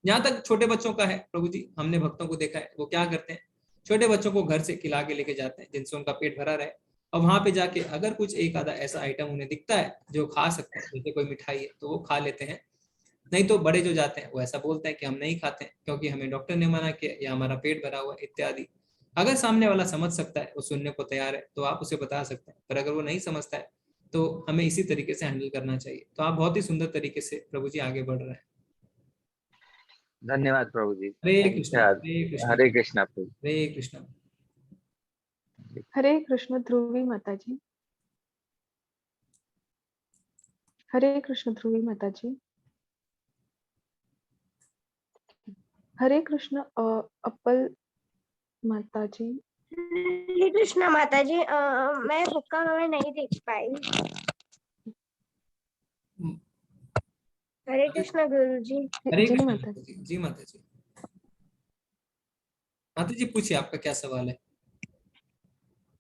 A: जहां तक छोटे बच्चों का है प्रभु जी, हमने भक्तों को देखा है वो क्या करते हैं, छोटे बच्चों को घर से खिला के लेके जाते हैं जिनसे उनका पेट भरा रहे। और वहां पे जाके अगर कुछ एक आधा ऐसा आइटम उन्हें दिखता है जो खा सकते हैं, जैसे कोई मिठाई है, तो वो खा लेते हैं। नहीं तो बड़े जो जाते हैं वो ऐसा बोलते हैं कि हम नहीं खाते हैं क्योंकि हमें डॉक्टर ने मना किया या हमारा पेट भरा हुआ इत्यादि। अगर सामने वाला समझ सकता है, वो सुनने को तैयार है, तो आप उसे बता सकते हैं। पर अगर वो नहीं समझता है तो हमें इसी तरीके से हैंडल करना चाहिए। तो आप बहुत ही सुंदर तरीके से प्रभु जी आगे बढ़ रहे हैं।
N: धन्यवाद प्रभु जी।
A: हरे कृष्ण हरे कृष्ण
N: हरे कृष्णा प्रभु।
A: हरे कृष्ण।
M: हरे कृष्ण ध्रुवी माता जी। हरे कृष्ण ध्रुवी माता जी। हरे कृष्ण अपल माता जी।
F: हरे कृष्णा माता जी, मैं बुक का कवर नहीं देख पाई। हरे कृष्णा गुरु जी।
A: हरे
M: जी
A: कृष्ण
M: माता
A: माता जी। जी माता जी। माता जी पूछिए, आपका क्या सवाल है?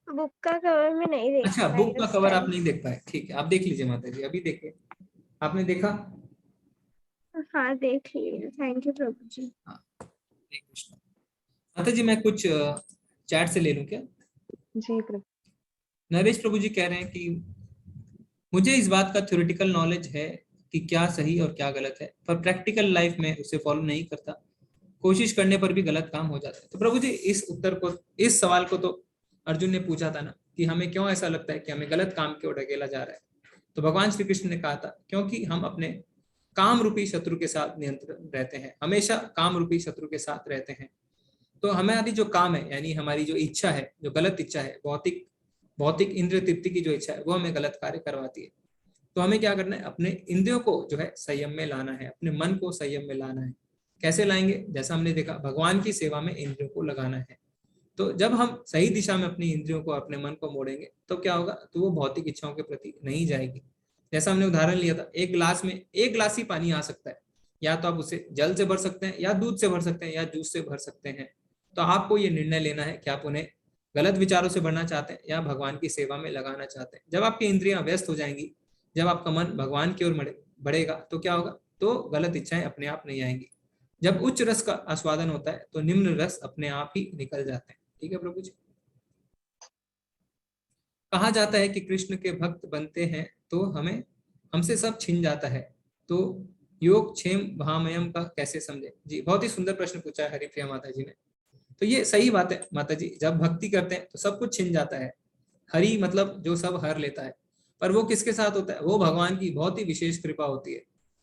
F: बुक का कवर में नहीं देख
A: अच्छा,
F: पाई
A: बुक का
F: उस
A: कवर आप
F: टाइम।
A: नहीं देख पाए, ठीक है, आप देख लीजिए माता जी, अभी देखिए। आपने देखा?
F: हाँ देख लिया, थैंक यू प्रभु जी।
A: हरे कृष्ण। माता जी मैं कुछ चैट से ले लूं क्या?
M: जी प्रभु।
A: नरेश प्रभु जी कह रहे हैं कि मुझे इस बात का थ्योरेटिकल नॉलेज है कि क्या सही और क्या गलत है, पर प्रैक्टिकल लाइफ में उसे फॉलो नहीं करता। कोशिश करने पर भी गलत काम हो जाता है। तो प्रभु जी इस उत्तर को, इस सवाल को तो अर्जुन ने पूछा था ना, कि हमें क्यों ऐसा लगता है कि हमें गलत काम की ओर ढकेला जा रहा है। तो भगवान श्री कृष्ण ने कहा था क्योंकि हम अपने काम रूपी शत्रु के साथ नियंत्रण रहते हैं, हमेशा काम रूपी शत्रु के साथ रहते हैं। तो हमारी जो काम है, यानी हमारी जो इच्छा है, जो गलत इच्छा है, भौतिक भौतिक इंद्रिय तृप्ति की जो इच्छा है, वो हमें गलत कार्य करवाती है। तो हमें क्या करना है? अपने इंद्रियों को जो है संयम में लाना है, अपने मन को संयम में लाना है। कैसे लाएंगे? जैसा हमने देखा, भगवान की सेवा में इंद्रियों को लगाना है। तो जब हम सही दिशा में अपनी इंद्रियों को, अपने मन को मोड़ेंगे, तो क्या होगा? तो वो भौतिक इच्छाओं के प्रति नहीं जाएगी। जैसा हमने उदाहरण लिया था, एक गिलास में एक गिलास ही पानी आ सकता है, या तो आप उसे जल से भर सकते हैं, या दूध से भर सकते हैं, या जूस से भर सकते हैं। तो आपको ये निर्णय लेना है कि आप उन्हें गलत विचारों से भरना चाहते हैं या भगवान की सेवा में लगाना चाहते हैं। जब आपकी इंद्रियां व्यस्त हो जाएंगी, जब आपका मन भगवान की ओर बढ़ेगा, तो क्या होगा? तो गलत इच्छाएं अपने आप नहीं आएंगी। जब उच्च रस का आस्वादन होता है तो निम्न रस अपने आप ही निकल जाते हैं। ठीक है प्रभु जी। कहा जाता है कि कृष्ण के भक्त बनते हैं तो हमसे सब छिन जाता है, तो योग क्षेम भामयम का कैसे समझे? जी, बहुत ही सुंदर प्रश्न पूछा है हरिप्रिया माता जी ने। तो ये सही बात है माता जी, जब भक्ति करते हैं तो सब कुछ छिन जाता है। हरि मतलब जो सब हर लेता है, पर वो किसके साथ होता है? वो भगवान की बहुत ही विशेष कृपा होती है,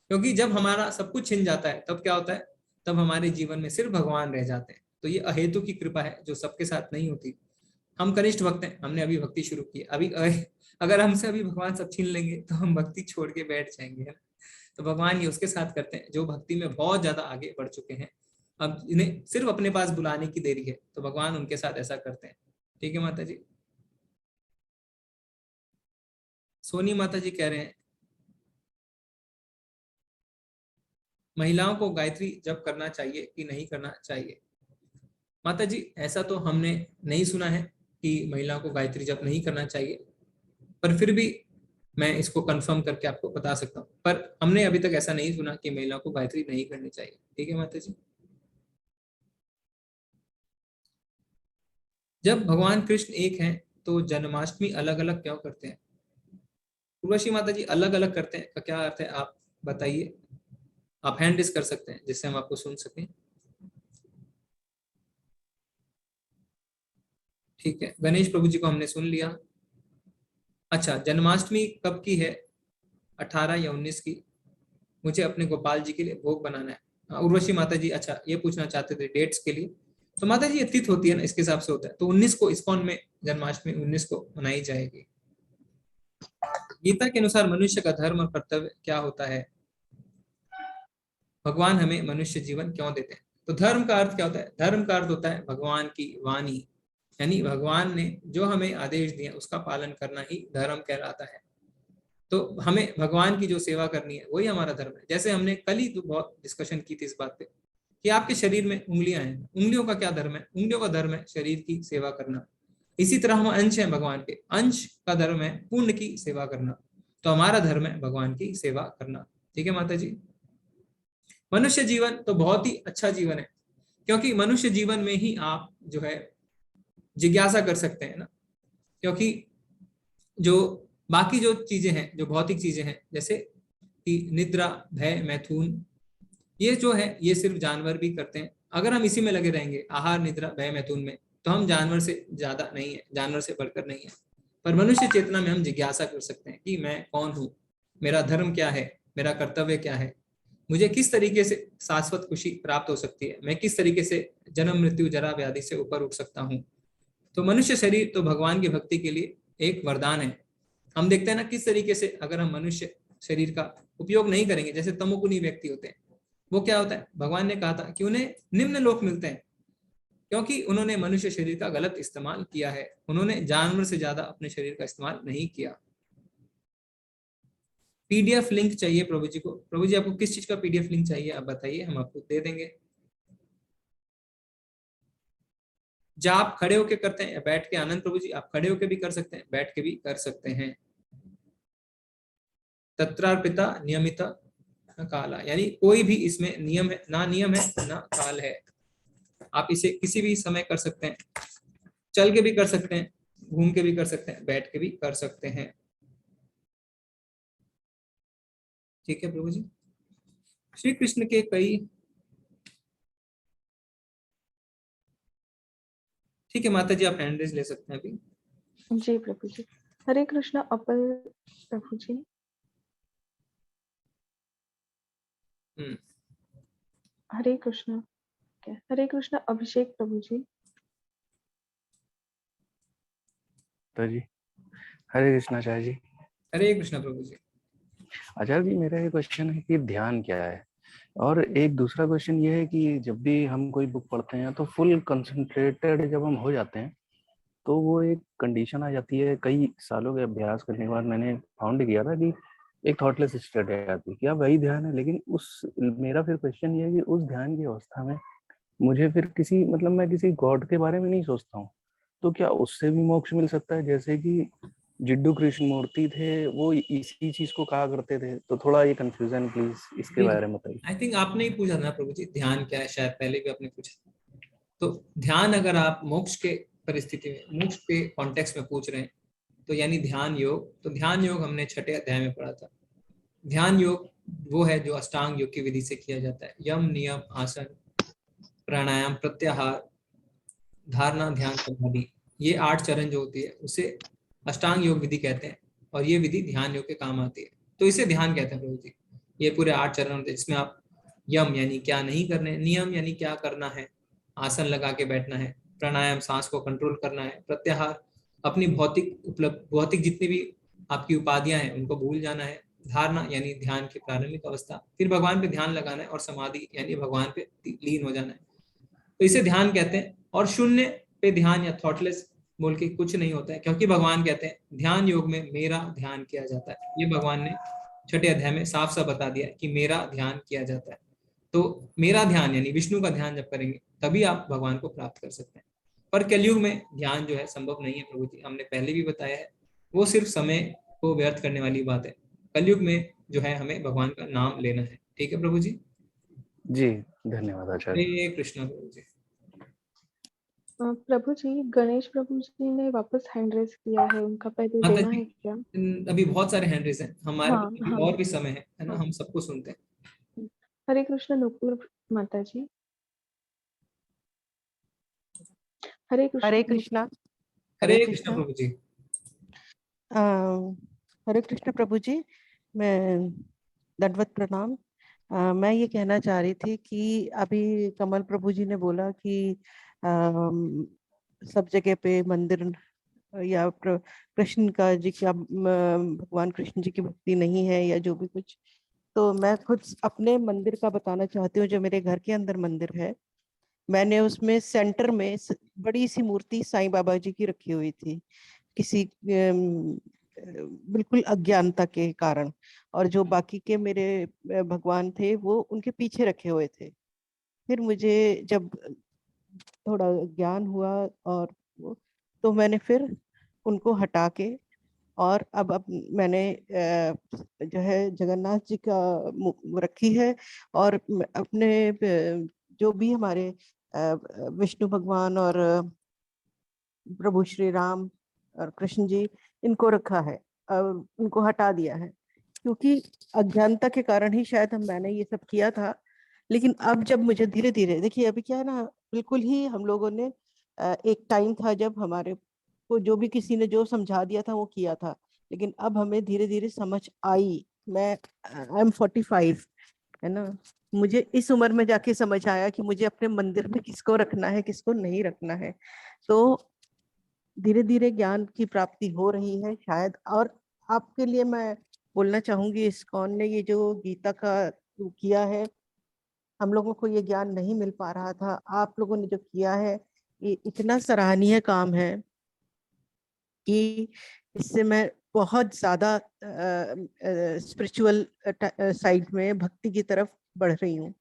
A: क्योंकि जब हमारा सब कुछ छिन जाता है तब क्या होता है? तब हमारे जीवन में सिर्फ भगवान रह जाते हैं। तो ये अहेतु की कृपा है जो सबके साथ नहीं होती। हम कनिष्ठ भक्त हैं, हमने अभी भक्ति शुरू की, अभी अगर हमसे अभी भगवान सब छीन लेंगे तो हम भक्ति छोड़ के बैठ जाएंगे, है ना? तो भगवान ये उसके साथ करते हैं जो भक्ति में बहुत ज्यादा आगे बढ़ चुके हैं, अब इन्हें सिर्फ अपने पास बुलाने की देरी है, तो भगवान उनके साथ ऐसा करते हैं। ठीक है माता जी। सोनी माता जी कह रहे हैं महिलाओं को गायत्री जप करना चाहिए कि नहीं करना चाहिए? माता जी, ऐसा तो हमने नहीं सुना है कि महिलाओं को गायत्री जप नहीं करना चाहिए, पर फिर भी मैं इसको कंफर्म करके आपको बता सकता हूँ। पर हमने अभी तक ऐसा नहीं सुना कि महिलाओं को गायत्री नहीं करनी चाहिए। ठीक है माता जी। जब भगवान कृष्ण एक हैं तो जन्माष्टमी अलग अलग क्यों करते हैं? उर्वशी माता जी, अलग अलग करते हैं का क्या अर्थ है आप बताइए? आप हैंड रेज कर सकते हैं जिससे हम आपको सुन सकें। ठीक है, गणेश प्रभु जी को हमने सुन लिया। अच्छा, जन्माष्टमी कब की है? 18 या 19 की? मुझे अपने गोपाल जी के लिए भोग बनाना है। उर्वशी माता जी अच्छा ये पूछना चाहते थे डेट्स के लिए। तो माता जी ये तिथि होती है ना, इसके हिसाब से होता है। तो 19 को इस्कॉन में जन्माष्टमी 19 को मनाई जाएगी। गीता के अनुसार मनुष्य का धर्म और कर्तव्य क्या होता है? भगवान हमें मनुष्य जीवन क्यों देते हैं? तो धर्म का अर्थ क्या होता है? धर्म का अर्थ होता है भगवान की वाणी, यानी भगवान ने जो हमें आदेश दिए उसका पालन करना ही धर्म कहलाता है। तो हमें भगवान की जो सेवा करनी है वही हमारा धर्म है। जैसे हमने कल ही तो बहुत डिस्कशन की थी इस बात पे कि आपके शरीर में उंगलियां हैं, उंगलियों का क्या धर्म है? उंगलियों का धर्म है शरीर की सेवा करना। इसी तरह हम अंश हैं भगवान के, अंश का धर्म है पुण्य की सेवा करना। तो हमारा धर्म है भगवान की सेवा करना। ठीक है माता जी। मनुष्य जीवन तो बहुत ही अच्छा जीवन है, क्योंकि मनुष्य जीवन में ही आप जो है जिज्ञासा कर सकते हैं ना, क्योंकि जो बाकी जो चीजें हैं, जो भौतिक चीजें हैं, जैसे कि निद्रा, भय, मैथुन, ये जो है ये सिर्फ जानवर भी करते हैं। अगर हम इसी में लगे रहेंगे आहार, निद्रा, भय, मैथुन में, तो हम जानवर से ज्यादा नहीं है, जानवर से बढ़कर नहीं है। पर मनुष्य चेतना में हम जिज्ञासा कर सकते हैं कि मैं कौन हूँ, मेरा धर्म क्या है, मेरा कर्तव्य क्या है, मुझे किस तरीके से शाश्वत खुशी प्राप्त हो सकती है, मैं किस तरीके से जन्म, मृत्यु, जरा, व्याधि से ऊपर उठ सकता हूँ। तो मनुष्य शरीर तो भगवान की भक्ति के लिए एक वरदान है। हम देखते हैं ना किस तरीके से अगर हम मनुष्य शरीर का उपयोग नहीं करेंगे, जैसे तमोगुनी व्यक्ति होते हैं, वो क्या होता है? भगवान ने कहा था कि उन्हें निम्न लोक मिलते हैं, क्योंकि उन्होंने मनुष्य शरीर का गलत इस्तेमाल किया है। उन्होंने जानवर से ज्यादा अपने शरीर का इस्तेमाल नहीं किया। पीडीएफ लिंक चाहिए प्रभु जी को। प्रभु जी आपको किस चीज का पीडीएफ लिंक चाहिए आप बताइए, हम आपको दे देंगे। जाप खड़े होके करते हैं या बैठ के? आनंद प्रभु जी, आप खड़े होके भी कर सकते हैं, बैठ के भी कर सकते हैं। तत्रार्पिता नियमित काला, यानी कोई भी इसमें नियम है ना, नियम है ना काल है। आप इसे किसी भी समय कर सकते हैं, चल के भी कर सकते हैं, घूम के भी कर सकते हैं, बैठ के भी कर सकते हैं। ठीक है प्रभु जी। श्री कृष्ण के कई, ठीक है माता जी आप हैंड रेज ले सकते हैं अभी।
M: जी प्रभु जी। हरे कृष्ण अपल प्रभु जी। हरे कृष्ण, हरे कृष्ण अभिषेक प्रभु जी।
O: जी हरे कृष्ण आचार्य जी।
A: हरे कृष्ण प्रभु जी।
O: आचार्य जी मेरा ये क्वेश्चन है कि ध्यान क्या है, और एक दूसरा क्वेश्चन ये है कि जब भी हम कोई बुक पढ़ते हैं तो फुल कंसंट्रेटेड जब हम हो जाते हैं तो वो एक कंडीशन आ जाती है। कई सालों के अभ्यास करने के बाद मैंने फाउंड किया था कि एक थॉटलेस स्टेट आती है, क्या वही ध्यान है? लेकिन मेरा फिर क्वेश्चन ये है कि उस ध्यान की अवस्था में मुझे फिर किसी मतलब मैं किसी गॉड के बारे में नहीं सोचता हूँ, तो क्या उससे भी मोक्ष मिल सकता है? जैसे कि जिड्डू कृष्ण मूर्ति थे वो इसी चीज को कहा करते थे, तो थोड़ा ये कंफ्यूजन प्लीज इसके बारे में बताइए।
A: आई थिंक आपने ही पूछा ना प्रभु जी ध्यान क्या है, शायद पहले भी आपने पूछा। तो ध्यान अगर आप मोक्ष के परिस्थिति में, मोक्ष के कॉन्टेक्स्ट में पूछ रहे हैं, तो यानी ध्यान योग। तो ध्यान योग हमने छठे अध्याय में पढ़ा था। ध्यान योग वो है जो अष्टांग योग की विधि से किया जाता है। यम, नियम, आसन, प्राणायाम, प्रत्याहार, धारणा, ध्यान, समाधि, ये 8 चरण जो होती है उसे अष्टांग योग विधि कहते हैं, और ये विधि ध्यान योग के काम आती है। तो इसे ध्यान कहते हैं प्रभु जी। ये पूरे 8 चरण होते हैं जिसमें आप यम यानी क्या नहीं करने, नियम यानी क्या करना है, आसन लगा के बैठना है, प्राणायाम सांस को कंट्रोल करना है, प्रत्याहार अपनी भौतिक जितनी भी आपकी उपाधियां हैं उनको भूल जाना है, धारणा यानी ध्यान की प्रारंभिक अवस्था, फिर भगवान पे ध्यान लगाना है, और समाधि यानी भगवान पे लीन हो जाना है। तो इसे ध्यान कहते हैं। और शून्य पे ध्यान या थॉटलेस बोल के कुछ नहीं होता है, क्योंकि भगवान कहते हैं ध्यान योग में मेरा ध्यान किया जाता है। ये भगवान ने छठे अध्याय में साफ साफ बता दिया कि मेरा ध्यान किया जाता है। तो मेरा ध्यान यानी विष्णु का ध्यान जब करेंगे तभी आप भगवान को प्राप्त कर सकते हैं। पर कलयुग में ध्यान जो है संभव नहीं है प्रभु जी, हमने पहले भी बताया है, वो सिर्फ समय को व्यर्थ करने वाली बात है। कलयुग में जो है हमें भगवान का नाम लेना है। ठीक है प्रभु जी।
O: जी धन्यवाद आचार्य।
A: हरे कृष्ण प्रभु जी।
M: प्रभु जी, गणेश प्रभु जी ने वापस हैंड रेस किया है, उनका पहले
A: माता
M: देना
A: जी,
M: है क्या?
A: अभी बहुत सारे हैंड रेज हैं हमारे
M: हाँ
A: पास, अभी
M: हाँ
A: और भी समय है ना,
M: हाँ।
A: हम सबको सुनते हैं।
M: हरे कृष्ण नुपुर माता जी। हरे कृष्ण
P: हरे कृष्णा।
A: हरे
P: हरे
A: कृष्ण
P: कृष्णा।
A: प्रभु जी।
P: हरे कृष्ण प्रभु जी, मैं दंडवत प्रणाम। मैं ये कहना चाह रही थी कि अभी कमल प्रभु जी ने बोला कि सब जगह पे मंदिर या कृष्ण का जी का भगवान कृष्ण जी की भक्ति नहीं है या जो भी कुछ। तो मैं खुद अपने मंदिर का बताना चाहती हूँ, जो मेरे घर के अंदर मंदिर है। मैंने उसमें सेंटर में बड़ी सी मूर्ति साईं बाबा जी की रखी हुई थी, किसी बिल्कुल अज्ञानता के कारण, और जो बाकी के मेरे भगवान थे वो उनके पीछे रखे हुए थे। फिर मुझे जब थोड़ा ज्ञान हुआ और तो मैंने फिर उनको हटा के, और अब मैंने जो है जगन्नाथ जी का रखी है। और अपने जो भी हमारे विष्णु भगवान और प्रभु श्री राम और कृष्ण जी, इनको रखा है और उनको हटा दिया है, क्योंकि अज्ञानता के कारण ही शायद मैंने ये सब किया था। लेकिन अब जब मुझे धीरे धीरे, देखिए अभी क्या है ना, बिल्कुल ही हम लोगों ने एक टाइम था जब हमारे को जो भी किसी ने जो समझा दिया था वो किया था, लेकिन अब हमें धीरे धीरे समझ आई। मैं आई एम 45, है ना, मुझे इस उम्र में जाके समझ आया कि मुझे अपने मंदिर में किसको रखना है किसको नहीं रखना है। तो धीरे धीरे ज्ञान की प्राप्ति हो रही है शायद। और आपके लिए मैं बोलना चाहूंगी, इस्कॉन ने ये जो गीता का किया है, हम लोगों को ये ज्ञान नहीं मिल पा रहा था, आप लोगों ने जो किया है ये इतना सराहनीय काम है कि इससे मैं बहुत ज्यादा स्पिरिचुअल साइड में भक्ति की तरफ बढ़ रही हूँ।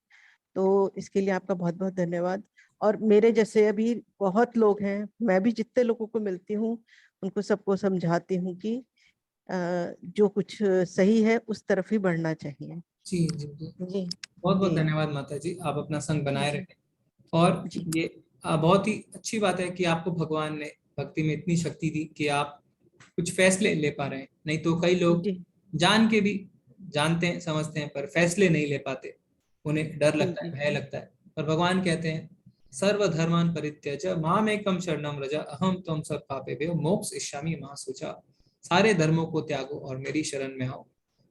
P: तो इसके लिए आपका बहुत बहुत धन्यवाद। और मेरे जैसे अभी बहुत लोग हैं, मैं भी जितने लोगों को मिलती हूँ उनको सबको समझाती हूँ कि जो कुछ सही है उस तरफ ही बढ़ना चाहिए।
A: जी जी जी,
P: जी
A: बहुत बहुत
P: जी
A: धन्यवाद माता जी, आप अपना संग बनाए
P: जी
A: रखें। और
P: जी
A: ये बहुत ही अच्छी बात है कि आपको भगवान ने भक्ति में इतनी शक्ति दी कि आप कुछ फैसले ले पा रहे हैं। नहीं तो कई लोग
P: जी
A: जान के भी जानते हैं समझते हैं पर फैसले नहीं ले पाते, उन्हें डर लगता है,
P: जी
A: भय लगता है। पर भगवान कहते हैं सर्वधर्मान परित्यज मामेकं शरणं व्रज अहम त्वं सर्व पापेभ्यो मोक्षयिष्यामि मा शुचा। सारे धर्मों को त्यागो और मेरी शरण में आओ,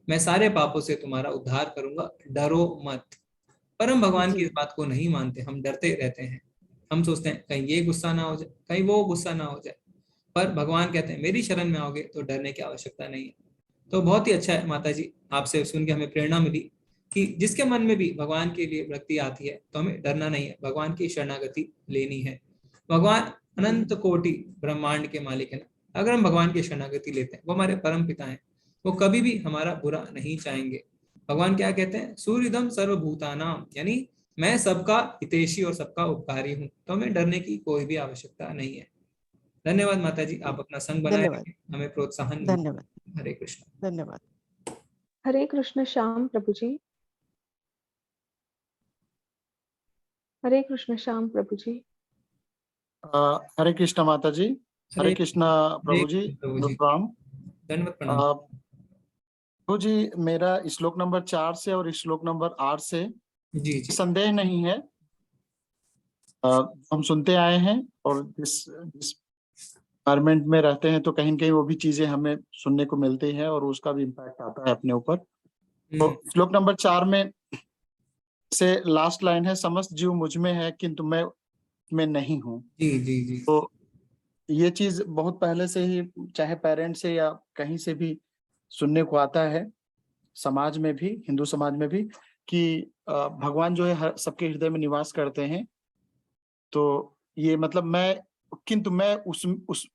A: मैं सारे पापों से तुम्हारा उद्धार करूंगा, डरो मत। पर हम भगवान की
P: जी
A: इस बात को नहीं मानते, हम डरते रहते हैं। हम सोचते हैं कहीं ये गुस्सा ना हो जाए, कहीं वो गुस्सा ना हो जाए। पर भगवान कहते हैं मेरी शरण में आओगे तो डरने की आवश्यकता नहीं है। तो बहुत ही अच्छा है माता जी, आपसे सुन के हमें प्रेरणा मिली कि जिसके मन में भी भगवान के लिए भक्ति आती है तो हमें डरना नहीं है, भगवान की शरणागति लेनी है। भगवान अनंत कोटि ब्रह्मांड के मालिक है ना, अगर हम भगवान की शरणागति लेते हैं, वो हमारे परम पिता हैं, वो कभी भी हमारा बुरा नहीं चाहेंगे। भगवान क्या कहते हैं, सूर्यदम सर्वभूतानाम, यानी मैं सबका हितैषी और सबका उपकारी हूँ, तो हमें डरने की कोई भी आवश्यकता नहीं है। धन्यवाद माता जी, आप अपना संग बनाए
P: धन्यवाद
A: रखें, हमें प्रोत्साहन मिलता
P: धन्यवाद
A: है। हरे कृष्ण।
P: धन्यवाद।
M: हरे कृष्ण श्याम प्रभु जी। हरे कृष्ण श्याम प्रभु जी।
Q: हरे कृष्ण माता जी। हरे कृष्णा प्रभु जी,
A: प्रभु जी,
Q: प्रणाम।
A: दंडवत प्रणाम।
Q: प्रभु जी, मेरा श्लोक नंबर 4 से और श्लोक नंबर 8 से
A: जी जी
Q: संदेह नहीं है। हम सुनते आए हैं और जिस एनवायरमेंट में रहते हैं तो कहीं न कहीं वो भी चीजें हमें सुनने को मिलती हैं और उसका भी इम्पैक्ट आता है अपने ऊपर। तो श्लोक नंबर 4 में से लास्ट लाइन है, समस्त जीव मुझ में है किंतु मैं नहीं हूँ।
A: जी जी जी।
Q: तो ये चीज बहुत पहले से ही चाहे पेरेंट्स से या कहीं से भी सुनने को आता है, समाज में भी, हिंदू समाज में भी, कि भगवान जो है हर सबके हृदय में निवास करते हैं। तो ये मतलब मैं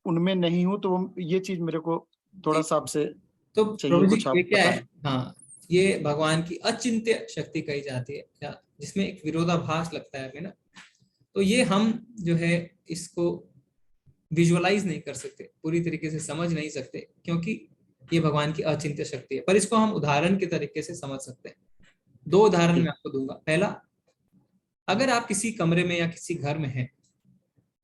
Q: उनमें नहीं हूँ। तो ये चीज मेरे को थोड़ा सा आपसे
A: तो
Q: चाहिए,
A: प्रभु जी
Q: कुछ आप
A: ये क्या है,
Q: बताएं।
A: हाँ, ये भगवान की अचिंत्य शक्ति कही जाती है क्या, जिसमें एक विरोधाभास लगता है हमें ना। तो ये हम जो है इसको विजुअलाइज नहीं कर सकते, पूरी तरीके से समझ नहीं सकते, क्योंकि ये भगवान की अचिंत्य शक्ति है। पर इसको हम उदाहरण के तरीके से समझ सकते हैं। 2 उदाहरण मैं आपको दूंगा। पहला, अगर आप किसी कमरे में या किसी घर में हैं,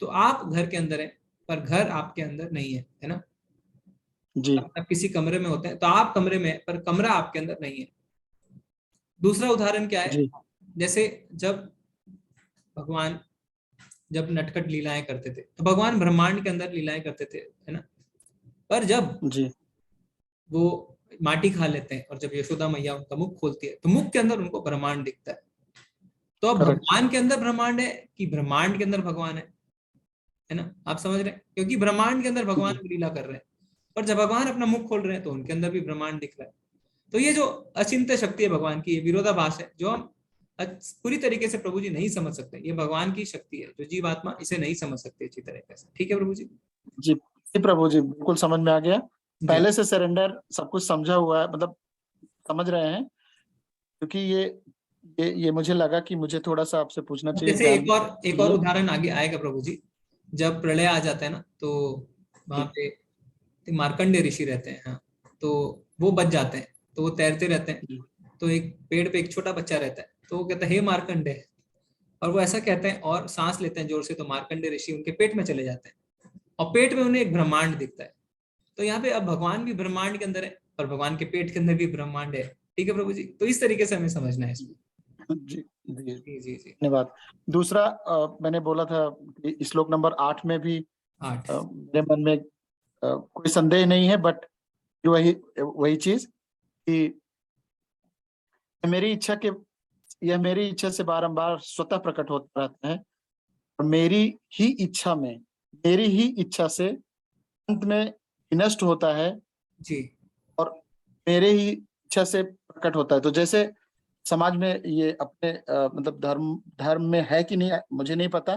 A: तो आप घर के अंदर हैं पर घर आपके अंदर नहीं है ना।
Q: जी।
A: आप किसी कमरे में होते हैं तो आप कमरे में पर कमरा आपके अंदर नहीं है। दूसरा उदाहरण क्या है, जैसे जब भगवान जब नटखट लीलाएं करते थे तो भगवान ब्रह्मांड के अंदर लीलाएं करते थे, है ना। पर जब
Q: जी
A: वो माटी खा लेते हैं और जब यशोदा मैया उनका मुख खोलती है तो मुख के अंदर उनको ब्रह्मांड दिखता है। तो अब भगवान के अंदर ब्रह्मांड है कि ब्रह्मांड के अंदर भगवान है ना, आप समझ रहे हैं, क्योंकि ब्रह्मांड के अंदर भगवान लीला कर रहे हैं, पर जब भगवान अपना मुख खोल रहे हैं तो उनके अंदर भी ब्रह्मांड दिख रहा है। तो ये जो अचिंत्य शक्ति है भगवान की, ये विरोधाभास है जो हम पूरी तरीके से प्रभु जी नहीं समझ सकते। ये भगवान की शक्ति है जो जीवात्मा इसे नहीं समझ सकते अच्छी तरीके से। ठीक है प्रभु जी?
Q: जी प्रभु जी, बिल्कुल समझ में आ गया। पहले से सरेंडर सब कुछ समझा हुआ है, मतलब समझ रहे हैं, क्योंकि ये मुझे लगा कि मुझे थोड़ा सा आपसे पूछना चाहिए।
A: जैसे एक और उदाहरण आगे आएगा प्रभु जी। जब प्रलय आ जाता है ना, तो वहां पे मार्कंडेय ऋषि रहते हैं, हाँ, तो वो बच जाते हैं, तो वो तैरते रहते हैं। तो एक पेड़ पे एक छोटा बच्चा रहता है, तो वो कहता है हे मार्कंडेय, और वो ऐसा कहते हैं और सांस लेते हैं जोर से, तो मार्कंडेय ऋषि उनके पेट में चले जाते हैं और पेट में उन्हें एक ब्रह्मांड दिखता है। तो यहाँ पे अब भगवान भी ब्रह्मांड के अंदर है और भगवान के पेट के अंदर भी ब्रह्मांड है। ठीक है प्रभु जी? तो इस तरीके से हमें समझना है इसमें।
Q: जी जी
A: जी जी जी,
Q: धन्यवाद। दूसरा, मैंने बोला था कि श्लोक नंबर 8 में भी मेरे मन में कोई संदेह नहीं है, बट वही चीज कि यह मेरी इच्छा से बारंबार स्वतः प्रकट होता रहता है और मेरी ही इच्छा से अंत में नष्ट होता है
A: जी,
Q: और मेरे ही इच्छा से प्रकट होता है। तो जैसे समाज में ये अपने मतलब धर्म में है कि नहीं मुझे नहीं पता,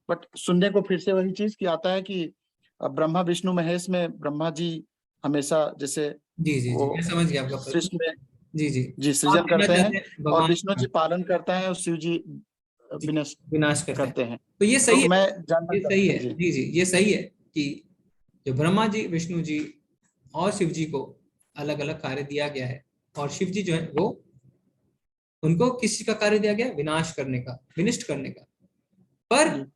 Q: बट सुनने को फिर से वही चीज की आता है कि ब्रह्मा विष्णु महेश में ब्रह्मा जी हमेशा जैसे
A: जी जी जी, मैं समझ गया आपका प्रश्न।
Q: सृष्टि में
A: जी
Q: सृजन करते हैं और
A: भगवान
Q: विष्णु जी पालन करता है और शिव जी
A: विनाश करते हैं। तो ये सही है, ये सही है। जी जी, ये सही है कि जो ब्रह्मा जी, विष्णु जी और शिव जी को अलग अलग कार्य दिया गया है, और शिव जी जो है वो उनको किस चीज का कार्य दिया गया? विनाश करने का, विनिष्ट करने का। पर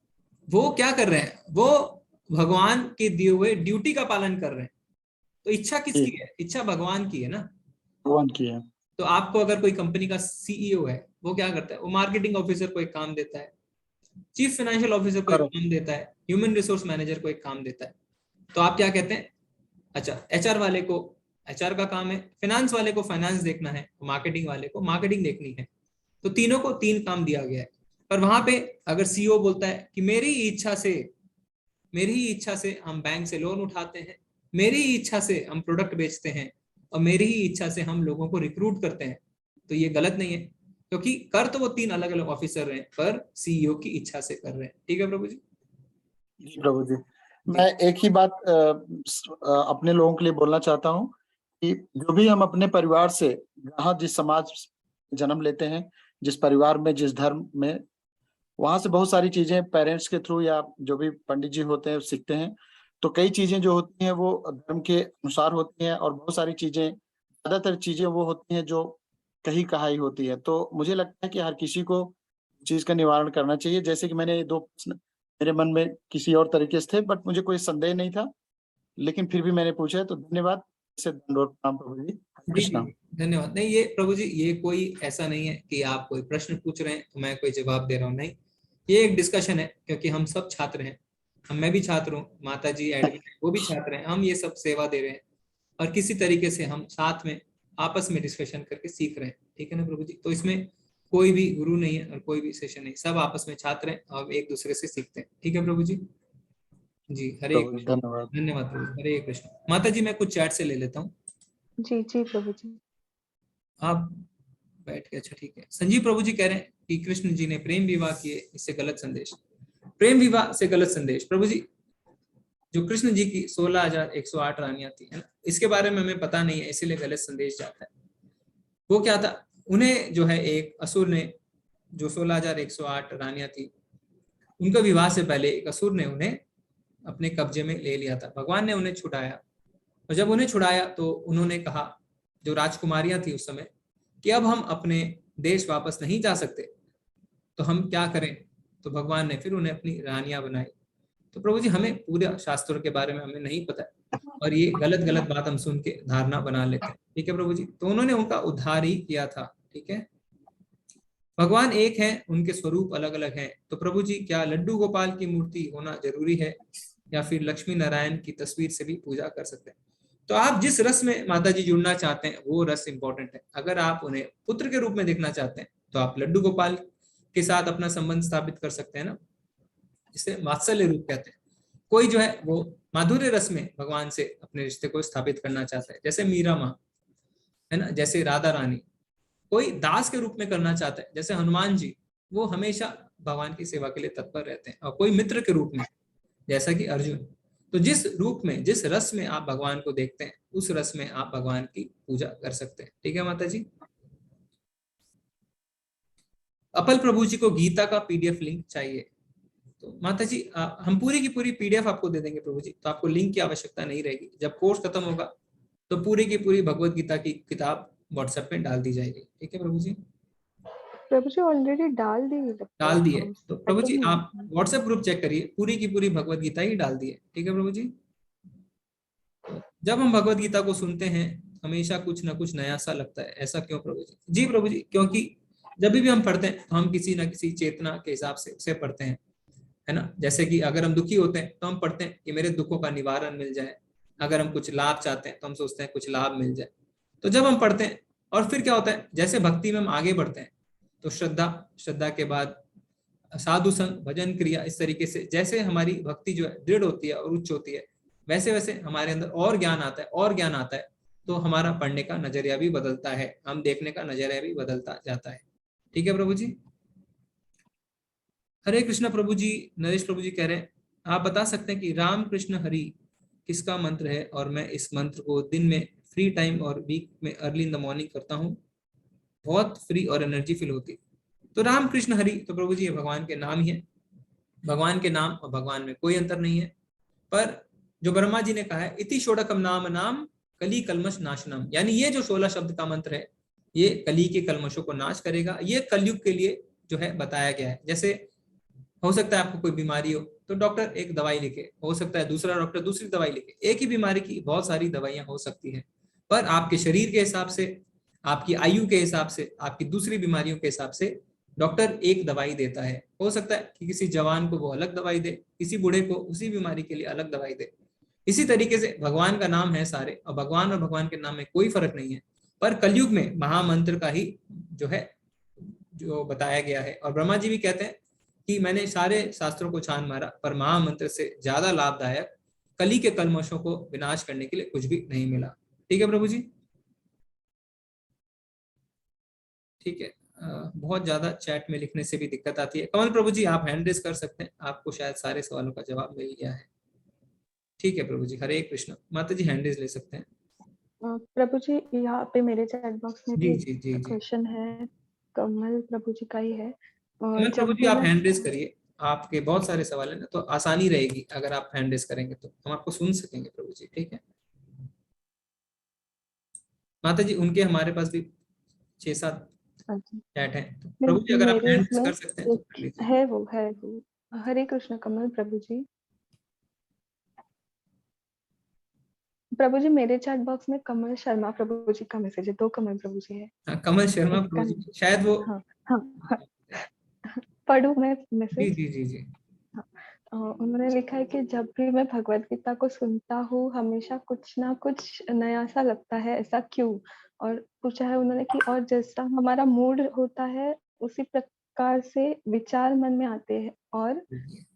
A: वो क्या कर रहे हैं? वो भगवान के दिए हुए ड्यूटी का पालन कर रहे हैं। तो इच्छा किसकी है? इच्छा भगवान की है ना,
Q: भगवान की है।
A: तो आपको अगर कोई कंपनी का सीईओ है, वो क्या करता है? वो मार्केटिंग ऑफिसर को एक काम देता है, चीफ फाइनेंशियल ऑफिसर को एक काम देता है, ह्यूमन रिसोर्स मैनेजर को एक काम देता है। तो आप क्या कहते हैं? अच्छा, एचआर वाले को एचआर का काम है, फाइनेंस वाले को फाइनेंस देखना है, मार्केटिंग वाले को मार्केटिंग देखनी है। तो तीनों को 3 काम दिया गया है। पर वहां पे अगर सीईओ बोलता है कि मेरी ही इच्छा से हम बैंक से लोन उठाते हैं, मेरी ही इच्छा से हम प्रोडक्ट बेचते हैं, और मेरी ही इच्छा से हम लोगों को रिक्रूट करते हैं, तो ये गलत नहीं है, क्योंकि कर तो वो 3 अलग अलग ऑफिसर रहे हैं, पर सीईओ की इच्छा से कर रहे हैं। ठीक है प्रभु जी?
Q: जी प्रभु जी, मैं एक ही बात अपने लोगों के लिए बोलना चाहता हूँ कि जो भी हम अपने परिवार से, जहाँ जिस समाज जन्म लेते हैं, जिस परिवार में, जिस धर्म में, वहां से बहुत सारी चीजें पेरेंट्स के थ्रू या जो भी पंडित जी होते हैं सीखते हैं। तो कई चीजें जो होती हैं वो धर्म के अनुसार होती हैं और बहुत सारी चीजें, ज्यादातर चीजें वो होती हैं जो कही कहाई होती है। तो मुझे लगता है कि हर किसी को चीज का निवारण करना चाहिए। जैसे कि मैंने 2 प्रश्न मेरे मन में किसी और तरीके से थे, बट मुझे कोई संदेह नहीं था, लेकिन फिर भी मैंने पूछा, तो धन्यवाद। से दंडवत प्रणाम प्रभु जी। हरे
A: जी
Q: कृष्णा।
A: जी धन्यवाद। नहीं ये प्रभु जी, ये कोई ऐसा नहीं है कि आप कोई प्रश्न पूछ रहे हैं तो मैं कोई जवाब दे रहा हूँ, नहीं, ये एक डिस्कशन है, क्योंकि हम सब छात्र हैं। मैं भी छात्र हूँ, माता जी एडमिन वो भी छात्र हैं, हम ये सब सेवा दे रहे हैं और किसी तरीके से हम साथ में आपस में डिस्कशन करके सीख रहे हैं, ठीक है ना प्रभु जी। तो इसमें कोई भी गुरु नहीं है और कोई भी सेशन नहीं, सब आपस में छात्र हैं और एक दूसरे से सीखते हैं, ठीक है प्रभु जी। जी हरे
Q: प्रभु जी
A: कृष्ण।
Q: धन्यवाद।
A: धन्यवाद प्रभु जी, हरे कृष्ण। माता जी मैं कुछ चैट से ले लेता हूँ,
M: जी जी प्रभु जी।
A: आप बैठ के, अच्छा ठीक है। संजीव प्रभु जी कह रहे हैं कि कृष्ण जी ने प्रेम विवाह किए, इससे गलत संदेश। प्रेम विवाह से गलत संदेश प्रभु जी, जो कृष्ण जी की 16,108 रानियां थी, है ना, इसके बारे में हमें पता नहीं है, इसीलिए गलत संदेश जाता है। वो क्या था, उन्हें जो है एक असुर ने, जो 16,108 रानियां थी, उनका विवाह से पहले एक असुर ने उन्हें अपने कब्जे में ले लिया था। भगवान ने उन्हें छुड़ाया, और जब उन्हें छुड़ाया तो उन्होंने कहा, जो राजकुमारियां थी उस समय, कि अब हम अपने देश वापस नहीं जा सकते, तो हम क्या करें। तो भगवान ने फिर उन्हें अपनी रानियां बनाई। तो प्रभु जी हमें पूरे शास्त्रों के बारे में हमें नहीं पता है, और ये गलत गलत बात हम सुन के धारणा बना लेते हैं, ठीक है प्रभु जी। तो उन्होंने उनका उद्धार ही किया था, ठीक है। भगवान एक है, उनके स्वरूप अलग अलग हैं। तो प्रभु जी क्या लड्डू गोपाल की मूर्ति होना जरूरी है, या फिर लक्ष्मी नारायण की तस्वीर से भी पूजा कर सकते हैं। तो आप जिस रस में माता जी जुड़ना चाहते हैं वो रस इंपॉर्टेंट है। अगर आप उन्हें पुत्र के रूप में देखना चाहते हैं तो आप लड्डू गोपाल के साथ अपना संबंध स्थापित कर सकते हैं ना, जिसे वात्सल्य रूप कहते हैं। कोई जो है वो माधुर्य रस में भगवान से अपने रिश्ते को स्थापित करना चाहता है, जैसे मीरा माँ, है ना, जैसे राधा रानी। कोई दास के रूप में करना चाहता है, जैसे हनुमान जी, वो हमेशा भगवान की सेवा के लिए तत्पर रहते हैं। और कोई मित्र के रूप में, जैसा कि अर्जुन। तो जिस रूप में, जिस रस में आप भगवान को देखते हैं, उस रस में आप भगवान की पूजा कर सकते हैं, ठीक है माता जी। अपल प्रभु जी को गीता का पीडीएफ लिंक चाहिए। तो माता जी हम पूरी की पूरी पीडीएफ आपको दे देंगे प्रभु जी, तो आपको लिंक की आवश्यकता नहीं रहेगी। जब कोर्स खत्म होगा तो पूरी की पूरी भगवत गीता की किताब व्हाट्सएप में डाल दी जाएगी, ठीक है प्रभु जी।
M: प्रभु जी ऑलरेडी डाल दी है
A: डाल दिए तो प्रभु जी आप व्हाट्सएप ग्रुप चेक करिए, पूरी की पूरी भगवत गीता ही डाल दी है, ठीक है प्रभु जी। जब हम भगवत गीता को सुनते हैं हमेशा कुछ ना कुछ नया सा लगता है, ऐसा क्यों प्रभु जी? जी प्रभु जी, क्योंकि जब भी हम पढ़ते हैं तो हम किसी ना किसी चेतना के हिसाब से उसे पढ़ते हैं, है ना। जैसे कि अगर हम दुखी होते हैं तो हम पढ़ते हैं कि मेरे दुखों का निवारण मिल जाए। अगर हम कुछ लाभ चाहते हैं तो हम सोचते हैं कुछ लाभ मिल जाए। तो जब हम पढ़ते हैं और फिर क्या होता है, जैसे भक्ति में हम आगे बढ़ते हैं तो श्रद्धा के बाद साधु संग, भजन, क्रिया, इस तरीके से जैसे हमारी भक्ति जो है दृढ़ होती है और उच्च होती है, वैसे वैसे हमारे अंदर और ज्ञान आता है, और ज्ञान आता है। तो हमारा पढ़ने का नजरिया भी बदलता है, हम देखने का नजरिया भी बदलता जाता है, ठीक है प्रभु जी। हरे कृष्ण प्रभु जी। नरेश प्रभु जी कह रहे हैं आप बता सकते हैं कि राम कृष्ण हरि किसका मंत्र है, और मैं इस मंत्र को दिन में फ्री टाइम और वीक में अर्ली इन द मॉर्निंग करता हूँ, बहुत फ्री और एनर्जी फील होती है। तो राम कृष्ण हरि तो प्रभु जी ये भगवान के नाम ही है। भगवान के नाम और भगवान में कोई अंतर नहीं है। पर जो ब्रह्मा जी ने कहा है इति षोडकम नाम नाम कली कलमश नाशनम, यानी ये जो 16 शब्द का मंत्र है ये कली के कलमशों को नाश करेगा। ये कलयुग के लिए जो है बताया गया है। जैसे हो सकता है आपको कोई बीमारी हो तो डॉक्टर एक दवाई लिखे, हो सकता है दूसरा डॉक्टर दूसरी दवाई लिखे। एक ही बीमारी की बहुत सारी दवाइयां हो सकती है, पर आपके शरीर के हिसाब से, आपकी आयु के हिसाब से, आपकी दूसरी बीमारियों के हिसाब से डॉक्टर एक दवाई देता है। हो सकता है कि किसी जवान को वो अलग दवाई दे, किसी बूढ़े को उसी बीमारी के लिए अलग दवाई दे। इसी तरीके से भगवान का नाम है सारे, और भगवान के नाम में कोई फर्क नहीं है। पर कलयुग में महामंत्र का ही जो है जो बताया गया है। और ब्रह्मा जी भी कहते हैं कि मैंने सारे शास्त्रों को छान मारा, पर महामंत्र से ज्यादा लाभदायक कली के कलमशों को विनाश करने के लिए कुछ भी नहीं मिला, ठीक है प्रभु जी। ठीक है, बहुत ज्यादा चैट में लिखने से भी दिक्कत आती है। कमल प्रभु जी आप हैंड रेज कर सकते हैं, आपको शायद सारे सवालों का जवाब मिल गया है, ठीक है प्रभु जी। हरे कृष्ण। माता जी हैंड रेज ले सकते हैं।
M: प्रभु जी यहाँ पे मेरे चैट बॉक्स में
A: जी
M: भी
A: जी जी जी
M: क्वेश्चन है, कमल प्रभु जी का ही है।
A: कमल प्रभु जी आप हैंड रेज करिए, आपके बहुत सारे सवाल है ना, तो आसानी रहेगी अगर आप हैंड रेज करेंगे तो हम आपको सुन सकेंगे प्रभु जी, ठीक है। माता जी उनके हमारे पास भी 6-7 चैट है, तो प्रभु जी अगर आप हैंड रेज कर सकते हैं तो कर लीजिए।
M: है वो हरे कृष्ण कमल प्रभु जी। प्रभु जी मेरे चैट बॉक्स में कमल शर्मा प्रभु जी का मैसेज है, 2 कमल प्रभु जी है।
A: हाँ, कमल शर्मा प्रभु जी, शायद वो
M: हाँ हाँ हाँ, पढ़ूं मैं
A: जी
M: मैसेज?
A: जी जी जी।
M: उन्होंने लिखा है कि जब भी मैं भगवत गीता को सुनता हूँ हमेशा कुछ ना कुछ नया सा लगता है, ऐसा क्यों? और पूछा है उन्होंने कि और जैसा हमारा मूड होता है उसी प्रकार से विचार मन में आते हैं, और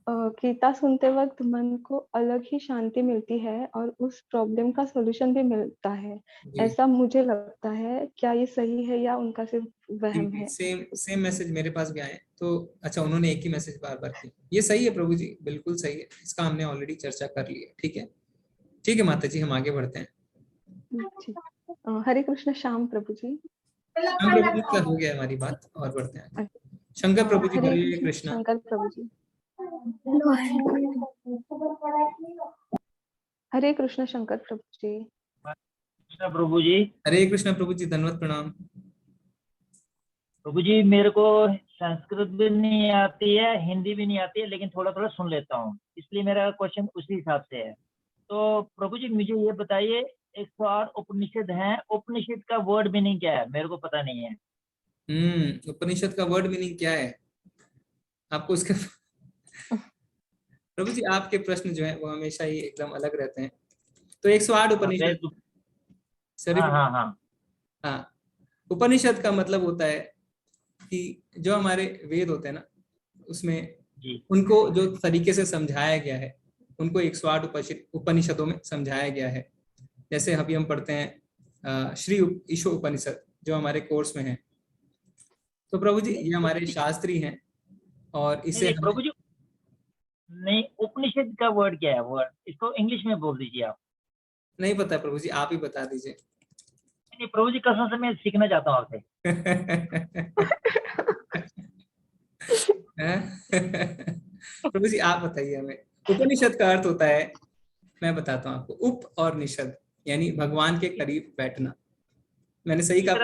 M: गीता सुनते वक्त मन को अलग ही शांति मिलती है और उस प्रॉब्लम का सॉल्यूशन भी मिलता है, ऐसा मुझे लगता है। क्या ये सही है या उनका सिर्फ वहम है?
A: सेम मैसेज मेरे पास भी आए। तो अच्छा, उन्होंने एक ही मैसेज बार बार किया, ये सही है प्रभु जी, बिल्कुल सही है, इसका हमने ऑलरेडी चर्चा कर ली है। ठीक है, ठीक है माता जी, हम आगे बढ़ते हैं।
M: हरे कृष्ण श्याम प्रभु जी।
A: श्याम प्रभु जी का हो गया हमारी बात, और बढ़ते हैं। शंकर प्रभु जी, हरे कृष्णा।
M: शंकर प्रभु जी। हरे कृष्ण शंकर प्रभु जी।
R: प्रभु जी।
A: हरे कृष्ण प्रभु जी, धन्यवाद, प्रणाम।
R: प्रभु जी मेरे को संस्कृत भी नहीं आती है, हिंदी भी नहीं आती है, लेकिन थोड़ा थोड़ा सुन लेता हूँ, इसलिए मेरा क्वेश्चन उसी हिसाब से है। तो प्रभु जी मुझे ये बताइए, 108 उपनिषद हैं, उपनिषद का वर्ड मीनिंग क्या है? मेरे को पता नहीं है।
A: उपनिषद का वर्ड मीनिंग क्या है आपको उसके प्रभु जी आपके प्रश्न जो है वो हमेशा ही एकदम अलग रहते हैं। तो 108 उपनिषद, हाँ, उपनिषद का मतलब होता है कि जो हमारे वेद होते हैं ना, उसमें उनको जो तरीके से समझाया गया है, उनको 108 उपनिषदों में समझाया गया है। जैसे अभी हम पढ़ते हैं श्री ईशो उपनिषद जो हमारे कोर्स में है। तो प्रभु जी ये हमारे शास्त्री हैं, और इसे
R: प्रभु जी नहीं, उपनिषद का वर्ड क्या है? वर्ड इसको इंग्लिश में बोल दीजिए आप।
A: नहीं पता प्रभु जी, आप ही बता दीजिए।
R: नहीं प्रभु जी, कसम से मैं सीखना चाहता हूँ आपसे।
A: प्रभु जी आप बताइए हमें। उपनिषद का अर्थ होता है, मैं बताता हूँ आपको, उप और निषद, यानी भगवान के करीब बैठना। मैंने सही कहा?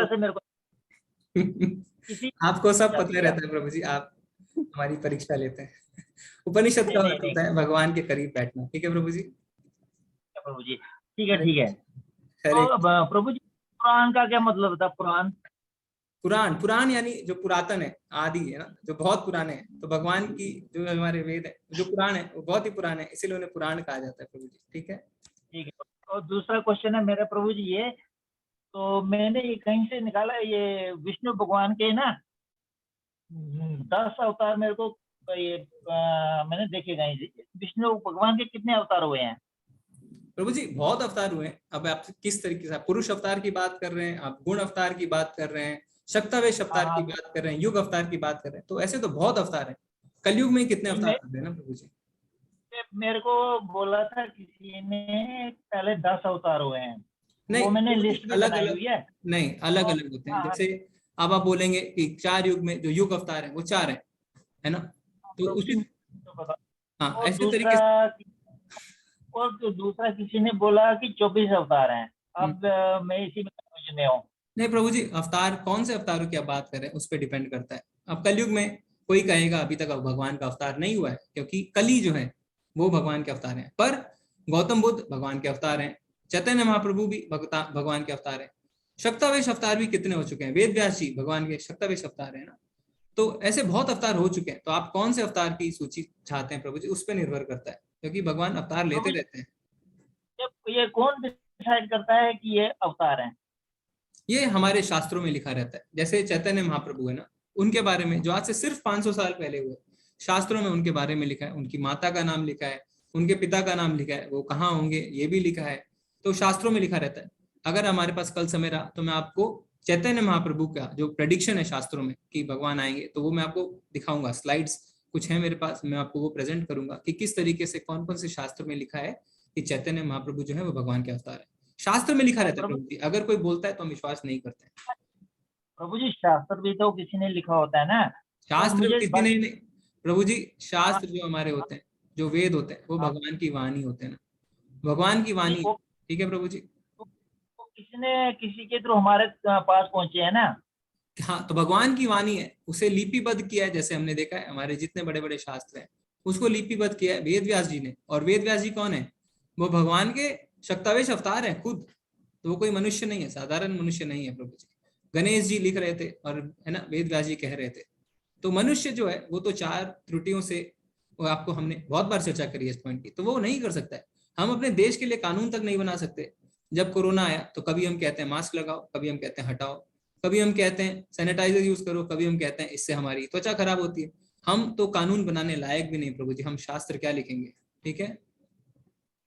A: आपको सब पता रहता है प्रभु जी, आप हमारी परीक्षा लेते हैं। उपनिषद का अर्थ होता है भगवान के करीब बैठना। ठीक है प्रभु जी?
R: प्रभु जी ठीक है, ठीक है। तो प्रभु जी पुराण का क्या मतलब था? पुराण,
A: पुराण यानी जो पुरातन है, आदि है ना, जो बहुत पुराने हैं। तो भगवान की जो हमारे वेद है, जो पुराण है, वो बहुत ही पुराने है, इसीलिए उन्हें पुराण कहा जाता है प्रभु जी। ठीक है,
R: ठीक है। और दूसरा क्वेश्चन है मेरा प्रभु जी ये, तो मैंने ये कहीं से निकाला, ये विष्णु भगवान के ना 10 अवतार मेरे को ये मैंने देखे कहीं। विष्णु भगवान के कितने अवतार हुए हैं
A: प्रभु जी? बहुत अवतार हुए हैं। अब आप किस तरीके से, पुरुष अवतार की बात कर रहे हैं, आप गुण अवतार की बात कर रहे हैं, शक्तावेश अवतार की बात कर रहे हैं, युग अवतार की बात कर रहे हैं, तो ऐसे तो बहुत अवतार हैं। कलयुग में कितने अवतार होते हैं ना प्रभु जी?
R: मेरे को बोला था किसी ने पहले 10 अवतार हुए हैं।
A: नहीं,
R: वो मैंने लिस्ट में
A: अलग
R: बनाई
A: अलग
R: हुई है।
A: नहीं, अलग अलग होते हैं। जैसे अब आप बोलेंगे कि 4 युग में जो युग अवतार है वो 4 है ना, तो उसी हाँ ऐसे तरीके से।
R: और तो दूसरा किसी ने बोला कि 24 अवतार हैं। अब मैं इसी में कंफ्यूजन में हूँ।
A: नहीं प्रभु जी, अवतार कौन से अवतारों की आप बात कर रहे हैं उस पर डिपेंड करता है। अब कलयुग में कोई कहेगा अभी तक भगवान का अवतार नहीं हुआ है, क्योंकि कली जो है वो भगवान के अवतार हैं। पर गौतम बुद्ध भगवान के अवतार हैं, चैतन्य महाप्रभु भी भगवान के अवतार हैं, शक्तावेश अवतार भी कितने हो चुके हैं, वेद व्यास जी भगवान के शक्तावेश अवतार है ना। तो ऐसे बहुत अवतार हो चुके हैं। तो आप कौन से अवतार की सूची चाहते हैं प्रभु जी, उस पर निर्भर करता है, क्योंकि भगवान अवतार लेते रहते हैं।
R: ये कौन डिसाइड करता है कि ये अवतार हैं?
A: ये हमारे शास्त्रों में लिखा रहता है। जैसे चैतन्य महाप्रभु है ना, उनके बारे में जो आज से सिर्फ 500 साल पहले हुए, शास्त्रों में उनके बारे में लिखा है, उनकी माता का नाम लिखा है, उनके पिता का नाम लिखा है, वो कहाँ होंगे ये भी लिखा है। तो शास्त्रों में लिखा रहता है। अगर हमारे पास कल समय रहा तो मैं आपको चैतन्य महाप्रभु का जो प्रेडिक्शन है शास्त्रों में कि भगवान आएंगे, तो वो मैं आपको दिखाऊंगा। स्लाइड्स कुछ है मेरे पास, मैं आपको वो प्रेजेंट करूंगा कि किस तरीके से कौन कौन से शास्त्र में लिखा है कि चैतन्य महाप्रभु जो है वो भगवान के अवतार है। शास्त्र में लिखा रहता है प्रभु जी, अगर कोई बोलता है तो हम विश्वास नहीं करते।
R: प्रभु जी शास्त्र भी तो किसी ने लिखा होता है ना।
A: शास्त्र तो किसी ने प्रभु जी, शास्त्र जो हमारे होते हैं, जो वेद होते हैं, वो भगवान की वाणी होते हैं ना, भगवान की वाणी। ठीक है प्रभु जी?
R: किसी ने किसी के थ्रू हमारे पास पहुंचे है ना।
A: हाँ, तो भगवान की वाणी है, उसे लिपिबद्ध किया है। जैसे हमने देखा है हमारे जितने बड़े बड़े शास्त्र हैं उसको लिपिबद्ध किया है वेद व्यास जी ने। और वेद व्यास जी कौन है? वो भगवान के शक्तावेश अवतार है खुद, तो वो कोई मनुष्य नहीं है, साधारण मनुष्य नहीं है प्रभु जी। गणेश जी लिख रहे थे और है ना वेद व्यास जी कह रहे थे। तो मनुष्य जो है वो तो 4 त्रुटियों से, वो आपको हमने बहुत बार चर्चा करी है इस पॉइंट की, तो वो नहीं कर सकता है। हम अपने देश के लिए कानून तक नहीं बना सकते। जब कोरोना आया तो कभी हम कहते हैं मास्क लगाओ, कभी हम कहते हैं हटाओ, कभी हम कहते हैं सैनिटाइजर यूज करो, कभी हम कहते हैं इससे हमारी त्वचा खराब होती है। हम तो कानून बनाने लायक भी नहीं प्रभु जी, हम शास्त्र क्या लिखेंगे? ठीक है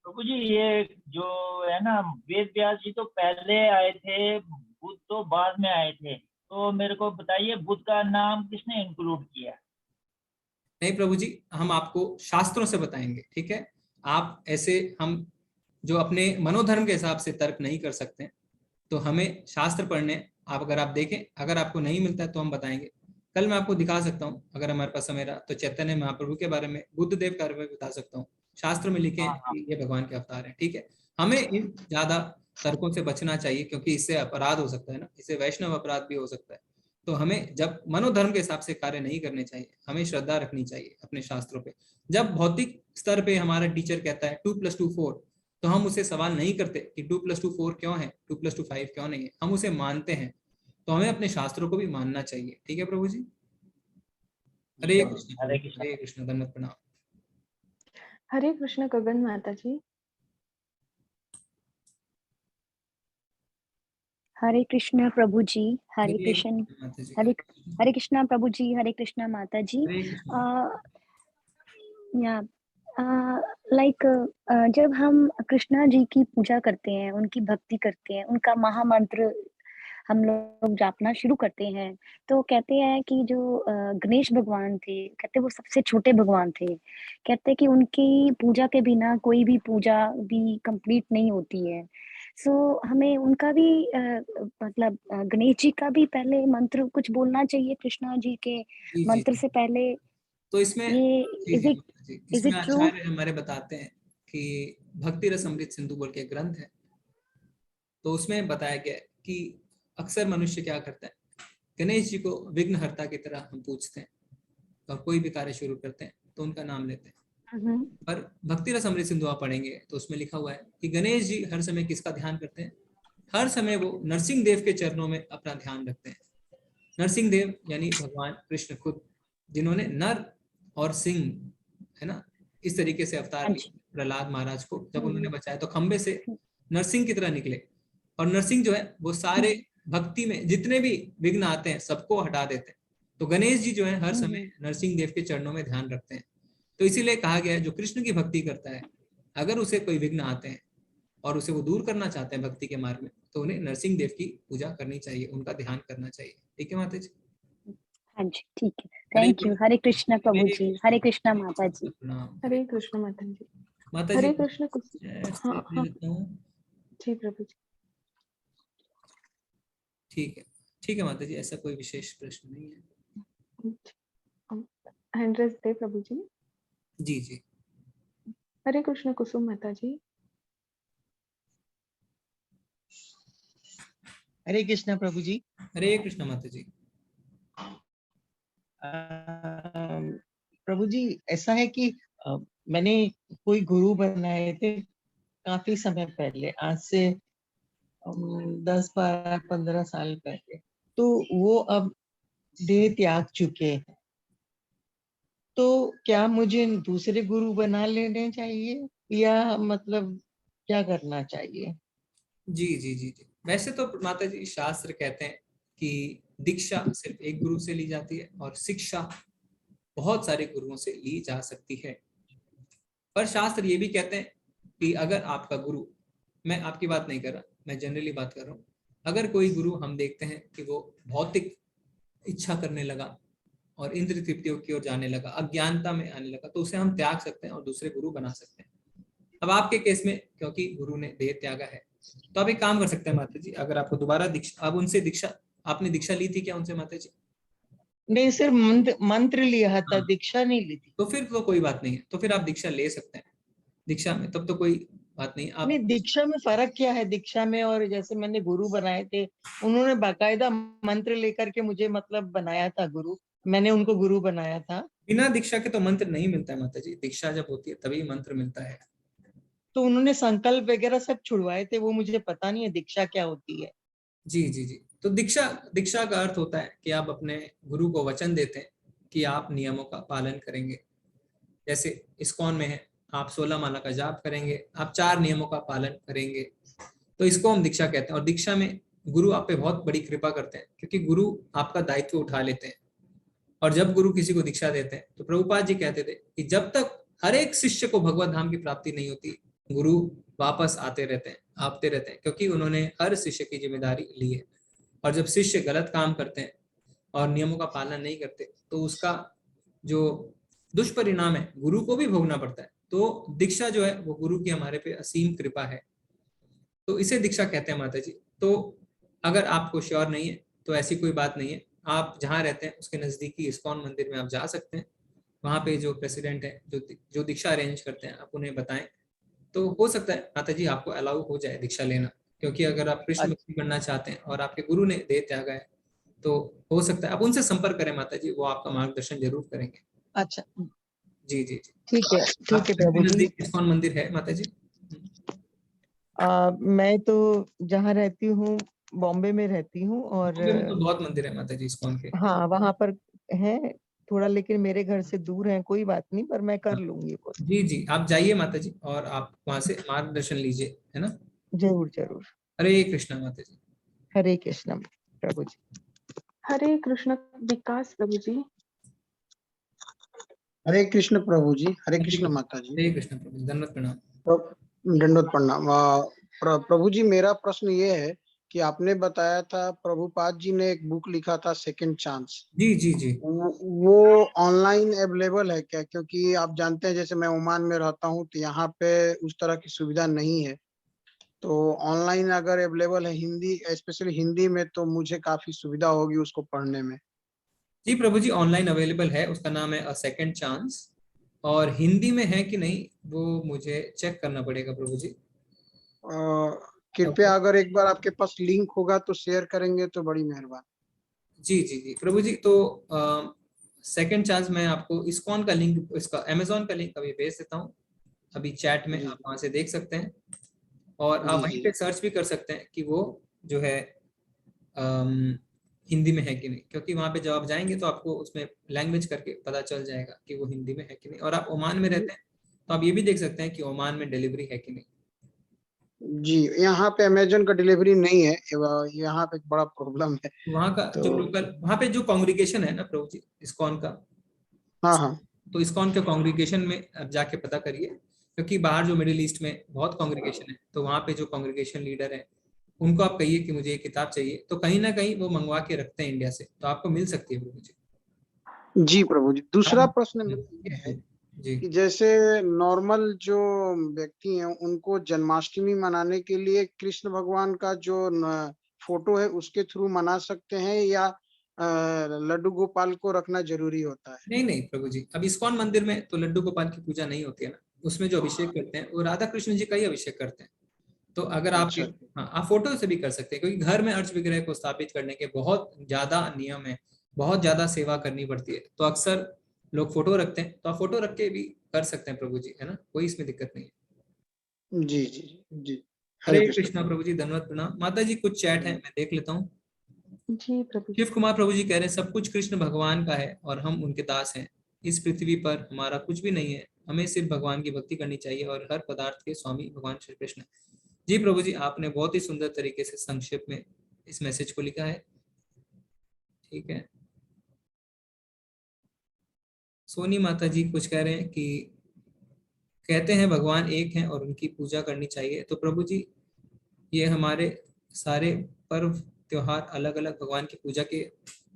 R: प्रभु जी, ये जो है ना वेद व्यास जी तो पहले आए थे, बुद्ध तो बाद में आए थे, तो मेरे को बताइए बुद्ध का नाम किसने इंक्लूड किया?
A: नहीं प्रभु जी, हम आपको शास्त्रों से बताएंगे। ठीक है, आप ऐसे हम जो अपने मनोधर्म के हिसाब से तर्क नहीं कर सकते, तो हमें शास्त्र पढ़ने, आप अगर आप देखें, अगर आपको नहीं मिलता है तो हम बताएंगे। कल मैं आपको दिखा सकता हूँ, अगर हमारे पास समय रहा तो चैतन्य महाप्रभु के बारे में, बुद्ध देव के बारे में बता सकता हूँ। शास्त्र में लिखे हैं कि ये भगवान के अवतार हैं। ठीक है, हमें इन ज्यादा तर्कों से बचना चाहिए, क्योंकि इससे अपराध हो सकता है ना, इससे वैष्णव अपराध भी हो सकता है। तो हमें जब मनोधर्म के हिसाब से कार्य नहीं करने चाहिए, हमें श्रद्धा रखनी चाहिए अपने शास्त्रों पे। जब भौतिक स्तर पे हमारा टीचर कहता है 2 + 2 4, तो हम उसे सवाल नहीं करते कि 2 + 2 4 क्यों है, 2 + 2 5 क्यों नहीं है, हम उसे मानते हैं। तो हमें अपने शास्त्रों को भी मानना चाहिए। ठीक है प्रभु जी, हरे कृष्ण प्रभु, हरे कृष्ण, धन्यवाद, प्रणाम।
M: हरे कृष्ण गगन माता जी।
I: हरे कृष्ण प्रभु जी, हरे
A: हरे
I: कृष्ण,
A: माता जी,
I: हरे हरे कृष्णा प्रभु जी, हरे कृष्णा माता जी।
A: हरे कृष्ण।
I: या लाइक जब हम कृष्णा जी की पूजा करते हैं, उनकी भक्ति करते हैं, उनका महामंत्र हम लोग जापना शुरू करते हैं, तो कहते हैं कि जो गणेश भगवान थे, कहते वो सबसे छोटे भगवान थे। कहते हैं कि उनकी पूजा के बिना कोई भी पूजा भी कंप्लीट नहीं होती है। सो हमें उनका भी मतलब गणेश जी का भी पहले मंत्र कुछ बोलना चाहिए कृष्णा जी के
A: जी जी
I: मंत्र से पहले।
A: तो इसमें
I: ये
A: जी
I: इज
A: जी
I: इट
A: माता जी,
I: इज
A: इसमें
I: इट ट्रू?
A: आचार्य हमारे बताते हैं कि भक्ति रस अमृत सिंधु बोल के ग्रंथ है, तो उसमें बताया गया है कि अक्सर मनुष्य क्या करता है, गणेश जी को विघ्नहर्ता की तरह हम पूछते हैं, और कोई भी कार्य शुरू करते हैं तो उनका नाम लेते हैं। पर भक्ति रस अमृत सिंधु आप पढ़ेंगे तो उसमें लिखा हुआ है कि गणेश जी हर समय किसका ध्यान करते हैं? हर समय वो नरसिंह देव के चरणों में अपना ध्यान रखते हैं। नरसिंह देव यानी भगवान कृष्ण खुद, जिन्होंने नर और सिंह, है ना, इस तरीके से अवतार लिए प्रहलाद महाराज को। जब उन्होंने बचाया तो खंबे से नरसिंह की तरह निकले, और नरसिंह जो है वो सारे भक्ति में जितने भी विघ्न आते हैं सबको हटा देते हैं। तो गणेश जी जो है हर समय नरसिंह देव के चरणों में ध्यान रखते हैं। तो इसीलिए कहा गया है जो कृष्ण की भक्ति करता है, अगर उसे कोई विघ्न आते हैं और उसे वो दूर करना चाहते हैं भक्ति के मार्ग में, तो उन्हें नरसिंह देव की पूजा करनी चाहिए, उनका ध्यान करना चाहिए। ठीक है माता जी?
I: हाँ जी, ठीक है, थैंक यू। हरे कृष्णा प्रभु जी, हरे कृष्णा माता जी।
M: हरे कृष्ण माता जी।
A: माता जी
M: हरे कृष्ण
A: हाँ हाँ
M: जी प्रभु जी।
A: ठीक है, ठीक है माता जी, ऐसा कोई विशेष प्रश्न नहीं है।
M: हैंड रेज दे प्रभु जी।
A: जी जी।
M: हरे कृष्ण कुसुम माता जी।
S: हरे कृष्णा प्रभु जी।
A: हरे कृष्णा माता जी।
S: प्रभु जी ऐसा है कि मैंने कोई गुरु बनाए थे काफी समय पहले, आज से 10-12-15 साल पहले, तो वो अब देह त्याग चुके हैं। तो क्या मुझे दूसरे गुरु बना लेने चाहिए या मतलब क्या करना चाहिए?
A: जी जी जी जी, वैसे तो माता जी शास्त्र कहते हैं कि दीक्षा सिर्फ एक गुरु से ली जाती है और शिक्षा बहुत सारे गुरुओं से ली जा सकती है। पर शास्त्र ये भी कहते हैं कि अगर आपका गुरु, मैं आपकी बात नहीं कर रहा, मैं जनरली बात कर रहा हूँ, अगर कोई गुरु हम देखते हैं कि वो भौतिक इच्छा करने लगा और इंद्र तृप्तियों की ओर जाने लगा, अज्ञानता में आने लगा, तो उसे हम त्याग सकते हैं और दूसरे गुरु बना सकते हैं। अब आपके केस में क्योंकि गुरु ने देह त्यागा है, तो आप एक काम कर सकते हैं माता जी, अगर आपको दोबारा दीक्षा, आप उनसे दीक्षा, आपने दीक्षा ली थी क्या उनसे माता जी?
S: नहीं, सिर्फ मंत्र लिया था, दीक्षा नहीं ली थी।
A: तो फिर तो कोई बात नहीं है, तो फिर आप दीक्षा ले सकते हैं दीक्षा में, तब तो कोई बात नहीं। आप
S: नहीं, दीक्षा में फर्क क्या है? दीक्षा में और जैसे मैंने गुरु बनाए थे, उन्होंने बाकायदा मंत्र लेकर के मुझे मतलब बनाया था गुरु, मैंने उनको गुरु बनाया था।
A: बिना दीक्षा के तो मंत्र नहीं मिलता है माता जी, दीक्षा जब होती है तभी मंत्र मिलता है।
S: तो उन्होंने संकल्प वगैरह सब छुड़वाए थे, वो मुझे पता नहीं है दीक्षा क्या होती है।
A: जी जी जी, तो दीक्षा का अर्थ होता है कि आप अपने गुरु को वचन देते हैं कि आप नियमों का पालन करेंगे। जैसे इस्कॉन में है, आप 16 माला का जाप करेंगे, आप 4 नियमों का पालन करेंगे, तो इसको हम दीक्षा कहते हैं। और दीक्षा में गुरु आप पे बहुत बड़ी कृपा करते हैं, क्योंकि गुरु आपका दायित्व उठा लेते हैं। और जब गुरु किसी को दीक्षा देते हैं तो प्रभुपाद जी कहते थे कि जब तक हर एक शिष्य को भगवत धाम की प्राप्ति नहीं होती, गुरु वापस आते रहते हैं, क्योंकि उन्होंने हर शिष्य की जिम्मेदारी ली है। और जब शिष्य गलत काम करते हैं और नियमों का पालन नहीं करते, तो उसका जो दुष्परिणाम है गुरु को भी भोगना पड़ता है। तो दीक्षा जो है वो गुरु की हमारे पे असीम कृपा है, तो इसे दीक्षा कहते हैं माता जी। तो अगर आपको श्योर नहीं है तो ऐसी कोई बात नहीं है, आप जहाँ रहते हैं उसके नजदीकी इस्कॉन मंदिर में आप जा सकते हैं। वहाँ पे जो प्रेसिडेंट है, जो दीक्षा अरेंज करते हैं, आप उन्हें बताएं, तो हो सकता है माता जी आपको अलाउ हो जाए दीक्षा लेना। क्योंकि अगर आप कृष्ण भक्ति करना चाहते हैं और आपके गुरु ने दे त्यागा है, तो हो सकता है आप उनसे संपर्क करें माता जी, वो आपका मार्गदर्शन जरूर करेंगे।
S: अच्छा,
A: जी जी जी,
S: ठीक है प्रभु जी।
A: इस्कॉन मंदिर है माता जी?
S: मैं तो जहाँ रहती हूँ बॉम्बे में रहती हूँ, और
A: बॉम्बे में तो बहुत मंदिर है माता जी इस्कॉन के।
S: हाँ वहाँ पर है थोड़ा, लेकिन मेरे घर से दूर है, कोई बात नहीं, पर मैं कर लूंगी वो।
A: जी जी, आप जाइए माता जी और आप वहाँ से मार्गदर्शन लीजिए, है ना?
S: जरूर जरूर।
A: हरे कृष्णा माता जी।
S: हरे कृष्णा प्रभु जी।
M: हरे कृष्ण विकास प्रभु जी।
D: हरे कृष्ण प्रभु जी। हरे कृष्ण माता जी।
A: हरे कृष्ण प्रभु जी, दंडवत प्रणाम।
D: दंडवत प्रणाम। प्रभु जी, मेरा प्रश्न ये है कि आपने बताया था प्रभुपाद जी ने एक बुक लिखा था सेकंड चांस।
A: जी जी जी,
D: वो ऑनलाइन अवेलेबल है क्या? क्योंकि आप जानते हैं जैसे मैं ओमान में रहता हूँ तो यहाँ पे उस तरह की सुविधा नहीं है, तो ऑनलाइन अगर अवेलेबल है हिंदी, स्पेशली हिंदी में, तो मुझे काफी सुविधा होगी उसको पढ़ने में।
A: जी प्रभु जी, ऑनलाइन अवेलेबल है, उसका नाम है अ सेकंड चांस। और हिंदी में है कि नहीं वो मुझे चेक करना पड़ेगा प्रभु जी।
D: कृपया अगर एक बार आपके पास लिंक होगा तो शेयर करेंगे तो बड़ी मेहरबानी।
A: जी जी जी प्रभु जी, तो सेकंड चांस मैं आपको इस्कॉन का लिंक, इसका अमेजोन का लिंक अभी भेज देता हूँ अभी चैट में, आप वहां से देख सकते हैं। और आप वहीं पे सर्च भी कर सकते हैं कि वो जो है हिंदी में है कि नहीं, क्योंकि वहां पे जब आप जाएंगे तो आपको उसमें लैंग्वेज करके पता चल जाएगा कि वो हिंदी में है कि नहीं। और आप ओमान में रहते हैं तो आप ये भी देख सकते हैं कि ओमान में डिलीवरी है कि नहीं।
D: जी, यहाँ पे अमेजन का डिलीवरी नहीं है, यहाँ पे एक बड़ा प्रॉब्लम है।
A: वहाँ का
D: तो
A: जो लोकल, वहाँ पे जो कांग्रीगेशन है ना प्रभु जी इस्कॉन का,
D: हाँ हाँ,
A: तो इस्कॉन के कांग्रीगेशन में आप जाके पता करिए, क्योंकि बाहर जो मिडिल ईस्ट में बहुत कांग्रीगेशन है, तो वहाँ पे जो कांग्रीगेशन लीडर है उनको आप कहिए कि मुझे ये किताब चाहिए, तो कहीं ना कहीं वो मंगवा के रखते हैं इंडिया से, तो आपको मिल सकती है प्रभु जी।
D: जी प्रभु जी। दूसरा प्रश्न मेरा ये है
A: जी
D: कि जैसे नॉर्मल जो व्यक्ति हैं उनको जन्माष्टमी मनाने के लिए कृष्ण भगवान का जो फोटो है उसके थ्रू मना सकते हैं, या लड्डू गोपाल को रखना जरूरी होता है?
A: नहीं नहीं प्रभु जी, अब इस्कॉन मंदिर में तो लड्डू गोपाल की पूजा नहीं होती है ना, उसमें जो अभिषेक करते हैं वो राधा कृष्ण जी का ही अभिषेक करते हैं। तो अगर आप,
D: अच्छा।
A: हाँ, आप फोटो से भी कर सकते हैं, क्योंकि घर में अर्च विग्रह को स्थापित करने के बहुत ज्यादा नियम है, बहुत ज्यादा सेवा करनी पड़ती है, तो अक्सर लोग फोटो रखते हैं, तो आप फोटो रख के भी कर सकते हैं प्रभु जी, है ना, कोई इसमें दिक्कत नहीं है।
D: जी जी जी।
A: हरे कृष्णा प्रभु जी, धन्यवाद प्रणाम। माता जी कुछ चैट है, मैं देख लेता हूँ।
M: जी प्रभु।
A: शिव कुमार प्रभु जी कह रहे हैं सब कुछ कृष्ण भगवान का है और हम उनके दास हैं, इस पृथ्वी पर हमारा कुछ भी नहीं है, हमें सिर्फ भगवान की भक्ति करनी चाहिए और हर पदार्थ के स्वामी भगवान श्री कृष्ण। जी प्रभु जी, आपने बहुत ही सुंदर तरीके से संक्षेप में इस मैसेज को लिखा है, ठीक है। सोनी माता जी कुछ कह रहे हैं कि कहते हैं भगवान एक हैं और उनकी पूजा करनी चाहिए, तो प्रभु जी ये हमारे सारे पर्व त्योहार अलग अलग भगवान की पूजा के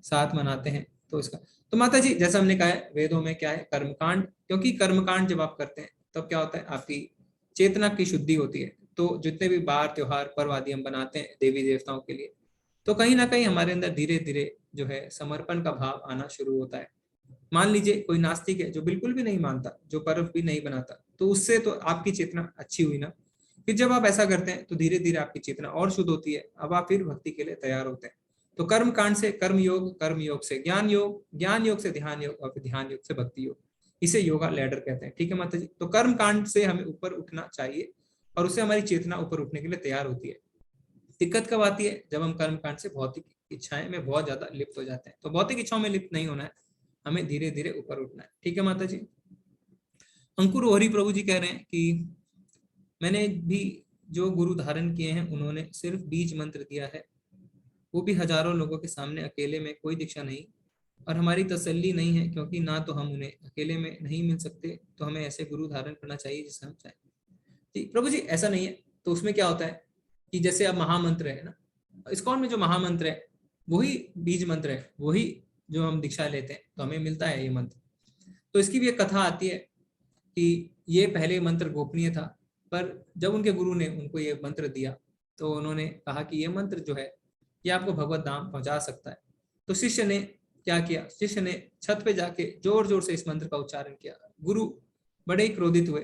A: साथ मनाते हैं, तो इसका, तो माता जी जैसा हमने कहा है वेदों में क्या है, कर्मकांड, क्योंकि कर्मकांड जब आप करते हैं तब क्या होता है, आपकी चेतना की शुद्धि होती है। तो जितने भी बार त्योहार पर्व आदि हम बनाते हैं देवी देवताओं के लिए, तो कहीं ना कहीं हमारे अंदर धीरे धीरे जो है समर्पण का भाव आना शुरू होता है। मान लीजिए कोई नास्तिक है जो बिल्कुल भी नहीं मानता, जो पर्व भी नहीं बनाता, तो उससे तो आपकी चेतना अच्छी हुई ना। फिर जब आप ऐसा करते हैं तो धीरे धीरे आपकी चेतना और शुद्ध होती है, अब आप फिर भक्ति के लिए तैयार होते हैं। तो कर्म कांड से कर्म योग से ज्ञान योग से ध्यान योग और फिर ध्यान योग से भक्ति योग, इसे योगा लैडर कहते हैं। ठीक है माता जी। तो कर्म कांड से हमें ऊपर उठना चाहिए और उससे हमारी चेतना ऊपर उठने के लिए तैयार होती है। दिक्कत कब आती है? जब हम कर्म कांड से भौतिक इच्छाएं में बहुत ज्यादा लिप्त हो जाते हैं। तो भौतिक इच्छाओं में लिप्त नहीं होना है, हमें धीरे धीरे ऊपर उठना है। ठीक है माता जी। अंकुर ओहरी प्रभु जी कह रहे हैं कि मैंने भी जो गुरु धारण किए हैं उन्होंने सिर्फ बीज मंत्र दिया है, वो भी हजारों लोगों के सामने अकेले में, कोई दीक्षा नहीं। और हमारी तसल्ली नहीं है क्योंकि ना तो हम उन्हें अकेले में नहीं मिल सकते, तो हमें ऐसे गुरु धारण करना चाहिए जिसे हम चाहें। ठीक प्रभु जी, ऐसा नहीं है। तो उसमें क्या होता है कि जैसे अब महामंत्र है ना, इस्कॉन में जो महामंत्र है वही बीज मंत्र है, वही जो हम दीक्षा लेते हैं तो हमें मिलता है ये मंत्र। तो इसकी भी एक कथा आती है कि ये पहले मंत्र गोपनीय था, पर जब उनके गुरु ने उनको ये मंत्र दिया तो उन्होंने कहा कि ये मंत्र जो है ये आपको भगवत धाम पहुंचा सकता है। तो शिष्य ने क्या किया? शिष्य ने छत पे जाके जोर जोर से इस मंत्र का उच्चारण किया। गुरु बड़े ही क्रोधित हुए,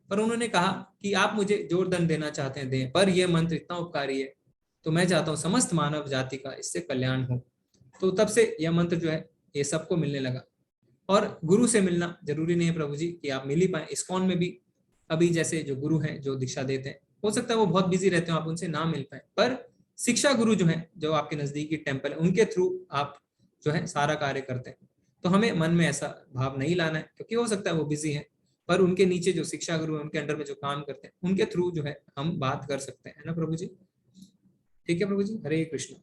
A: पर उन्होंने कहा कि आप मुझे जोर दंड देना चाहते हैं दें, पर यह मंत्र इतना उपकारी है तो मैं चाहता हूँ समस्त मानव जाति का इससे कल्याण हो। तो तब से यह मंत्र जो है ये सबको मिलने लगा। और गुरु से मिलना जरूरी नहीं है प्रभु जी कि आप मिल ही पाए। इस्कॉन में भी अभी जैसे जो गुरु हैं जो दीक्षा देते हैं, हो सकता है वो बहुत बिजी रहते हो, आप उनसे ना मिल पाए, पर शिक्षा गुरु जो है, जो आपके नजदीकी टेम्पल है, उनके थ्रू आप जो है सारा कार्य करते हैं। तो हमें मन में ऐसा भाव नहीं लाना है, क्योंकि हो सकता है वो बिजी है, पर उनके नीचे जो शिक्षा गुरु है, उनके अंडर में जो काम करते हैं, उनके थ्रू जो है हम बात कर सकते हैं ना प्रभु जी। ठीक है प्रभु जी। हरे कृष्ण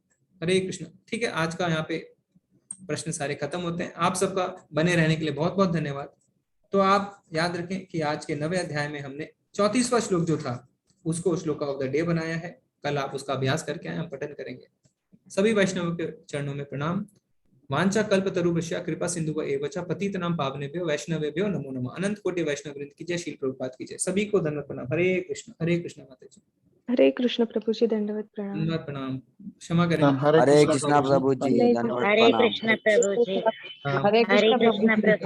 A: हरे कृष्ण। ठीक है, आज का यहाँ पे प्रश्न सारे खत्म होते हैं। आप सबका बने रहने के लिए बहुत बहुत धन्यवाद। तो आप याद रखें कि आज के 9वें अध्याय में हमने 34वां श्लोक जो था उसको श्लोक ऑफ द डे बनाया है। कल आप उसका अभ्यास करके आए, हम पठन करेंगे। सभी वैष्णवों के चरणों में प्रणाम। वांछा कल्पतरुभ्यश्च कृपा सिंधु एव च पतितनां पावनेभ्यो वैष्णवेभ्यो नमो नमः। अनंत कोटि वैष्णव वृंद की जय। श्रील प्रभुपाद की जय। सभी को धन्यवाद प्रणाम। हरे कृष्ण माता जी।
M: हरे कृष्ण प्रभु जी, दंडवत प्रणाम।
A: धन्यवाद प्रणाम। क्षमा करें।
E: हरे कृष्णा प्रभु जी, धन्यवाद
B: हरे
E: प्रणाम।
B: कृष्ण प्रभु जी।
A: हाँ।
B: हरे कृष्ण प्रभु जी।